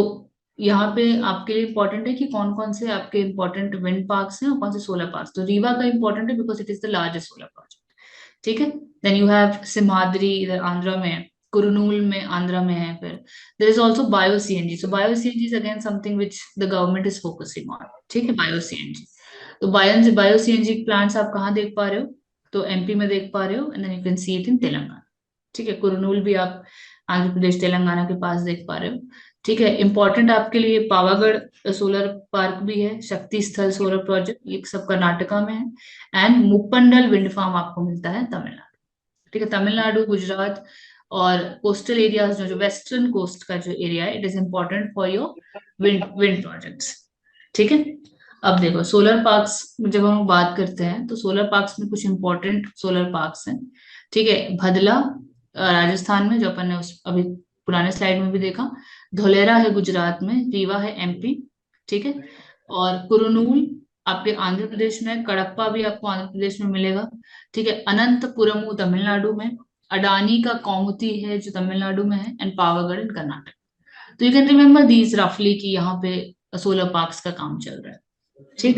यहाँ पे आपके लिए इंपॉर्टेंट है कि कौन कौन से आपके इंपॉर्टेंट विंड पार्क्स हैं और कौन से सोलर पार्क्स। तो रीवा का इंपॉर्टेंट है because it is the largest solar project. ठीक है, देन यू हैव सिम्हाद्री इधर आंध्रा में है, कुरनूल में आंध्रा में है। फिर there is also bio CNG. So bio CNG is again something which the government is focusing on. ठीक है, बायो सीएनजी। तो बायो सीएनजी प्लांट्स आप कहाँ देख पा रहे हो, तो एमपी में देख पा रहे हो, and then you can see it in Telangana. ठीक है, कुरनूल भी आप आंध्र प्रदेश तेलंगाना के पास देख पा रहे हो। ठीक है, इंपॉर्टेंट आपके लिए पावागढ़ सोलर पार्क भी है, शक्ति स्थल सोलर प्रोजेक्ट, ये सब कर्नाटका में है। एंड मुप्पंडल विंड फार्म आपको मिलता है तमिलनाडु। ठीक है, तमिलनाडु, गुजरात और कोस्टल एरियाज, जो जो वेस्टर्न कोस्ट का जो एरिया है, it is important for your wind projects. ठीक है, अब देखो सोलर पार्क्स जब हम बात करते हैं, तो सोलर पार्क्स में कुछ इंपॉर्टेंट सोलर पार्क्स हैं। ठीक है, भदला राजस्थान में, जो अपन ने उस अभी पुराने स्लाइड में भी देखा, धोलेरा है गुजरात में, रीवा है एमपी। ठीक है, और कुरनूल आपके आंध्र प्रदेश में, कडप्पा भी आपको आंध्र प्रदेश में मिलेगा। ठीक है, अनंतपुरम तमिलनाडु में, अडानी का कौमुदी है जो तमिलनाडु में है, एंड पावागढ़ इन कर्नाटक। तो यू कैन रिमेम्बर दीज रफली कि यहाँ पे सोलर पार्क्स का काम चल रहा है। ठीक,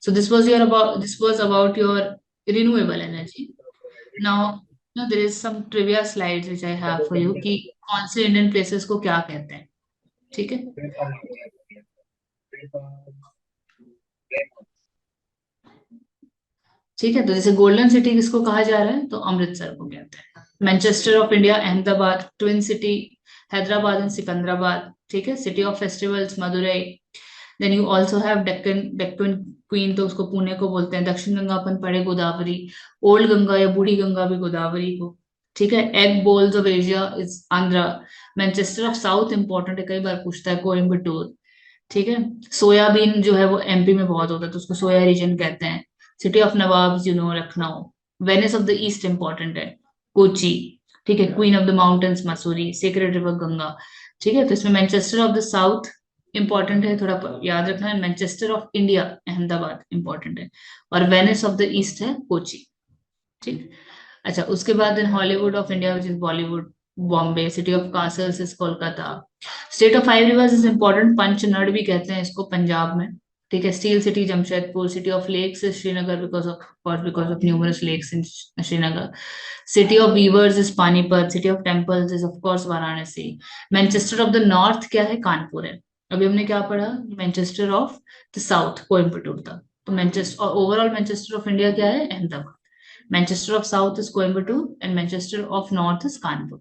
so this was about your renewable energy. Now there is some trivia slides which I have for you कि कौन से इंडियन प्लेसेस को क्या कहते हैं। ठीक है, ठीक है, तो जैसे गोल्डन सिटी किसको कहा जा रहा है, तो अमृतसर को कहते हैं। Manchester of India Ahmedabad, twin city Hyderabad and Secunderabad. ठीक है, city of festivals Madurai. Then you also have Deccan queen, तो उसको पुणे को बोलते हैं। दक्षिण गंगा अपन पढ़े गोदावरी, ओल्ड गंगा या बूढ़ी गंगा भी गोदावरी को। ठीक है, egg bowls of Asia is Andhra. Manchester of south important है, कई बार पूछता है, कोयम्बटूर। ठीक है, सोयाबीन जो है वो एमपी में बहुत होता है, तो उसको सोया रीजन कहते हैं। City of nawabs Lucknow. Venice of the east important है, कोची। ठीक है, queen of the mountains Mussoorie, sacred river Ganga. ठीक है, तो इसमें Manchester of the south important है, थोड़ा याद रखना है। Manchester of India Ahmedabad important है, और वेनिस ऑफ द ईस्ट है कोची। ठीक, अच्छा, उसके बाद then Hollywood of India which is Bollywood Bombay. City of castles is Kolkata. State of 5 rivers is important, Panchnad भी कहते हैं इसको पंजाब में। ठीक है, steel city Jamshedpur. City of lakes is Srinagar because of numerous lakes in Srinagar. City of weavers is Panipat. City of temples is of course Varanasi. Manchester of the north क्या है, कानपुर है। अभी हमने क्या पढ़ा, Manchester of the south Coimbatore था। तो मैनचेस्टर, और ओवरऑल मैनचेस्टर ऑफ इंडिया क्या है, Ahmedabad. Manchester of south is Coimbatore and Manchester of north is Kanpur.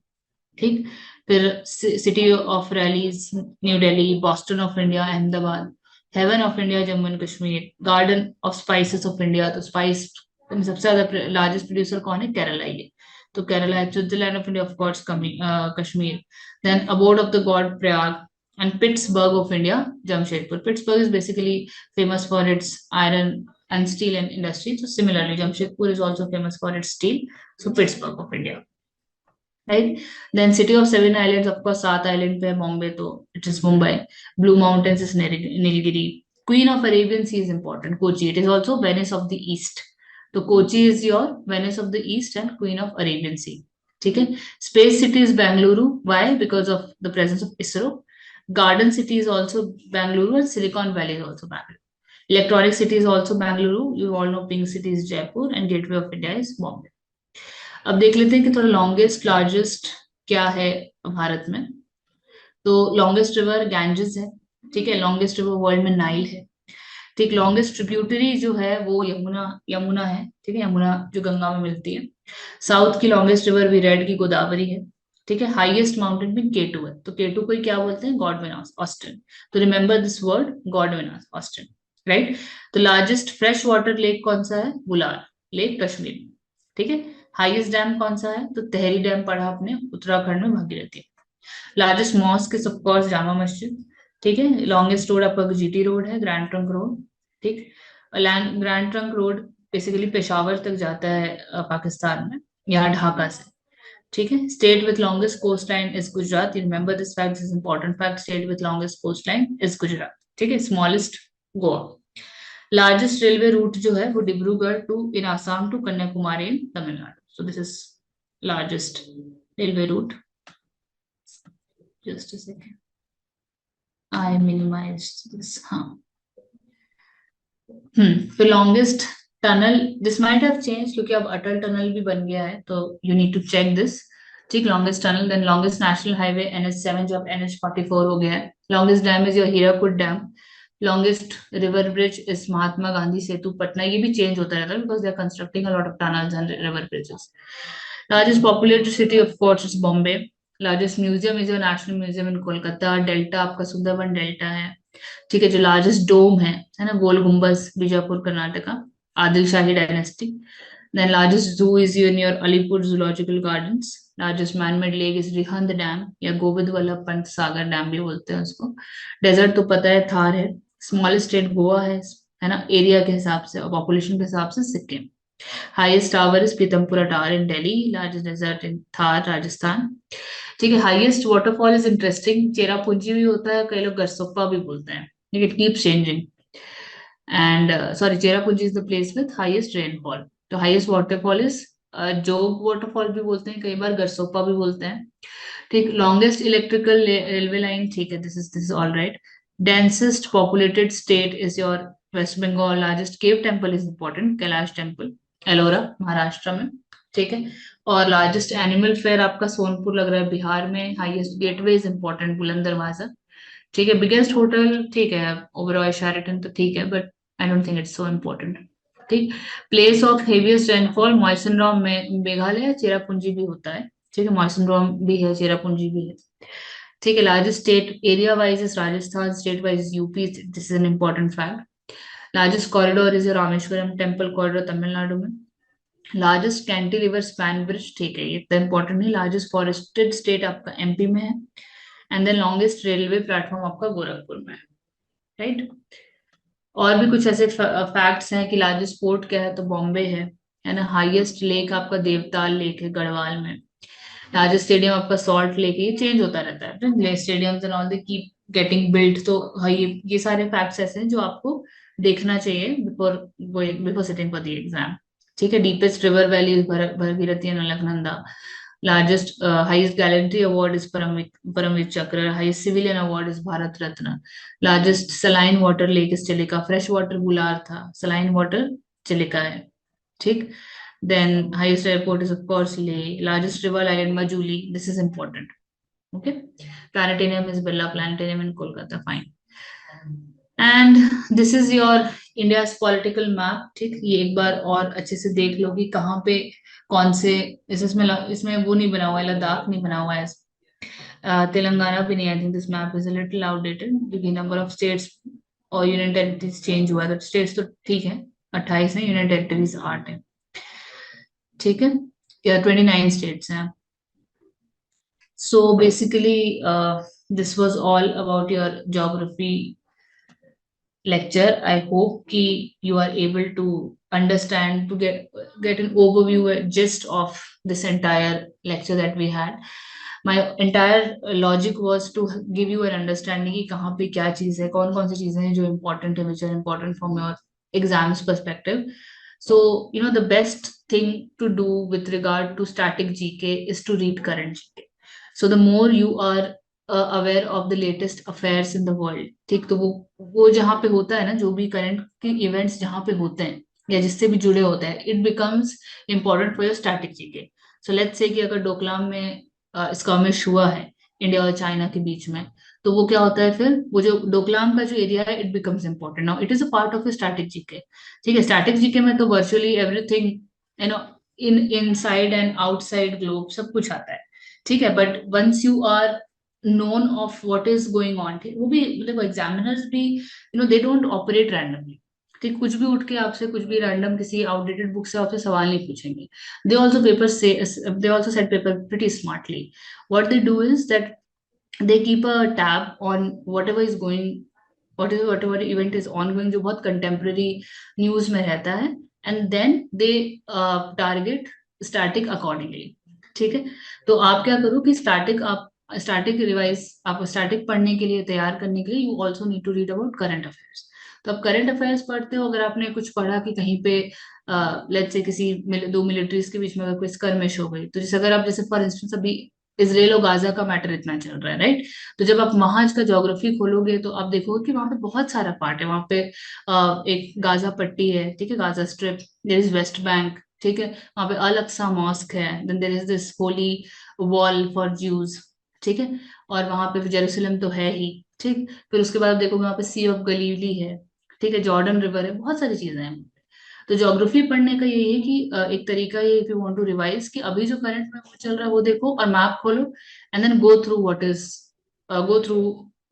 ठीक, फिर city of rallies New Delhi. Boston of India Ahmedabad. Heaven of India Jammu and Kashmir. Garden of spices of India, तो स्पाइस सबसे ज्यादा लार्जेस्ट प्रोड्यूसर कौन है, केरला ही है। तो केरला है. Switzerland of India of course Kashmir. Then abode of the god Prayag. And Pittsburgh of India, Jamshedpur. Pittsburgh is basically famous for its iron and steel and industry. So similarly, Jamshedpur is also famous for its steel. So Pittsburgh of India, right? Then city of seven islands, of course, सात island पे है Bombay, तो it is Mumbai. Blue Mountains is Nilgiri. Queen of Arabian Sea is important, Kochi. It is also Venice of the East. तो Kochi is your Venice of the East and Queen of Arabian Sea. ठीक है. Space city is Bangalore. Why? Because of the presence of ISRO. Garden city is also Bangalore and Silicon Valley is also Bangalore. Electronic city is also Bangalore. You all know Pink City is Jaipur and Gateway of India is Bombay. अब देख लेते हैं कि थोड़ा लॉन्गेस्ट लार्जेस्ट क्या है भारत में. तो लॉन्गेस्ट रिवर गैंजेस है. ठीक है. लॉन्गेस्ट रिवर वर्ल्ड में नाइल है. ठीक. लॉन्गेस्ट ट्रिब्यूटरी जो है वो यमुना है. ठीक है. यमुना जो गंगा में मिलती है. साउथ की लॉन्गेस्ट रिवर विराट की गोदावरी है. ठीक है. हाईएस्ट माउंटेन भी केटू है. तो केटू को क्या बोलते हैं? Godwin Austen. तो remember this word, Godwin Austen, right. तो लार्जेस्ट फ्रेश वाटर लेक कौन सा है? बुलार लेक, कश्मीर में. ठीक है. हाईएस्ट डैम कौन सा है? तो तहरी डैम पढ़ा आपने, उत्तराखंड में Bhagirathi. Largest mosque is of course Jama Masjid. ठीक है. लॉन्गेस्ट रोड आपका जीटी रोड है, ग्रैंड ट्रंक रोड. ठीक. Grand trunk road basically Peshawar तक जाता है पाकिस्तान में, यहाँ ढाका से. ठीक है. State with longest coastline is Gujarat. You remember this fact, is important fact. State with longest coastline is Gujarat. ठीक है. Smallest Goa. Largest railway route जो है वो Dibrugarh to in Assam to Kanyakumari in Tamil Nadu. So this is largest railway route. Just a second. I minimized this. हाँ. फिर longest tunnel. This might have changed क्योंकि अब अटल टनल भी बन गया है, तो you need to check this. ठीक. longest tunnel. Then longest national highway NH7 जो अब NH44 हो गया है. Longest dam is your Hirakud Dam. Longest river bridge is Mahatma Gandhi सेतु पटना. ये भी चेंज होता रहता है because they are constructing a lot of tunnels and river bridges. Largest populated city of course is Bombay. Largest museum is your National Museum in Kolkata. Delta आपका सुंदरबन डेल्टा है. ठीक है. जो लार्जेस्ट डोम है ना, गोल गुम्बज, बीजापुर कर्नाटका, आदिल शाही dynasty. Then largest zoo is in your Alipur Zoological Gardens. Largest man-made lake is Rihand Dam या गोविंद वल्लभ पंत सागर डैम भी बोलते हैं उसको. डेजर्ट तो पता है, थार है. स्मॉलेस्ट स्टेट गोवा है ना, एरिया के हिसाब से और पॉपुलेशन के हिसाब से Sikkim. Highest tower is Pitampura tower in Delhi. Largest desert in Thar, Rajasthan. ठीक है. Highest waterfall is interesting, Cherrapunji भी होता है, कई लोग गरसोप्पा भी बोलते हैं. It keeps changing. And sorry, Cherrapunji is the place with highest rainfall. तो highest waterfall is Jog waterfall भी बोलते हैं, कई बार गरसोप्पा भी बोलते हैं. ठीक. Longest electrical railway line. ठीक है. This is all right. Densest populated state is your West Bengal. Largest cave temple is important, Kailash Temple, Ellora, Maharashtra में. ठीक है. और लार्जेस्ट एनिमल फेयर आपका सोनपुर लग रहा है, बिहार में. हाईएस्ट गेटवे इज इंपॉर्टेंट, बुलंद दरवाजा. ठीक है. Biggest hotel. ठीक है. ओबरॉय शेराटन तो ठीक है, but I don't think it's so important. ठीक. प्लेस ऑफ हेवीएस्ट रेनफॉल मॉइसनराम में मेघालय. चेरापूंजी भी होता है. ठीक है. मॉइसनराम भी है, चेरापूंजी भी है. ठीक है. Largest state area wise is Rajasthan, state wise is UP. This is an important fact. Largest corridor is Rameswaram temple corridor Tamil Nadu में. Largest cantilever span bridge. ठीक है. ये इतना इंपॉर्टेंट नहीं. लार्जेस्ट फॉरेस्टेड स्टेट आपका एमपी में है. And then longest railway platform आपका गोरखपुर में है, राइट. और भी कुछ ऐसे फैक्ट्स हैं कि लार्जेस्ट पोर्ट क्या है, तो बॉम्बे है ना. हाईएस्ट लेक आपका देवताल लेक है गढ़वाल में. लार्जेस्ट स्टेडियम आपका सॉल्ट लेक है. ये चेंज होता रहता है, stadiums and all they keep getting built. तो हाँ, ये सारे फैक्ट्स ऐसे हैं जो आपको देखना चाहिए before sitting for the exam. ठीक है. Deepest river valley Bhagirathi and Alaknanda. Largest highest gallantry award is Param Vir Chakra. Highest civilian award is Bharat Ratna. Largest saline water lake is Chilika. Fresh water Wular था, सलाइन वाटर चिलिका है. ठीक. Then highest airport is of course Leh. Largest river island Majuli. This is important. Okay. Planetarium is Birla Planetarium in Kolkata. Fine. And this is your India's political map. ठीक. ये एक बार और अच्छे से देख लो कि कहाँ पे कौन से इसमें वो नहीं बना हुआ है, लद्दाख नहीं बना हुआ है. तेलंगाना भी नहीं. I think this map is a little outdated क्योंकि number of states और union territories change हुआ है. तो states तो ठीक है 28 है, union territories 8 है. ठीक है. Yeah, 29 states. Yeah. So basically, this was all about your geography lecture. I hope ki you are able to understand, to get an overview, a gist of this entire lecture that we had. My entire logic was to give you an understanding कि कहाँ पे क्या चीज़ है, कौन-कौन सी चीज़ें हैं जो important है, which are important from your exams perspective. So, the best thing to do with regard to static GK is to read current GK. So the more you are aware of the latest affairs in the world, ठीक, तो वो जहाँ पे होता है ना, जो भी करंट के इवेंट्स जहाँ पे होते हैं या जिससे भी जुड़े होते हैं, it becomes important for your static GK. So let's say कि अगर डोकलाम में स्कर्मिश हुआ है इंडिया और चाइना के बीच में, तो वो क्या होता है फिर, वो जो डोकलाम का जो एरिया है, it becomes important. Now it is a part of static GK. ठीक है, स्टैटिक जीके में तो virtually everything, you know in inside and outside globe सब कुछ आता है. ठीक है, but once you are known of what is going on, वो भी देखो एग्जामिनर्स भी दे डोंट ऑपरेट रैंडमली. ठीक, कुछ भी उठ के आपसे कुछ भी रैंडम किसी आउटडेटेड बुक से आपसे सवाल नहीं पूछेंगे. They also set paper pretty smartly. What they do is that they keep a tab on whatever is going, whatever event is ongoing जो बहुत contemporary news में रहता है, and then they target static accordingly. ठीक है, तो आप क्या करो कि स्टैटिक रिवाइज, आप स्टैटिक पढ़ने के लिए, तैयार करने के लिए, you also need to read about current affairs. तो आप करंट अफेयर्स पढ़ते हो, अगर आपने कुछ पढ़ा कि कहीं पे लेट्स से किसी दो मिलिट्रीज के बीच में अगर कोई स्कर्मिश हो गई, तो जैसे अगर आप, जैसे फॉर इंस्टेंस अभी इसराइल और गाजा का मैटर इतना चल रहा है, राइट, तो जब आप वहां का ज्योग्राफी खोलोगे तो आप देखोगे कि वहां पे बहुत सारा पार्ट है. वहां पे एक गाजा पट्टी है, ठीक है, Gaza strip, there is west bank, ठीक है, वहां पे अल अक्सा मॉस्क है, then there is this holy wall for Jews, ठीक है, और वहां पे जेरूसलम तो है ही. ठीक, फिर उसके बाद आप देखोगे वहां पे सी ऑफ गलीली है, ठीक है, जॉर्डन रिवर है, बहुत सारी चीजें हैं. तो ज्योग्राफी पढ़ने का यही है कि एक तरीका ये, if you want to revise, कि अभी जो करंट में वो चल रहा है वो देखो और मैप खोलो, and then go through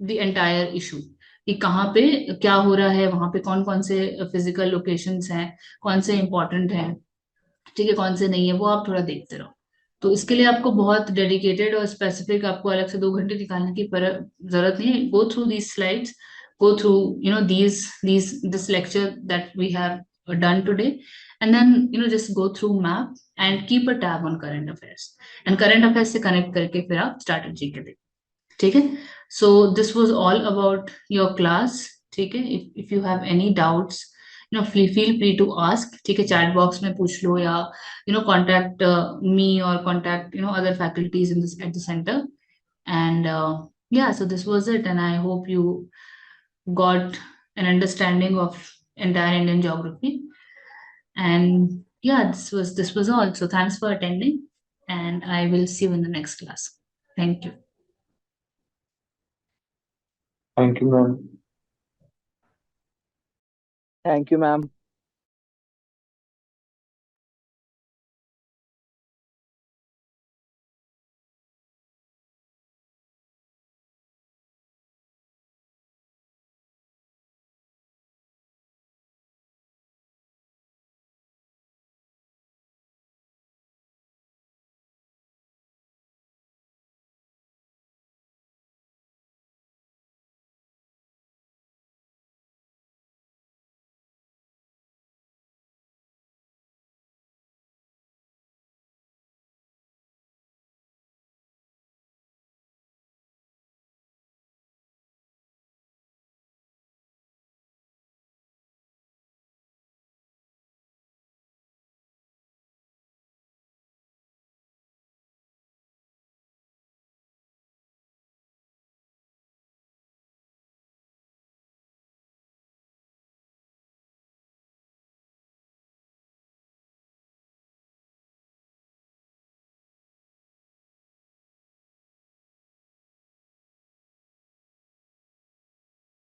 the entire issue, कि कहाँ पे क्या हो रहा है, वहां पे कौन कौन से फिजिकल लोकेशंस हैं, कौन से इंपॉर्टेंट हैं, ठीक है, कौन से नहीं है, वो आप थोड़ा देखते रहो. तो इसके लिए आपको बहुत डेडिकेटेड और स्पेसिफिक, आपको अलग से 2 घंटे निकालने की जरूरत नहीं है. Go through these slides, go through this lecture that we have done today, and then just go through map and keep a tab on current affairs, and current affairs से connect करके फिर आप strategy के देखो. ठीक है, so this was all about your class. ठीक है, if you have any doubts, feel free to ask. ठीक है, chat box में पूछ लो, या contact me or contact other faculties in this at the center. And yeah, so this was it, and I hope you got an understanding of entire Indian geography. And yeah, this was all. So thanks for attending, and I will see you in the next class. Thank you. Thank you, ma'am. Thank you, ma'am.